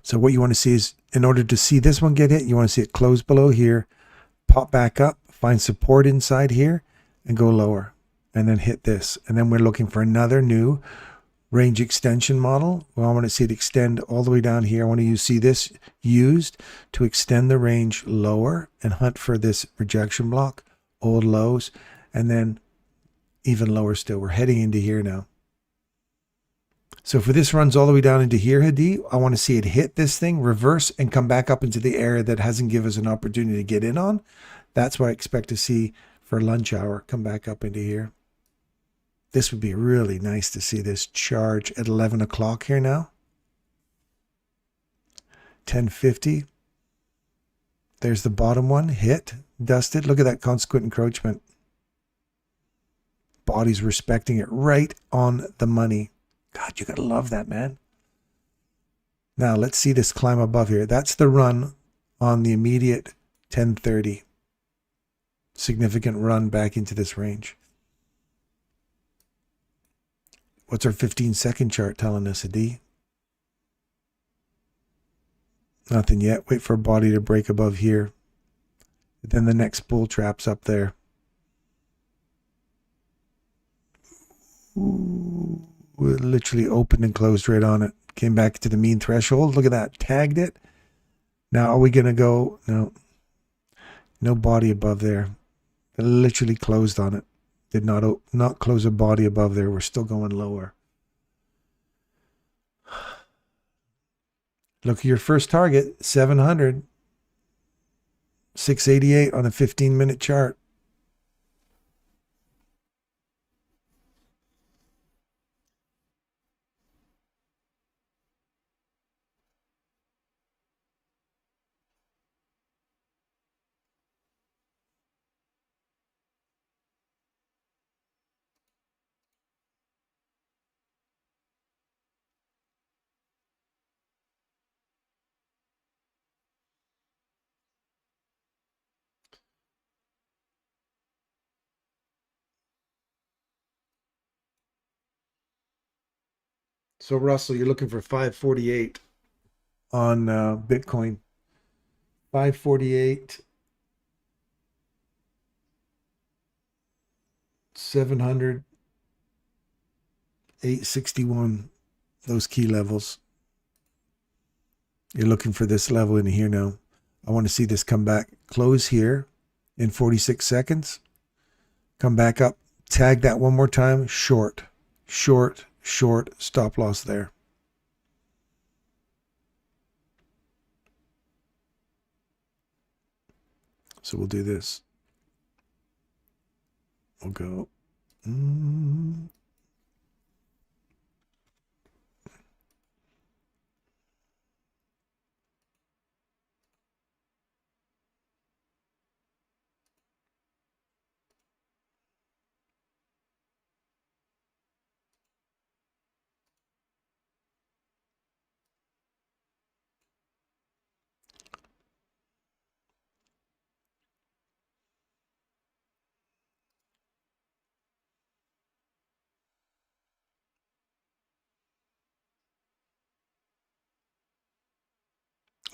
So what you want to see is, in order to see this one get hit, you want to see it close below here, pop back up, find support inside here, and go lower, and then hit this. And then we're looking for another new range extension model. Well, I want to see it extend all the way down here. I want to see this used to extend the range lower and hunt for this rejection block, old lows, and then even lower still. We're heading into here now. So if this runs all the way down into here, Hadi, I want to see it hit this thing, reverse, and come back up into the area that hasn't given us an opportunity to get in on. That's what I expect to see for lunch hour. Come back up into here. This would be really nice to see this charge at 11 o'clock here now. 1050. There's the bottom one, hit, dusted. Look at that consequent encroachment. Body's respecting it right on the money. God, you gotta love that, man. Now let's see this climb above here. That's the run on the immediate 1030. Significant run back into this range. What's our 15-second chart telling us, Adi? Nothing yet. Wait for a body to break above here. Then the next bull trap's up there. Ooh. Literally opened and closed right on it. Came back to the mean threshold. Look at that. Tagged it. Now are we going to go? No. No body above there. It literally closed on it. Did not close a body above there. We're still going lower. Look at your first target. 700. 688 on a 15-minute chart. So Russell, you're looking for 548 on Bitcoin. 548, 700, 861, those key levels. You're looking for this level in here now. I want to see this come back, close here in 46 seconds. Come back up, tag that one more time, short, short, short, stop loss there. So we'll do this. We'll go.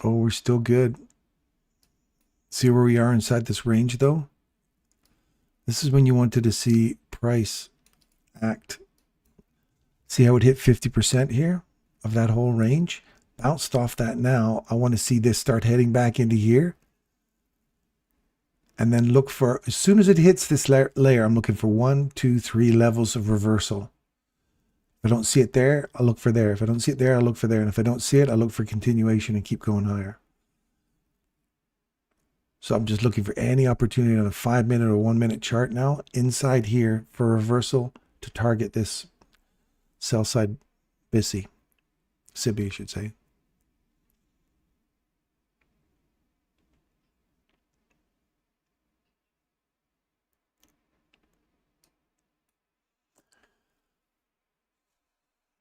Oh, we're still good. See where we are inside this range, though? This is when you wanted to see price act. See how it hit 50% here of that whole range? Bounced off that now. I want to see this start heading back into here. And then look for, as soon as it hits this layer, I'm looking for 1, 2, 3 levels of reversal. If I don't see it there, I'll look for there. If I don't see it there, I'll look for there. And if I don't see it, I'll look for continuation and keep going higher. So I'm just looking for any opportunity on a 5-minute or 1-minute chart now inside here for reversal to target this sell side BISI. SIBI, I should say.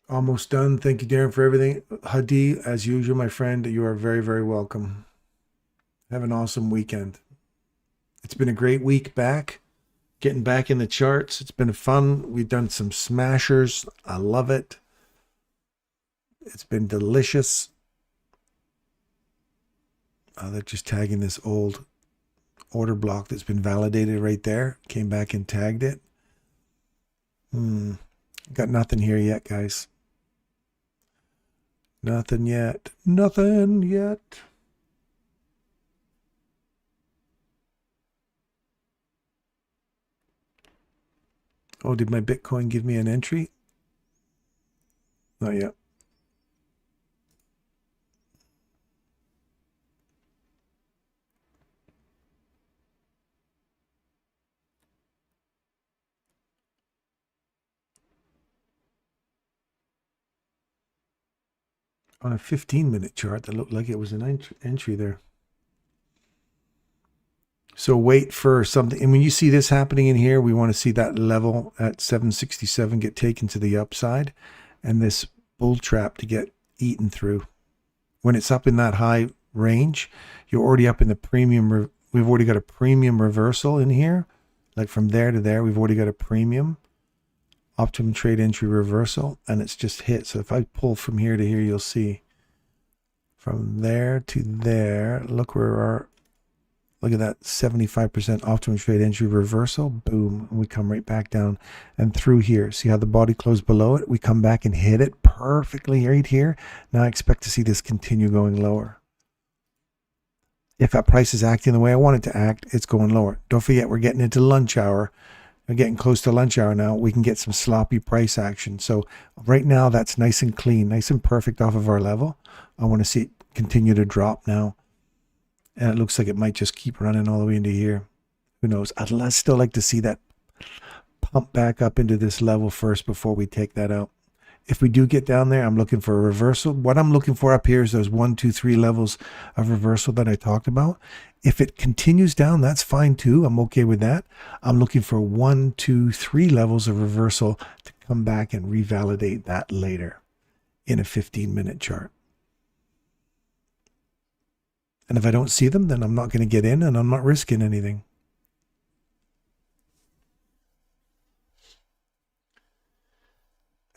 Almost done. Thank you, Darren, for everything. Hadi, as usual, my friend, you are very, very welcome. Have an awesome weekend. It's been a great week back, getting back in the charts. It's been fun. We've done some smashers. I love it. It's been delicious. They're just tagging this old order block that's been validated right there. Came back and tagged it. Got nothing here yet, guys. Nothing yet. Nothing yet. Oh, did my Bitcoin give me an entry? Not yet. On a 15-minute chart, that looked like it was an entry there. So wait for something. And when you see this happening in here, we want to see that level at 767 get taken to the upside and this bull trap to get eaten through. When it's up in that high range, you're already up in the premium. We've already got a premium reversal in here. Like from there to there, we've already got a premium optimum trade entry reversal, and it's just hit. So if I pull from here to here, you'll see from there to there, look where look at that 75% optimum trade entry reversal. Boom. And we come right back down and through here. See how the body closed below it? We come back and hit it perfectly right here. Now I expect to see this continue going lower. If that price is acting the way I want it to act, it's going lower. Don't forget, we're getting into lunch hour. We're getting close to lunch hour now. We can get some sloppy price action. So right now, that's nice and clean, nice and perfect off of our level. I want to see it continue to drop now. And it looks like it might just keep running all the way into here. Who knows? I'd still like to see that pump back up into this level first before we take that out. If we do get down there, I'm looking for a reversal. What I'm looking for up here is those 1, 2, 3 levels of reversal that I talked about. If it continues down, that's fine too. I'm okay with that. I'm looking for 1, 2, 3 levels of reversal to come back and revalidate that later in a 15-minute chart. And if I don't see them, then I'm not going to get in and I'm not risking anything.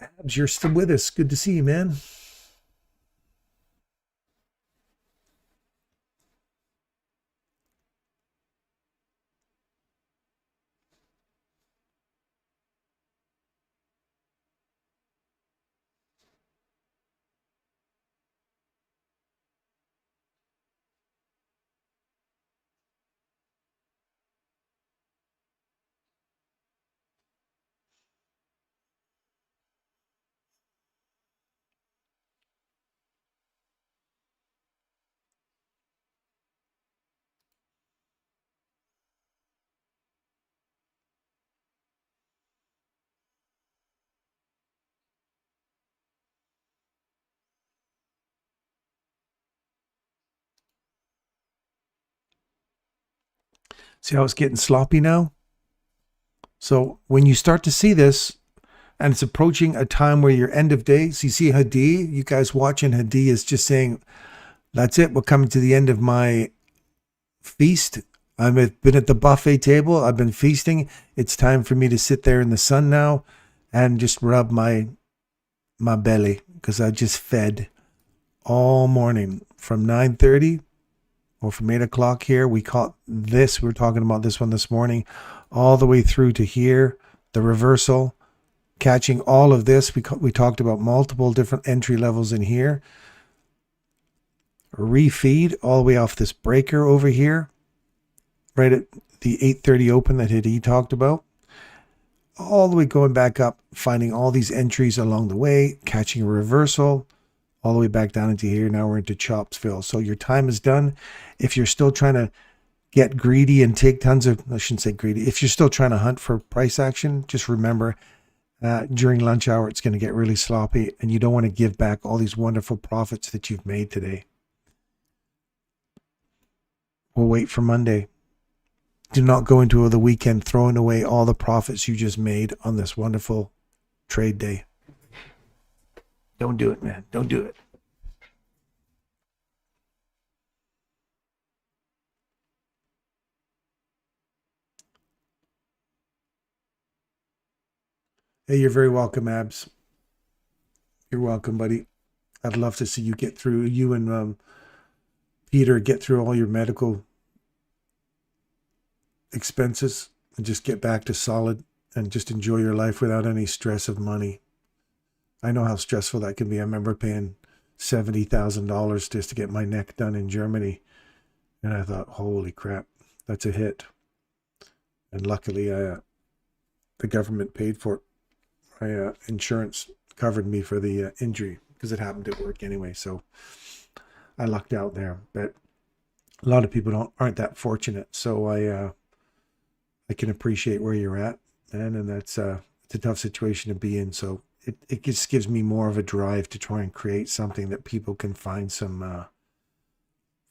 Abs, you're still with us. Good to see you, man. See how it's getting sloppy now? So when you start to see this, and it's approaching a time where your end of day, so you see Hadi, you guys watching, Hadi is just saying, that's it, we're coming to the end of my feast. I've been at the buffet table, I've been feasting. It's time for me to sit there in the sun now and just rub my belly, because I just fed all morning from 9:30 or from 8 o'clock here. We caught this, we were talking about this one this morning, all the way through to here, the reversal, catching all of this. We talked about multiple different entry levels in here. Refeed all the way off this breaker over here, right at the 8:30 open that he talked about. All the way going back up, finding all these entries along the way, catching a reversal, all the way back down into here. Now we're into Chopsville. So your time is done. If you're still trying to get greedy and take tons of, I shouldn't say greedy, if you're still trying to hunt for price action, just remember During lunch hour, it's going to get really sloppy, and you don't want to give back all these wonderful profits that you've made today. We'll wait for Monday. Do not go into the weekend throwing away all the profits you just made on this wonderful trade day. Don't do it, man. Don't do it. Hey, you're very welcome, Abs. You're welcome, buddy. I'd love to see you get through, you and Peter, get through all your medical expenses and just get back to solid and just enjoy your life without any stress of money. I know how stressful that can be. I remember paying $70,000 just to get my neck done in Germany. And I thought, holy crap, that's a hit. And luckily, the government paid for it. My insurance covered me for the injury because it happened at work anyway. So I lucked out there. But a lot of people aren't that fortunate. So I can appreciate where you're at, man. And that's it's a tough situation to be in. So it just gives me more of a drive to try and create something that people can find some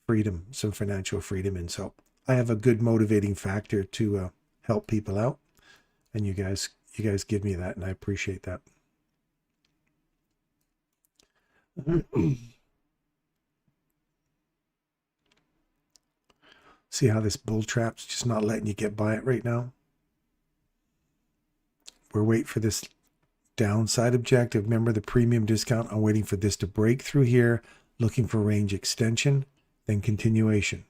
freedom, some financial freedom in. So I have a good motivating factor to help people out, and you guys give me that, and I appreciate that. See how this bull trap's just not letting you get by it right now? We're waiting for this downside objective. Remember the premium discount? I'm waiting for this to break through here, looking for range extension, then continuation.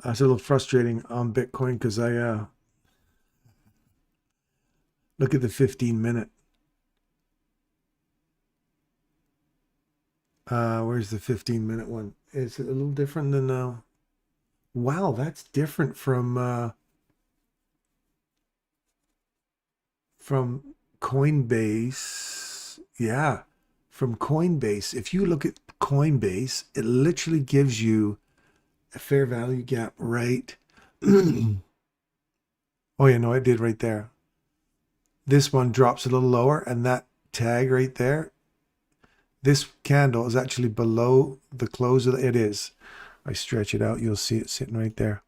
It's a little frustrating on Bitcoin because I look at the 15-minute. Where's the 15-minute one? Is it a little different than wow, that's different from Coinbase. Yeah, from Coinbase. If you look at Coinbase, it literally gives you a fair value gap right. Oh yeah, no, it did right there. This one drops a little lower, and that tag right there, this candle is actually below the close of it is. I stretch it out, you'll see it sitting right there.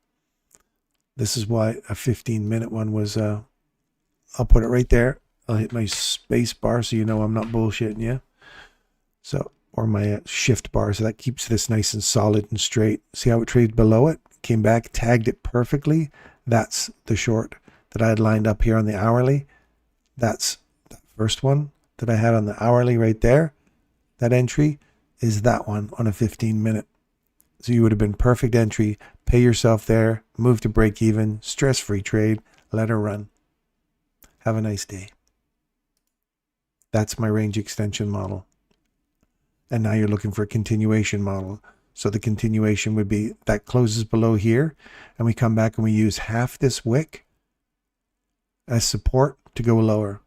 This is why a 15-minute one was I'll put it right there. I'll hit my space bar so you know I'm not bullshitting you. So, or my shift bar, so that keeps this nice and solid and straight. See how it traded below it? Came back, tagged it perfectly. That's the short that I had lined up here on the hourly. That's the first one that I had on the hourly right there. That entry is that one on a 15-minute. So you would have been perfect entry. Pay yourself there, move to break even, stress-free trade, let her run. Have a nice day. That's my range extension model. And now you're looking for a continuation model. So the continuation would be that closes below here, and we come back and we use half this wick as support to go lower.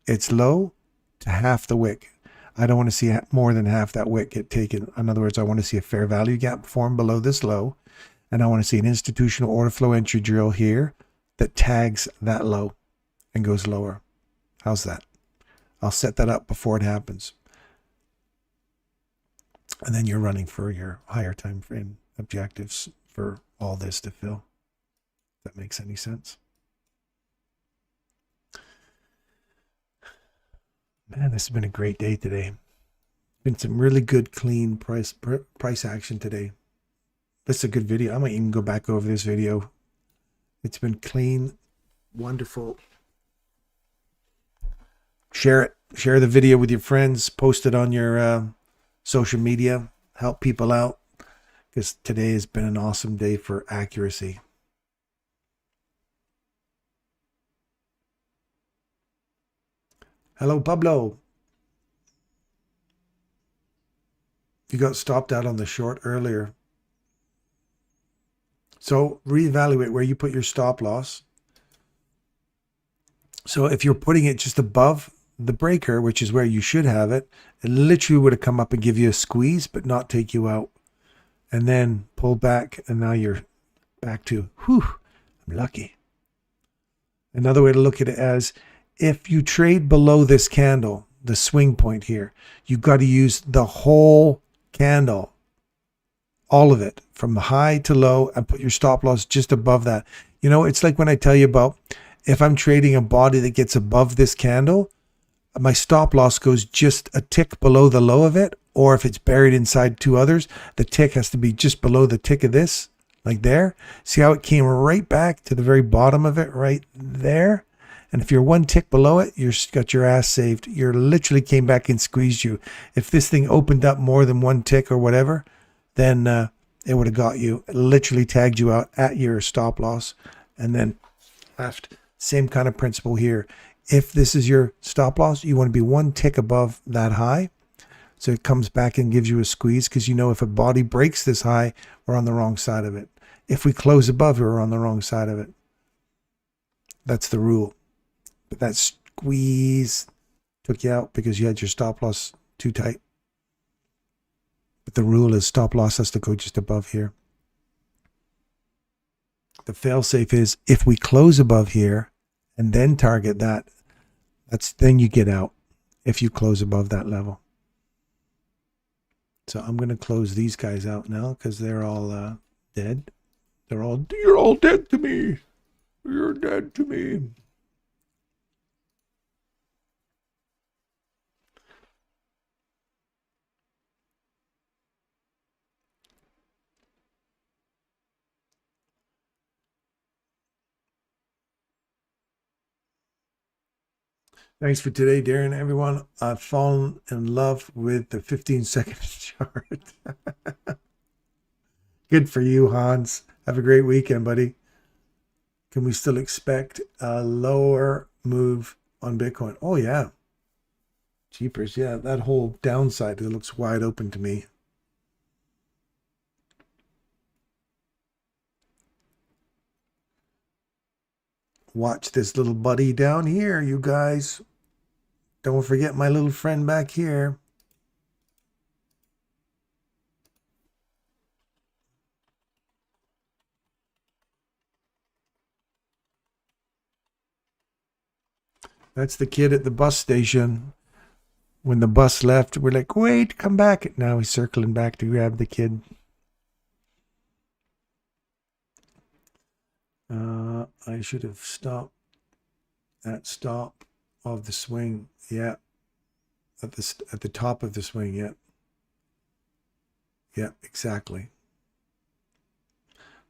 It's low to half the wick. I don't want to see more than half that wick get taken. In other words, I want to see a fair value gap form below this low, and I want to see an institutional order flow entry drill here that tags that low and goes lower. How's that? I'll set that up before it happens. And then you're running for your higher time frame objectives for all this to fill. If that makes any sense. Man, this has been a great day today. Been some really good, clean price action today. This is a good video. I might even go back over this video. It's been clean, wonderful. Share it. Share the video with your friends. Post it on your social media. Help people out, because today has been an awesome day for accuracy. Hello, Pablo. You got stopped out on the short earlier. So reevaluate where you put your stop loss. So if you're putting it just above the breaker, which is where you should have it, it literally would have come up and give you a squeeze, but not take you out. And then pull back, and now you're back to, whew, I'm lucky. Another way to look at it as, if you trade below this candle, the swing point here, you've got to use the whole candle, all of it, from the high to low, and put your stop loss just above that. You know, it's like when I tell you about, if I'm trading a body that gets above this candle, my stop loss goes just a tick below the low of it, or if it's buried inside two others, the tick has to be just below the tick of this, like there. See how it came right back to the very bottom of it, right there? And if you're one tick below it, you've got your ass saved. You literally came back and squeezed you. If this thing opened up more than one tick or whatever, then it would have got you. It literally tagged you out at your stop loss and then left. Same kind of principle here. If this is your stop loss, you want to be one tick above that high. So it comes back and gives you a squeeze, because you know if a body breaks this high, we're on the wrong side of it. If we close above, we're on the wrong side of it. That's the rule. But that squeeze took you out because you had your stop loss too tight. But the rule is stop loss has to go just above here. The fail-safe is if we close above here and then target that, then you get out if you close above that level. So I'm going to close these guys out now because they're all dead. You're all dead to me. You're dead to me. Thanks for today, Darren. Everyone, I've fallen in love with the 15-second chart. Good for you, Hans. Have a great weekend, buddy. Can we still expect a lower move on Bitcoin? Oh, yeah. Jeepers, yeah. That whole downside, it looks wide open to me. Watch this little buddy down here, you guys. Don't forget my little friend back here. That's the kid at the bus station. When the bus left, we're like, wait, come back. Now he's circling back to grab the kid. I should have stopped that stop of the swing. Yeah. At the top of the swing. Yeah. Yeah, exactly.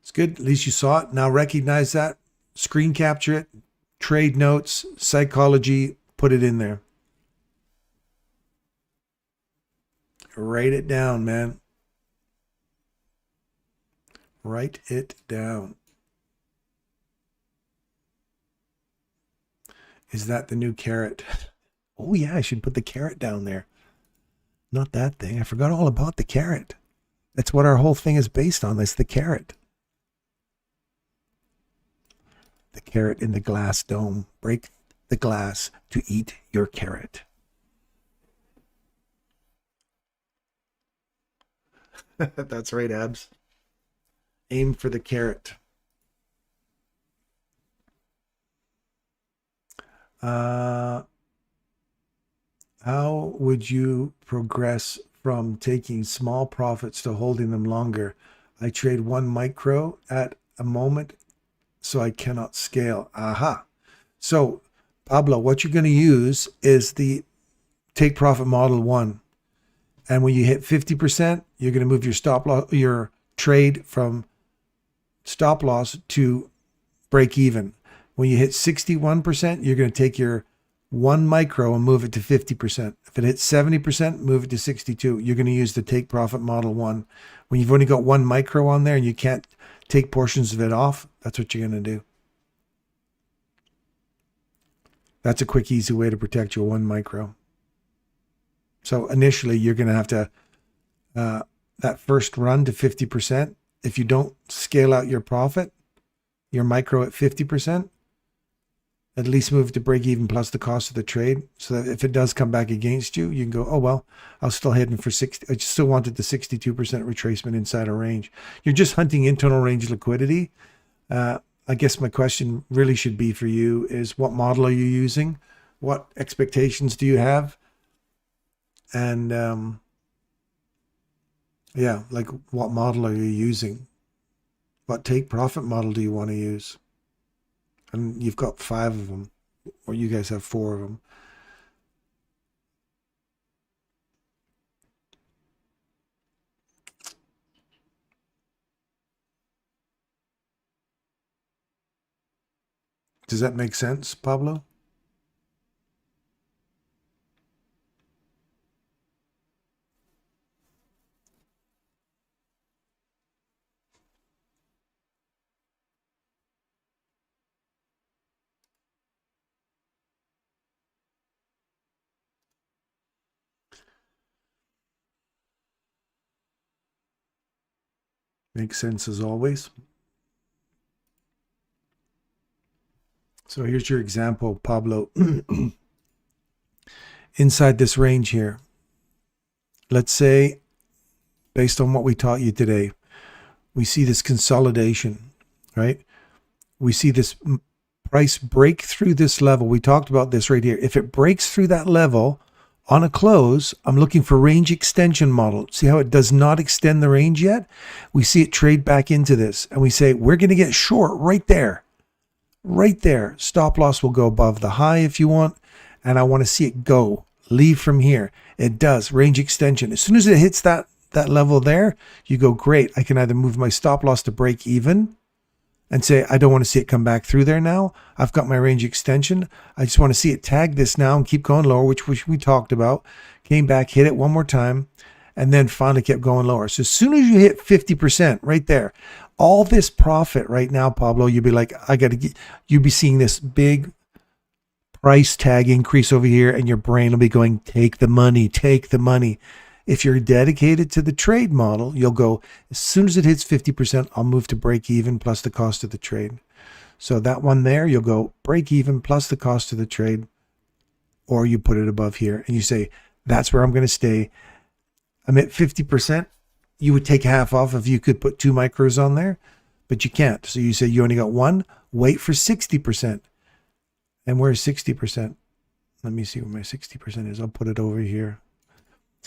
It's good. At least you saw it. Now recognize that. Screen capture it. Trade notes, psychology, put it in there. Write it down, man. Write it down. Is that the new carrot? Oh, yeah, I should put the carrot down there. Not that thing. I forgot all about the carrot. That's what our whole thing is based on. That's the carrot. The carrot in the glass dome. Break the glass to eat your carrot. That's right, Abs. Aim for the carrot. How would you progress from taking small profits to holding them longer? I trade one micro at a moment, so I cannot scale. Aha. So, Pablo, what you're going to use is the take profit model 1. And when you hit 50%, you're going to move your stop loss, your trade from stop loss to break even. When you hit 61%, you're going to take your 1 micro and move it to 50%. If it hits 70%, move it to 62. You're going to use the take profit model 1. When you've only got 1 micro on there and you can't take portions of it off, that's what you're going to do. That's a quick, easy way to protect your 1 micro. So initially, you're going to have to, that first run to 50%, if you don't scale out your profit, your micro at 50%, at least move to break even plus the cost of the trade, so that if it does come back against you, you can go, oh, well, I was still heading for 60. I still wanted the 62% retracement inside a range. You're just hunting internal range liquidity. I guess my question really should be for you is, what model are you using? What expectations do you have? And yeah, like, what model are you using? What take profit model do you want to use? And you've got 5 of them, or you guys have 4 of them. Does that make sense, Pablo? Makes sense as always. So here's your example, Pablo. Inside this range here, let's say, based on what we taught you today, we see this consolidation, right? We see this price break through this level. We talked about this right here. If it breaks through that level on a close, I'm looking for range extension model. See how it does not extend the range yet? We see it trade back into this, and we say, we're going to get short right there. Right there. Stop loss will go above the high if you want, and I want to see it go. Leave from here. It does. Range extension. As soon as it hits that level there, you go, great. I can either move my stop loss to break even and say, I don't want to see it come back through there now. I've got my range extension. I just want to see it tag this now and keep going lower, which we talked about. Came back, hit it one more time, and then finally kept going lower. So as soon as you hit 50% right there, all this profit right now, Pablo, you'll be like, you'll be seeing this big price tag increase over here, and your brain will be going, take the money, take the money. If you're dedicated to the trade model, you'll go, as soon as it hits 50%, I'll move to break even plus the cost of the trade. So that one there, you'll go break even plus the cost of the trade, or you put it above here and you say, that's where I'm going to stay. I'm at 50%. You would take half off if you could put 2 micros on there, but you can't. So you say you only got 1, wait for 60%. And where's 60%? Let me see where my 60% is. I'll put it over here.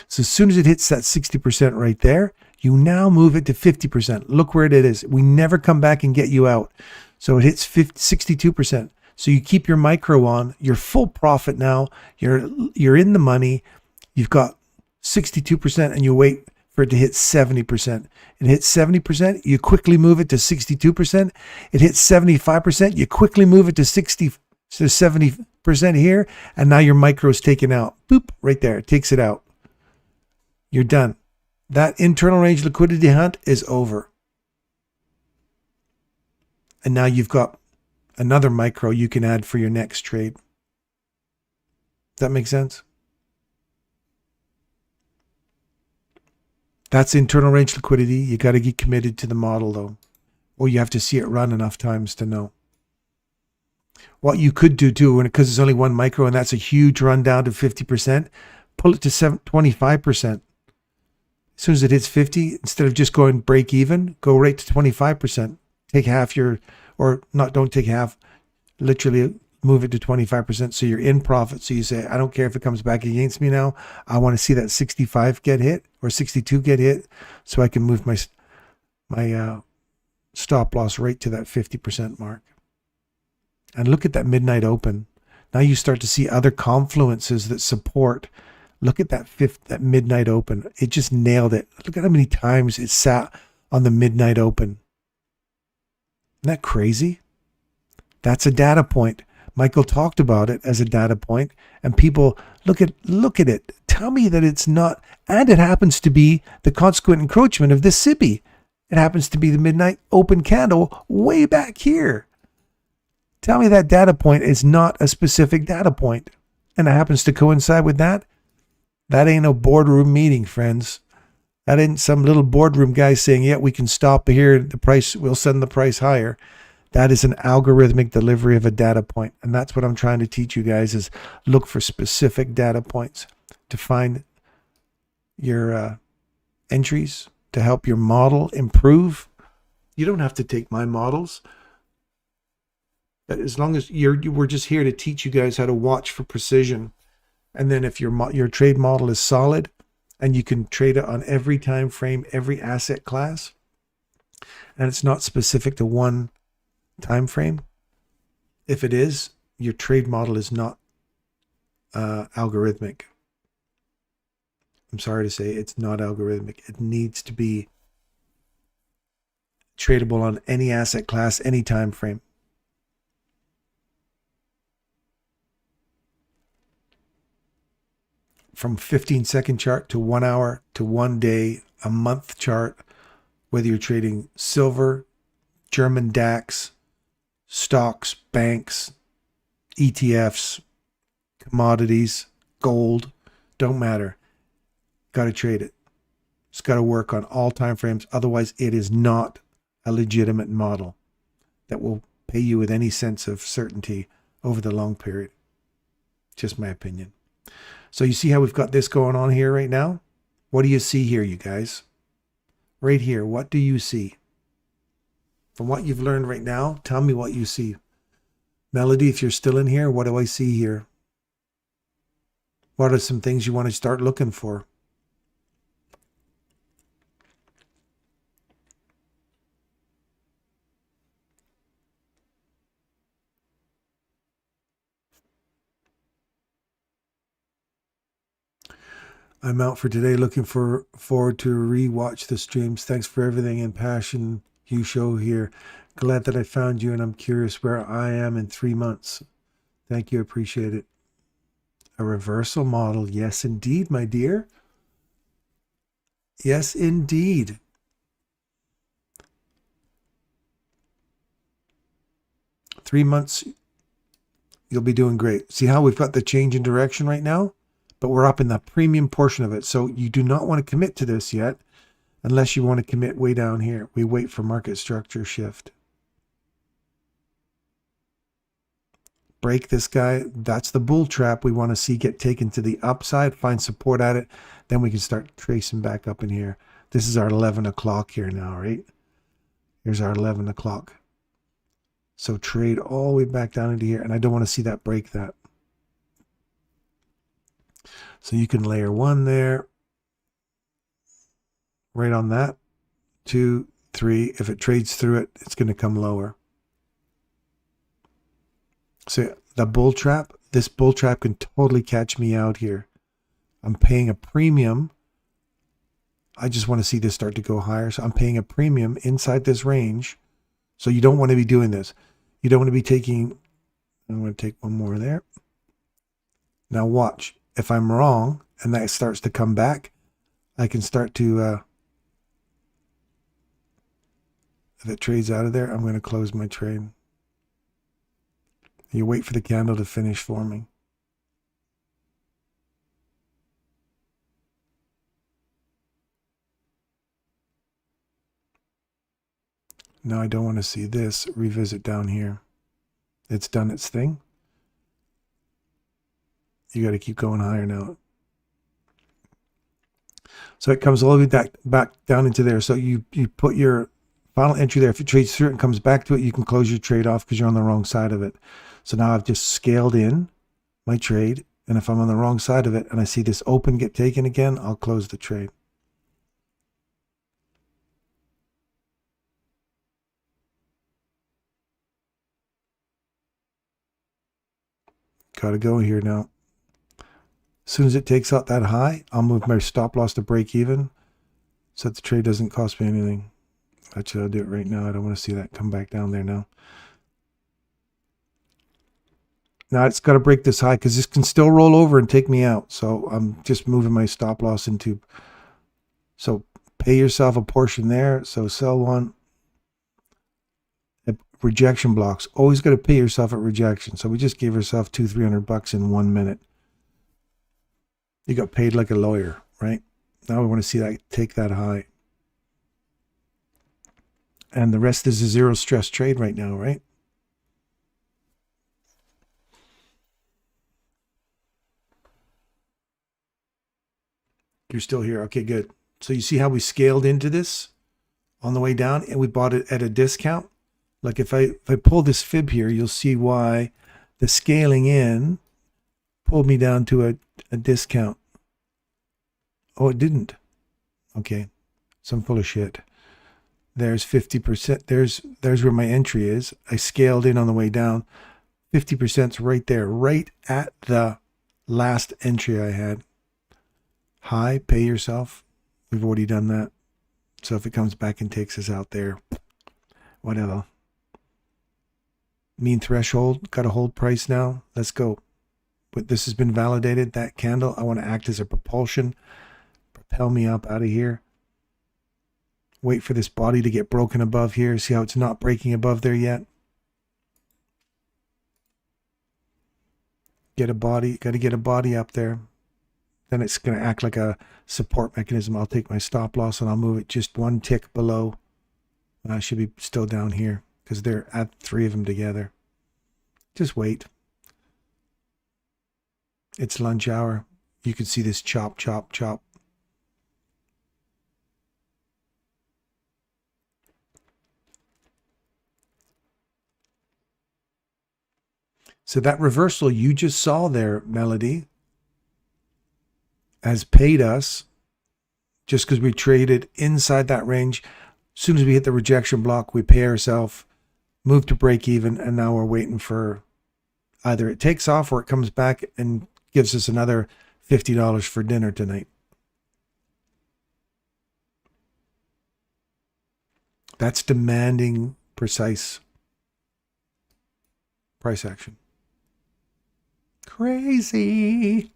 So as soon as it hits that 60% right there, you now move it to 50%. Look where it is. We never come back and get you out. So it hits 62%. So you keep your micro on, your full profit now, you're in the money, you've got 62%, and you wait for it to hit 70%. It hits 70%, you quickly move it to 62%. It hits 75%, you quickly move it to 70% here, and now your micro is taken out. Boop, right there, it takes it out. You're done. That internal range liquidity hunt is over. And now you've got another micro you can add for your next trade. Does that make sense? That's internal range liquidity. You got to get committed to the model though, or you have to see it run enough times to know. What you could do too, because it's only 1 micro and that's a huge run down to 50%, pull it to 25%. As soon as it hits 50, instead of just going break even, go right to 25%. Take half don't take half, literally move it to 25%. So you're in profit. So you say, I don't care if it comes back against me now. I want to see that 65 get hit or 62 get hit so I can move my stop loss right to that 50% mark. And look at that midnight open. Now you start to see other confluences that support. Look at that midnight open. It just nailed it. Look at how many times it sat on the midnight open. Isn't that crazy? That's a data point. Michael talked about it as a data point, and people look at it. Tell me that it's not, and it happens to be the consequent encroachment of this SIBI. It happens to be the midnight open candle way back here. Tell me that data point is not a specific data point, and it happens to coincide with that. That ain't no boardroom meeting, friends. That ain't some little boardroom guy saying, yeah, we can stop here. The price, we'll send the price higher. That is an algorithmic delivery of a data point. And that's what I'm trying to teach you guys, is look for specific data points to find your entries, to help your model improve. You don't have to take my models. But as long as we're just here to teach you guys how to watch for precision. And then if your trade model is solid and you can trade it on every time frame, every asset class, and it's not specific to one time frame, if it is, your trade model is not algorithmic. I'm sorry to say, it's not algorithmic. It needs to be tradable on any asset class, any time frame. From 15-second chart to 1 hour to 1 day, a month chart, whether you're trading silver, German DAX, stocks, banks, ETFs, commodities, gold, don't matter. Got to trade it. It's got to work on all time frames. Otherwise, it is not a legitimate model that will pay you with any sense of certainty over the long period. Just my opinion. So you see how we've got this going on here right now? What do you see here, you guys? Right here, what do you see? From what you've learned right now, tell me what you see. Melody, if you're still in here, what do I see here? What are some things you want to start looking for? I'm out for today. Looking forward to rewatch the streams. Thanks for everything and passion you show here. Glad that I found you, and I'm curious where I am in 3 months. Thank you. Appreciate it. A reversal model. Yes, indeed, my dear. Yes, indeed. Three months, you'll be doing great. See how we've got the change in direction right now? But we're up in the premium portion of it. So you do not want to commit to this yet unless you want to commit way down here. We wait for market structure shift. Break this guy. That's the bull trap we want to see get taken to the upside, find support at it. Then we can start tracing back up in here. This is our 11 o'clock here now, right? Here's our 11 o'clock. So trade all the way back down into here. And I don't want to see that break that. So you can layer one there, right on that, 2, 3. If it trades through it, it's going to come lower. So the bull trap, this bull trap can totally catch me out here. I'm paying a premium. I just want to see this start to go higher. So I'm paying a premium inside this range. So you don't want to be doing this. You don't want to be taking, I'm going to take one more there. Now watch. If I'm wrong and that starts to come back, I can start to, if it trades out of there, I'm going to close my trade. You wait for the candle to finish forming. Now I don't want to see this revisit down here. It's done its thing. You got to keep going higher now. So it comes all the way back down into there. So you put your final entry there. If it trades through it and comes back to it, you can close your trade off because you're on the wrong side of it. So now I've just scaled in my trade. And if I'm on the wrong side of it and I see this open get taken again, I'll close the trade. Got to go here now. As soon as it takes out that high, I'll move my stop loss to break even so that the trade doesn't cost me anything. Actually, I'll do it right now. I don't want to see that come back down there now. Now it's got to break this high because this can still roll over and take me out. So I'm just moving my stop loss into. So pay yourself a portion there. So sell one. Rejection blocks. Always got to pay yourself at rejection. So we just gave ourselves $200-300 in 1 minute. You got paid like a lawyer, right? Now we want to see that take that high. And the rest is a zero stress trade right now, right? You're still here. Okay, good. So you see how we scaled into this on the way down and we bought it at a discount? Like if I pull this fib here, you'll see why the scaling in pulled me down to a discount. Oh, it didn't. Okay. So I'm full of shit. There's 50%. There's where my entry is. I scaled in on the way down. 50%'s right there, right at the last entry I had. High, pay yourself. We've already done that. So if it comes back and takes us out there, whatever. Mean threshold, got a hold price now. Let's go. But this has been validated. That candle, I want to act as a propulsion. Propel me up out of here. Wait for this body to get broken above here. See how it's not breaking above there yet? Get a body, got to get a body up there. Then it's going to act like a support mechanism. I'll take my stop loss and I'll move it just one tick below. I should be still down here because they're at 3 of them together. Just wait. It's lunch hour. You can see this chop, chop, chop. So that reversal you just saw there, Melody, has paid us just because we traded inside that range. As soon as we hit the rejection block, we pay ourselves, move to break even, and now we're waiting for either it takes off or it comes back and gives us another $50 for dinner tonight. That's demanding precise price action. Crazy.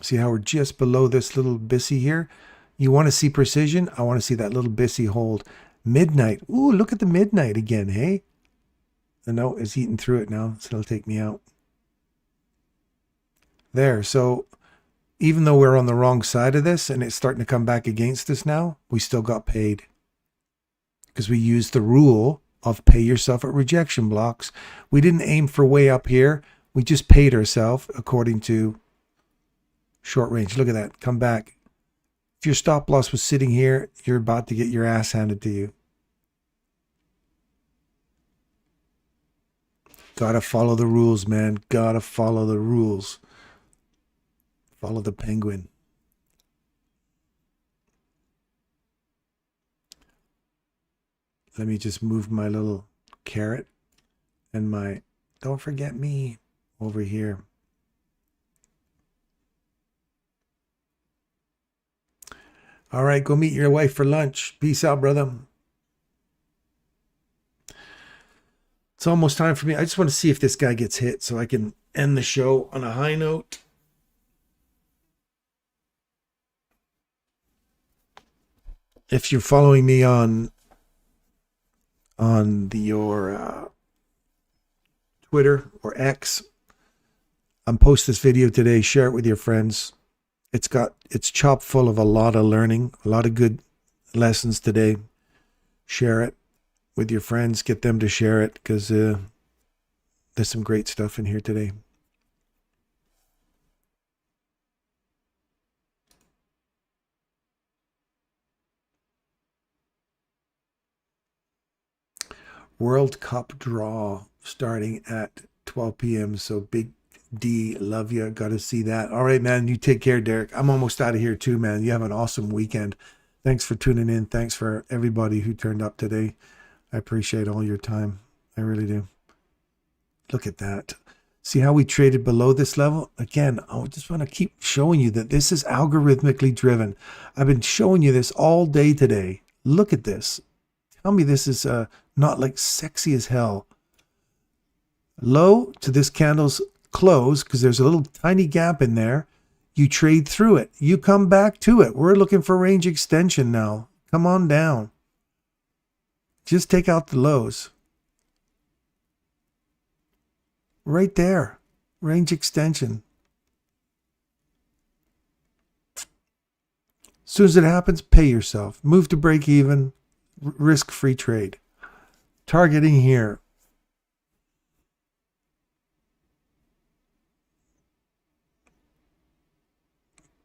See how we're just below this little bissy here? You want to see precision? I want to see that little bissy hold. Midnight. Ooh, look at the midnight again, hey? No, it's eating through it now, so it'll take me out. There, so even though we're on the wrong side of this and it's starting to come back against us now, we still got paid. Because we used the rule of pay yourself at rejection blocks. We didn't aim for way up here. We just paid ourselves according to short range. Look at that. Come back. If your stop loss was sitting here, you're about to get your ass handed to you. Gotta follow the rules, man. Gotta follow the rules. Follow the penguin. Let me just move my little carrot and my don't forget me over here. All right, go meet your wife for lunch. Peace out, brother. It's almost time for me. I just want to see if this guy gets hit so I can end the show on a high note. If you're following me on your Twitter or X, I'm post this video today. Share it with your friends. It's chock full of a lot of learning, a lot of good lessons today. Share it with your friends. Get them to share it because there's some great stuff in here today. World Cup draw starting at 12 p.m. So big D, love you. Got to see that. All right, man. You take care, Derek. I'm almost out of here too, man. You have an awesome weekend. Thanks for tuning in. Thanks for everybody who turned up today. I appreciate all your time. I really do. Look at that. See how we traded below this level? Again, I just want to keep showing you that this is algorithmically driven. I've been showing you this all day today. Look at this. Tell me this is not like sexy as hell. Low to this candle's close because there's a little tiny gap in there. You trade through it. You come back to it. We're looking for range extension now. Come on down. Just take out the lows. Right there. Range extension. As soon as it happens, pay yourself. Move to break even, risk-free trade. Targeting here.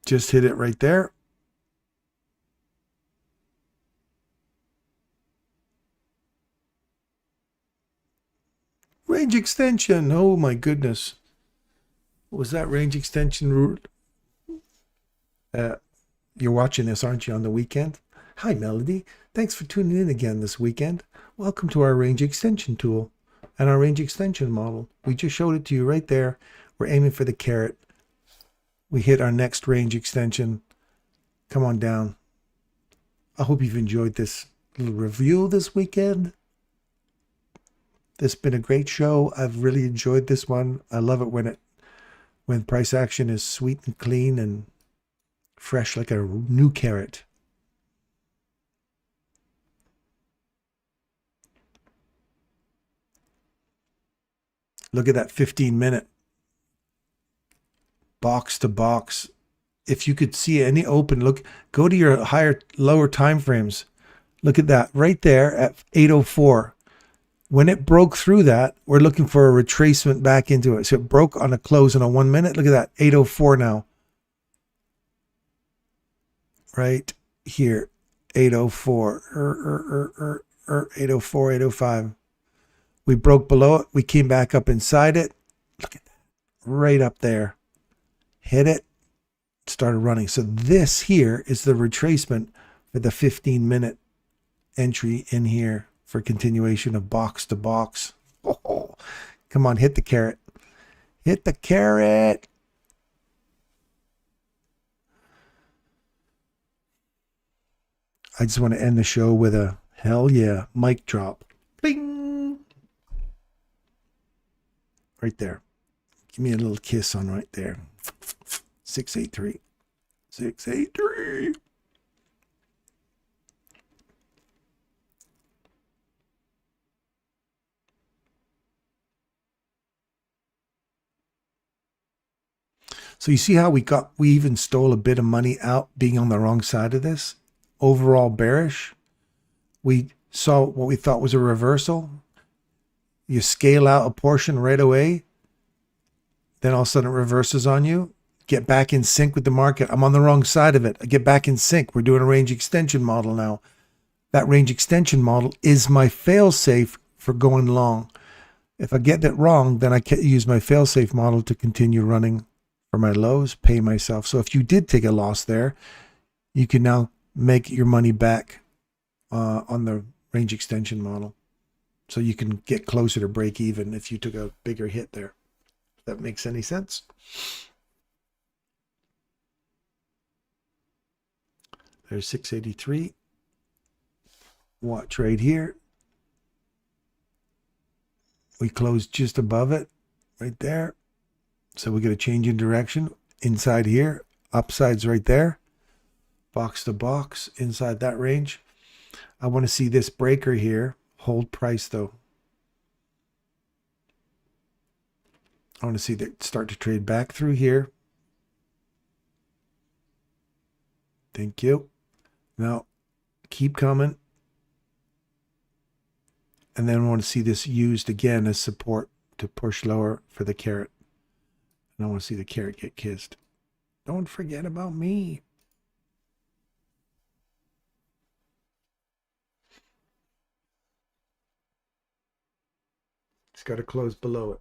Just hit it right there. Range extension. Oh my goodness. Was that range extension? You're watching this, aren't you, on the weekend? Hi, Melody. Thanks for tuning in again this weekend. Welcome to our range extension tool and our range extension model. We just showed it to you right there. We're aiming for the carrot. We hit our next range extension. Come on down. I hope you've enjoyed this little review this weekend. This has been a great show. I've really enjoyed this one. I love it when price action is sweet and clean and fresh like a new carrot. Look at that 15-minute box to box. If you could see any open, look, go to your lower time frames. Look at that right there at 8:04. When it broke through that, we're looking for a retracement back into it. So it broke on a close in a 1 minute. Look at that, 8:04 now. Right here, 8:04, 8:04, 8:05. We broke below it. We came back up inside it. Look at that, right up there. Hit it, started running. So this here is the retracement for the 15-minute entry in here for continuation of box to box. Oh, come on, hit the carrot. Hit the carrot. I just want to end the show with a hell yeah mic drop. Bing. Right there. Give me a little kiss on right there. 683. 683. So you see how we even stole a bit of money out being on the wrong side of this? Overall bearish. We saw what we thought was a reversal. You scale out a portion right away. Then all of a sudden it reverses on you. Get back in sync with the market. I'm on the wrong side of it. I get back in sync. We're doing a range extension model now. That range extension model is my fail-safe for going long. If I get that wrong, then I can use my fail-safe model to continue running for my lows, pay myself. So if you did take a loss there, you can now make your money back on the range extension model. So you can get closer to break even if you took a bigger hit there. If that makes any sense. There's 683. Watch right here. We closed just above it right there. So we get a change in direction inside here. Upside's right there. Box to box inside that range. I want to see this breaker here hold price though. I want to see that start to trade back through here. Thank you. Now keep coming. And then I want to see this used again as support to push lower for the carrot. And I want to see the carrot get kissed. Don't forget about me. It's got to close below it.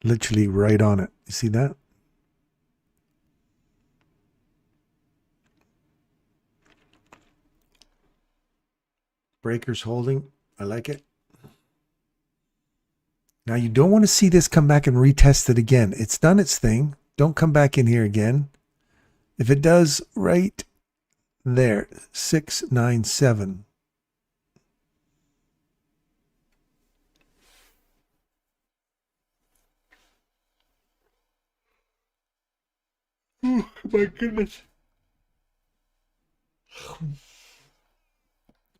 Literally right on it. You see that? Breakers holding. I like it. Now you don't want to see this come back and retest it again. It's done its thing. Don't come back in here again. If it does, right there, 697. Oh my goodness.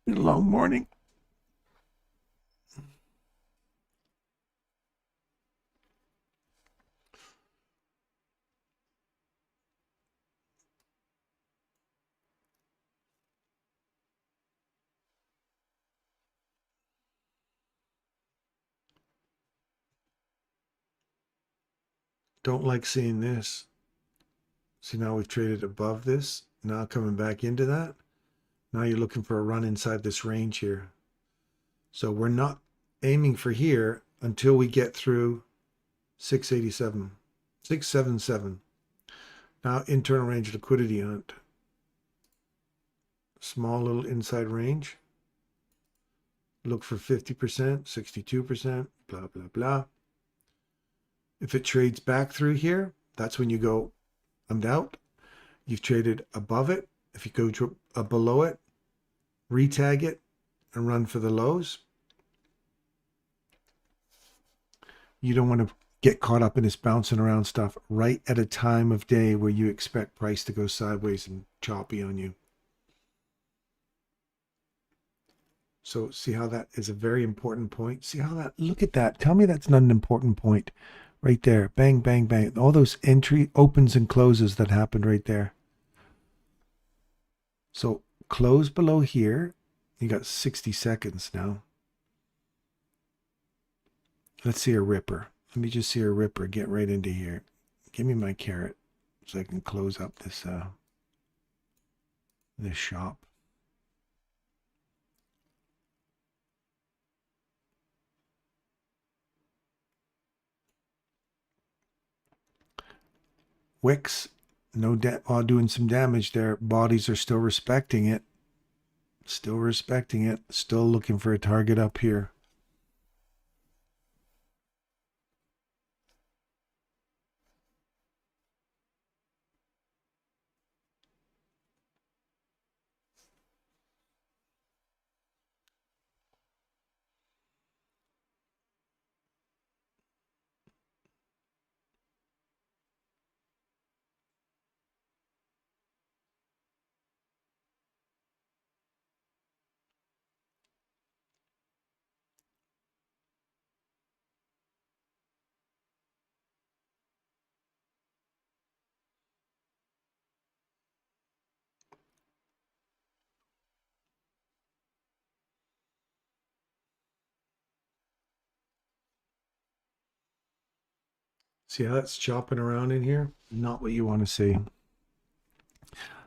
Been a long morning. Don't like seeing this. See, now we've traded above this. Now coming back into that. Now you're looking for a run inside this range here. So we're not aiming for here until we get through 687, 677. Now internal range liquidity hunt. Small little inside range. Look for 50%, 62%, blah, blah, blah. If it trades back through here, that's when you go, I'm out. You've traded above it. If you go to below it, retag it and run for the lows. You don't want to get caught up in this bouncing around stuff right at a time of day where you expect price to go sideways and choppy on you. So see how that is a very important point? See how that, look at that. Tell me that's not an important point right there. Bang, bang, bang. All those entry opens and closes that happened right there. So close below here. You got 60 seconds now. Let's see a ripper. Let me just see a ripper get right into here. Give me my carrot so I can close up this this shop. Wicks, no doing some damage there. Bodies are still respecting it. Still respecting it. Still looking for a target up here. See how it's chopping around in here? Not what you want to see.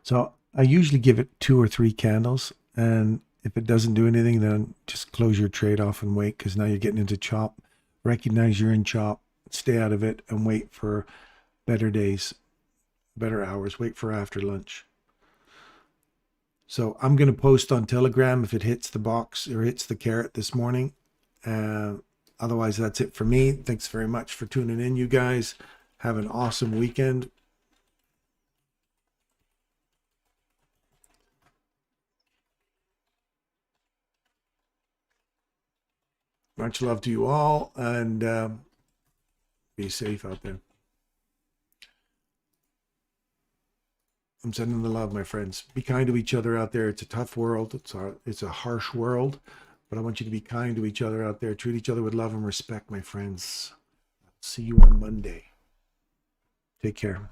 So I usually give it 2 or 3 candles. And if it doesn't do anything, then just close your trade off and wait, because now you're getting into chop. Recognize you're in chop. Stay out of it and wait for better days, better hours. Wait for after lunch. So I'm going to post on Telegram if it hits the box or hits the carrot this morning. Otherwise, that's it for me. Thanks very much for tuning in, you guys. Have an awesome weekend. Much love to you all, and be safe out there. I'm sending the love, my friends. Be kind to each other out there. It's a tough world. It's a harsh world, but I want you to be kind to each other out there. Treat each other with love and respect, my friends. See you on Monday. Take care.